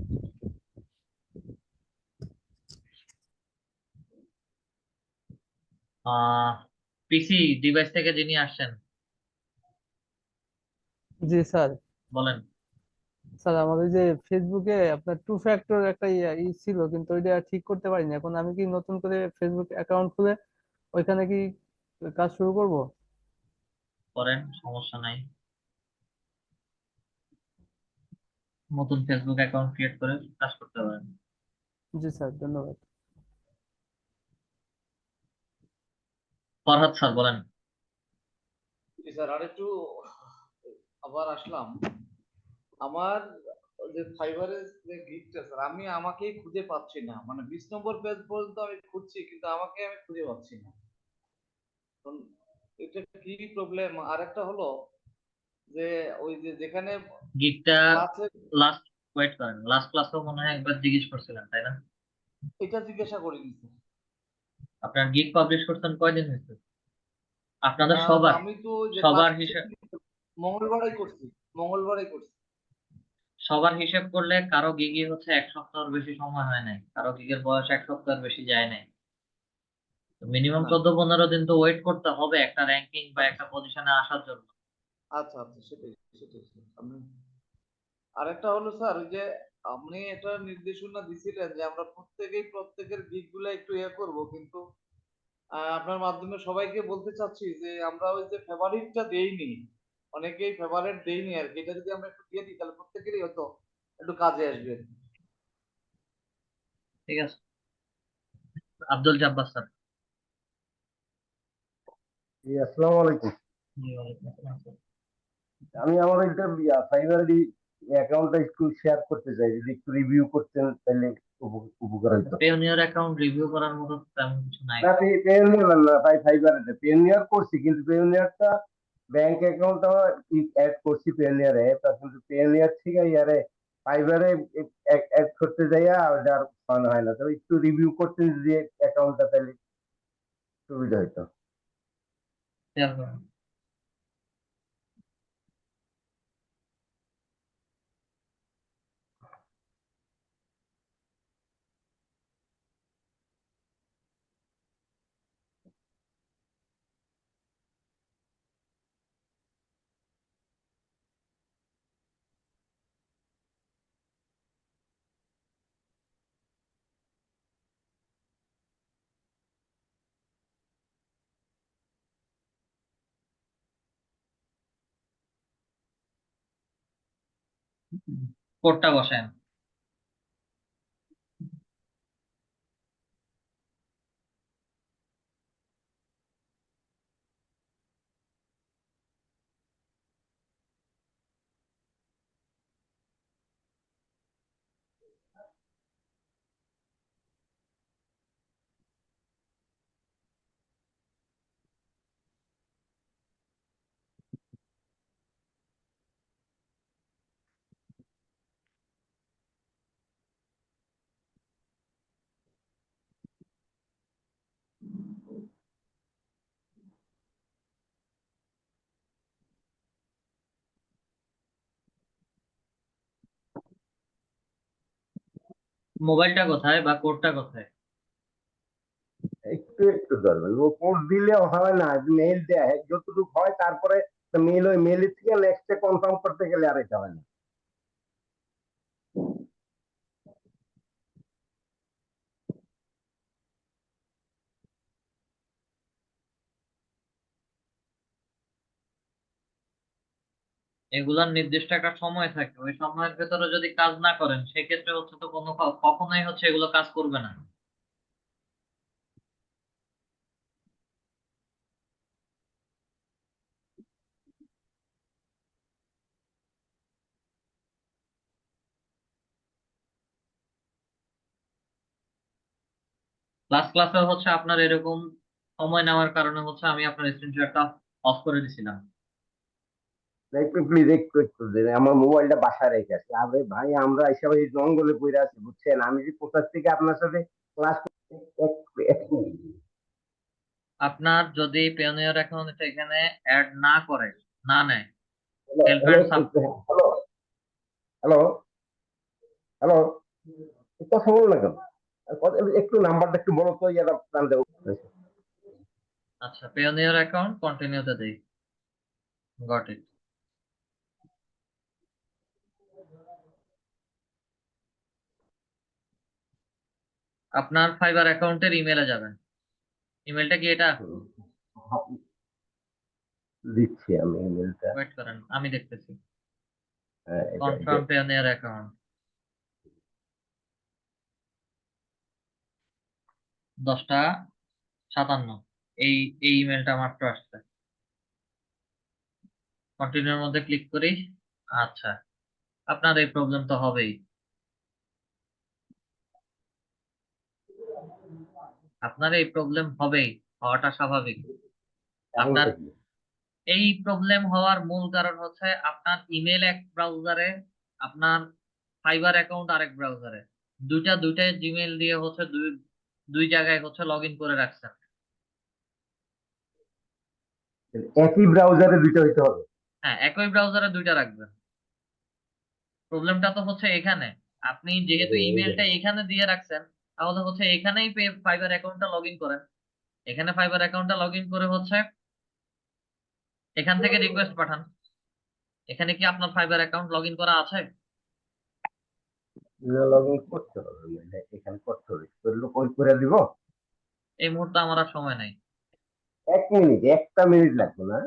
PC device থেকে যিনি আসছেন জি স্যার। বলেন। স্যার আমাদের যে ফেসবুকে আপনার 2 ফ্যাক্টর একটা ছিল, কিন্তু ওইটা ঠিক করতে পারিনি। এখন আমি কি নতুন করে ফেসবুক অ্যাকাউন্ট খুলে ওইখানে কি কাজ শুরু করব? করেন, সমস্যা নাই। নতুন ফেসবুক অ্যাকাউন্ট ক্রিয়েট করে কাজ করতে পারেন। জি স্যার, ধন্যবাদ। ফরহাদ স্যার বলেন। জি স্যার, আরেকটু আবার আসলাম। আমার যে ফাইবারের যে গিগটা স্যার, আমি আমাকেই খুঁজে পাচ্ছি না। মানে 20 নম্বর পেজ পর্যন্ত আমি খুঁজছি, কিন্তু আমাকে আমি খুঁজে পাচ্ছি না। এখন এটা কি প্রবলেম? আরেকটা হলো যে ওই যে যেখানে গিগটা ক্লাসে, লাস্ট, ওয়েট করেন, লাস্ট ক্লাসেও মনে হয় একবার জিজ্ঞেস করছিলেন তাই না? এটা জিজ্ঞাসা করিনি স্যার। আপনার গিগ পাবলিশ করছেন কয়দিন হয়েছে? আপনাদের সবার আমি তো যে সবার ক্লাস হিসেব, মঙ্গলবারই করছি, মঙ্গলবারই করছি। সবার হিসেব করলে কারো গিগই হচ্ছে 1 সপ্তাহের বেশি সময় হয় নাই, কারো গিগের বয়স 1 সপ্তাহের বেশি যায় নাই। মিনিমাম না, 14-15 দিন তো ওয়েট করতে হবে একটা র্যাঙ্কিং বা একটা পজিশনে আসার জন্য। আচ্ছা আচ্ছা, সেটাই সেটাই স্যার। আমি আরেকটা হলো স্যার, ওই যে আপনি এটা নির্দেশনা দিছিলেন যে আমরা প্রত্যেকেই প্রত্যেকের গিগ গুলা একটু ইয়ে করবো, কিন্তু আপনার মাধ্যমে সবাইকে বলতে চাচ্ছি যে আমরা ওই যে ফেভারিটটা দেইনি, অনেকেই ফেভারিট দেইনি আর কি। এটা যদি আমরা একটু দিয়ে দিই তাহলে প্রত্যেকেরই হয়তো একটু কাজে আসবে। ঠিক আছে, আব্দুল জব্বার স্যার। জি, আসসালামু আলাইকুম। জি, ওয়ালাইকুম আসসালাম স্যার। আমি আমার একটা ফাইবার অ্যাকাউন্টটা একটু শেয়ার করতে চাই, যদি একটু রিভিউ করতেন তাহলে উপকার হতো। পেওনিয়ার অ্যাকাউন্ট রিভিউ করার মতো তেমন কিছু নাই। না, পেওনিয়ার না, ফাইবারে পেওনিয়ার করছি, কিন্তু পেওনিয়ারটা ব্যাংক অ্যাকাউন্ট আমার অ্যাড করছি পেওনিয়ারে, কিন্তু পেওনিয়ার থেকে ইয়ারে ফাইবারে অ্যাড করতে যাইয়া আর ফান হয় না। তবে একটু রিভিউ করতেন যদি অ্যাকাউন্টটা, তাহলে সুবিধা হতো। শেয়ার করুন। কোডটা বসায়েন। মোবাইলটা কোথায় বা কোডটা কোথায়? একটু একটু ধরবেন, ও কোড দিলে হয় না, মেইল দেয় যতটুকু হয়, তারপরে মেইল, ওই মেইলের থেকে নেক্সটে কনফার্ম করতে গেলে আর এটা হয় না। এগুলার নির্দিষ্ট একটা সময় থাকে, ওই সময়ের ভেতরে যদি কাজ না করেন সেক্ষেত্রে হচ্ছে তো কখনোই হচ্ছে এগুলো কাজ করবে না। ক্লাসে হচ্ছে আপনার এরকম সময় নেওয়ার কারণে হচ্ছে আমি আপনার স্ক্রিনশটটা অফ করে দিছিলাম। একটু প্লিজ, একটু একটু দেন, আমার মোবাইলটা বাসায় রেখে আসি। আরে ভাই, আমরা এসব এই জঙ্গলে পড়ে আছি বুঝছেন, আমি যে কোথা থেকে আপনার সাথে ক্লাস। আপনার যদি পেওনিয়ার অ্যাকাউন্ট এখানে অ্যাড না করে, না নেয়, help hello and hello hello hello, কথা বলো না কেন? একটু নাম্বারটা একটু বলো তো, ইয়ারা প্ল্যান দেবো। আচ্ছা, পেওনিয়ার অ্যাকাউন্ট কন্টিনিউতে দেই। Got it. আপনার ফাইবার অ্যাকাউন্টের ইমেলে যাবেন। ইমেলটা কি এটা? দিচ্ছি আমি ইমেলটা। ওয়েট করেন, আমি দেখতেছি। হ্যাঁ, কনফার্ম পেওনিয়ার অ্যাকাউন্ট 10টা 57, এই এই ইমেলটা মাত্র আসছে। কন্টিনিউর মধ্যে ক্লিক করি। আচ্ছা, আপনার এই প্রবলেম তো হবেই। আপনার এই প্রবলেম হবেই, হওয়াটা স্বাভাবিক। আপনার এই প্রবলেম হওয়ার মূল কারণ হচ্ছে আপনার ইমেল এক ব্রাউজারে, আপনার ফাইবার অ্যাকাউন্ট আরেক ব্রাউজারে, দুইটাই জিমেল দিয়ে হচ্ছে দুই জায়গায় হচ্ছে লগ ইন করে রাখছেন। একই ব্রাউজারে দুইটা হইতে হবে? হ্যাঁ, একই ব্রাউজারে দুইটা রাখবেন। প্রবলেমটা তো হচ্ছে এখানে, আপনি যেহেতু ইমেলটা এখানে দিয়ে রাখছেন, তাহলে হচ্ছে এখানেই ফাইবার অ্যাকাউন্টটা লগ ইন করেন। এখানে ফাইবার অ্যাকাউন্টটা লগ ইন করে হচ্ছে এখান থেকে রিকোয়েস্ট পাঠান। এখানে কি আপনার ফাইবার অ্যাকাউন্ট লগ ইন করা আছে? লগ ইন করতে হবে, এখানে করতে হবে, করলে করে দিব। এই মুহূর্তে আমার আর সময় নাই। 1 মিনিট, 1টা মিনিট লাগবে না?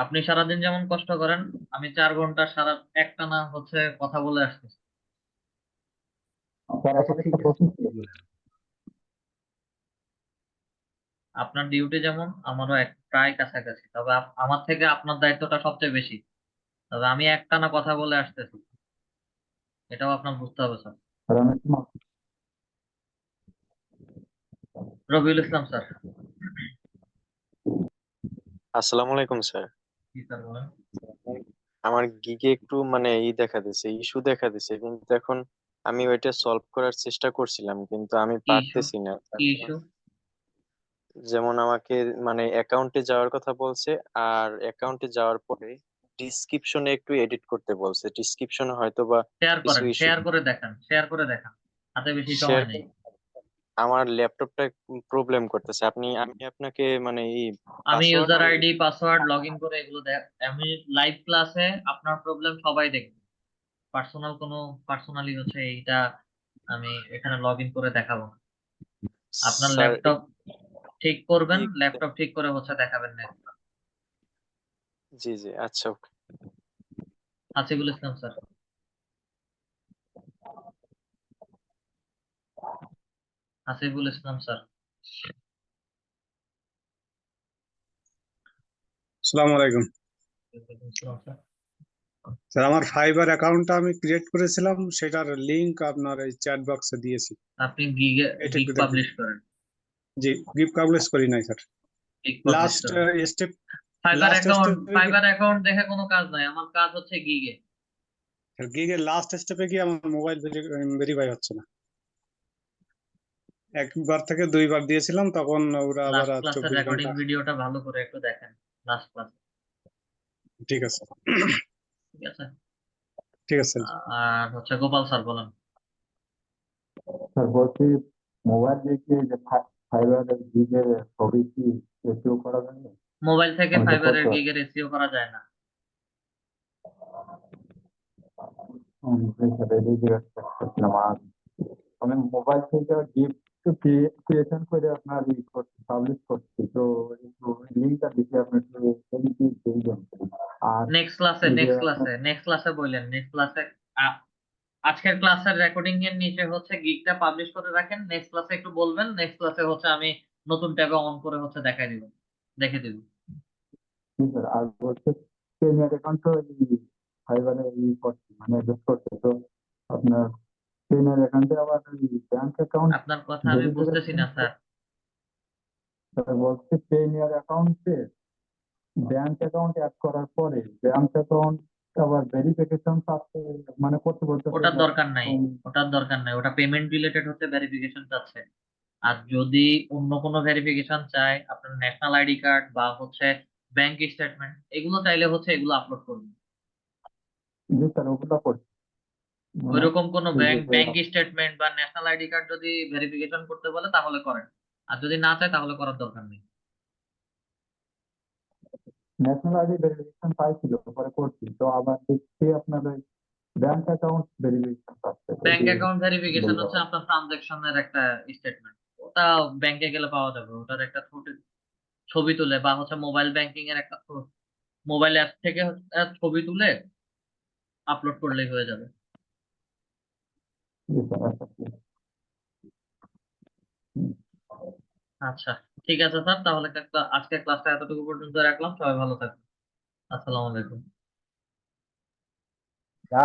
আপনি সারাদিন যেমন কষ্ট করেন, আমি 4 ঘন্টা একটানা হচ্ছে কথা বলে আসতেছি। আচ্ছা, ঠিক আছে। আপনার ডিউটি যেমন, আমারও প্রায় কাছাকাছি, তবে আমার থেকে আপনার দায়িত্বটা সবচেয়ে বেশি। তবে আমি একটানা কথা বলে আসতেছি, এটাও আপনার বুঝতে হবে স্যার। রবিউল ইসলাম স্যার। আসসালামু আলাইকুম স্যার। জি স্যার, বলেন। আমার গিগে একটু মানে দেখা দিছে, ইস্যু দেখা দিছে, কিন্তু এখন আমি ওইটা সলভ করার চেষ্টা করছিলাম, কিন্তু আমি কি ইস্যু? পারতেছি না। কি ইস্যু? যেমন আমাকে মানে অ্যাকাউন্টে যাওয়ার কথা বলছে, আর অ্যাকাউন্টে যাওয়ার পরে ডিসক্রিপশনে একটু এডিট করতে বলছে, ডিসক্রিপশনে হয়তো বা শেয়ার কিছু করেন, ইস্যু। শেয়ার করে দেখান, শেয়ার করে দেখান, হাতে বেশি শেয়ার, সময় নেই। আমার ল্যাপটপটা প্রবলেম করতেছে। আমি আপনাকে মানে এই আমি password user ID password log in করে এগুলো আমি লাইভ ক্লাসে আপনার প্রবলেম সবাই দেখবে। পার্সোনালি হচ্ছে এইটা আমি এখানে লগ ইন করে দেখাবো না। আপনার স্যার ল্যাপটপ ঠিক করবেন, ল্যাপটপ ঠিক করে হচ্ছে দেখাবেন না। জি জি, আচ্ছা, ওকে। হাসিবুল ইসলাম স্যার। হাসিবুল ইসলাম স্যার। আসসালামু আলাইকুম ইসলাম স্যার। স্যার। আমার ফাইবার অ্যাকাউন্টটা আমি ক্রিয়েট করেছিলাম, সেটার লিংক আপনার এই চ্যাট বক্সে দিয়েছি। আপনি এটা গিগ একটু দেখুন। পাবলিশ করেন। জি, গিফট পাবলিশ করি নাই স্যার। গিগ পাবলিশ লাস্ট করেন। স্টেপ, ফাইবার লাস্ট অ্যাকাউন্ট, স্টেপে ফাইবার অ্যাকাউন্ট দেখে কোনো কাজ নাই, আমার কাজ হচ্ছে গিগে। গিগের লাস্ট স্টেপে গিয়ে আমার মোবাইল ভেরিফাই হচ্ছে না। একবার থেকে 2বার দিয়েছিলাম, তখন ওরা আবার লাস্ট ক্লাসের 24 রেকর্ডিং ঘন্টা। ভিডিওটা ভালো করে একটু দেখেন, লাস্ট ক্লাস। ঠিক আছে। ঠিক আছে। ঠিক আছে আর হচ্ছে গোপাল স্যার বলেন। স্যার বলছি মোবাইল থেকে যে ফাইবারের গিগের ছবি কি এসিও করা যায় না? মোবাইল থেকে আমি তো ফাইবারের করতে গিগের এসইও করা যায় না। রেডি করছিলাম। আর আমি মোবাইল থেকে গিফট ক্রিয়েশন করে আপনার পাবলিশ করছি, তো লিঙ্কটা দিতে আপনি একটু এডিটিং দিয়ে দেন। আর নেক্সট ক্লাসে এই যে নেক্সট আপনার ক্লাসে নেক্সট ক্লাসে বললেন, নেক্সট ক্লাসে আজকের ক্লাসের রেকর্ডিং এর নিচে হচ্ছে গিগটা পাবলিশ করে রাখেন, নেক্সট ক্লাসে একটু বলবেন, নেক্সট ক্লাসে হচ্ছে আমি নতুন ট্যাবে অন করে হচ্ছে দেখাই দিব, দেখে দিব। কি স্যার, আর হচ্ছে পেনিয়ার অ্যাকাউন্ট তো ফাইবারে করছি, মানে অ্যাডজাস্ট করছে, তো আপনার পেনিয়ার অ্যাকাউন্টে আবার ব্যাংক অ্যাকাউন্ট আপনার কথা আমি বুঝতেছি না স্যার। বলছে পেনিয়ার অ্যাকাউন্টে ব্যাংক অ্যাকাউন্ট অ্যাড করার পরে ব্যাংক অ্যাকাউন্ট আবার ভেরিফিকেশন চাচ্ছে, মানে করতে বলতেছে ওটার যে দরকার নাই, ওটার দরকার নাই, ওটা পেমেন্ট রিলেটেড হচ্ছে ভেরিফিকেশন চাচ্ছে। আর যদি অন্য কোনো ভেরিফিকেশন চায়, আপনার ন্যাশনাল আইডি কার্ড বা হচ্ছে ব্যাংক স্টেটমেন্ট, এগুলো চাইলে হচ্ছে এগুলো আপলোড করবেন। যে স্যার ওগুলো করছে, মানে ওইরকম কোনো এই যে ব্যাংক স্টেটমেন্ট বা ন্যাশনাল আইডি কার্ড যদি ভেরিফিকেশন করতে বলে তাহলে করেন, আর যদি না চায় তাহলে করার দরকার নেই। ন্যাশনাল আইডি ভেরিফিকেশন পাইছিল, পরে করছি, তো আবার দেখছি আপনার ওই ব্যাংক অ্যাকাউন্ট ভেরিফিকেশন পাচ্ছে, তো ব্যাংক যে অ্যাকাউন্ট ভেরিফিকেশন বললো হচ্ছে আপনার ট্রানজাকশনের একটা স্টেটমেন্ট, ওটা ব্যাংকে গেলে পাওয়া যাবে, ওটার একটা ছবি তুলে বা হচ্ছে মোবাইল ব্যাংকিং এর একটা মোবাইল অ্যাপ থেকে ছবি তুলে আপলোড করলেই হয়ে যাবে। জি স্যার, আচ্ছা ঠিক আছে। আচ্ছা ঠিক আছে স্যার, তাহলে আজকে ক্লাসটা এতটুকু পর্যন্ত রাখলাম, সবাই ভালো থাকবেন, আসসালামু আলাইকুম।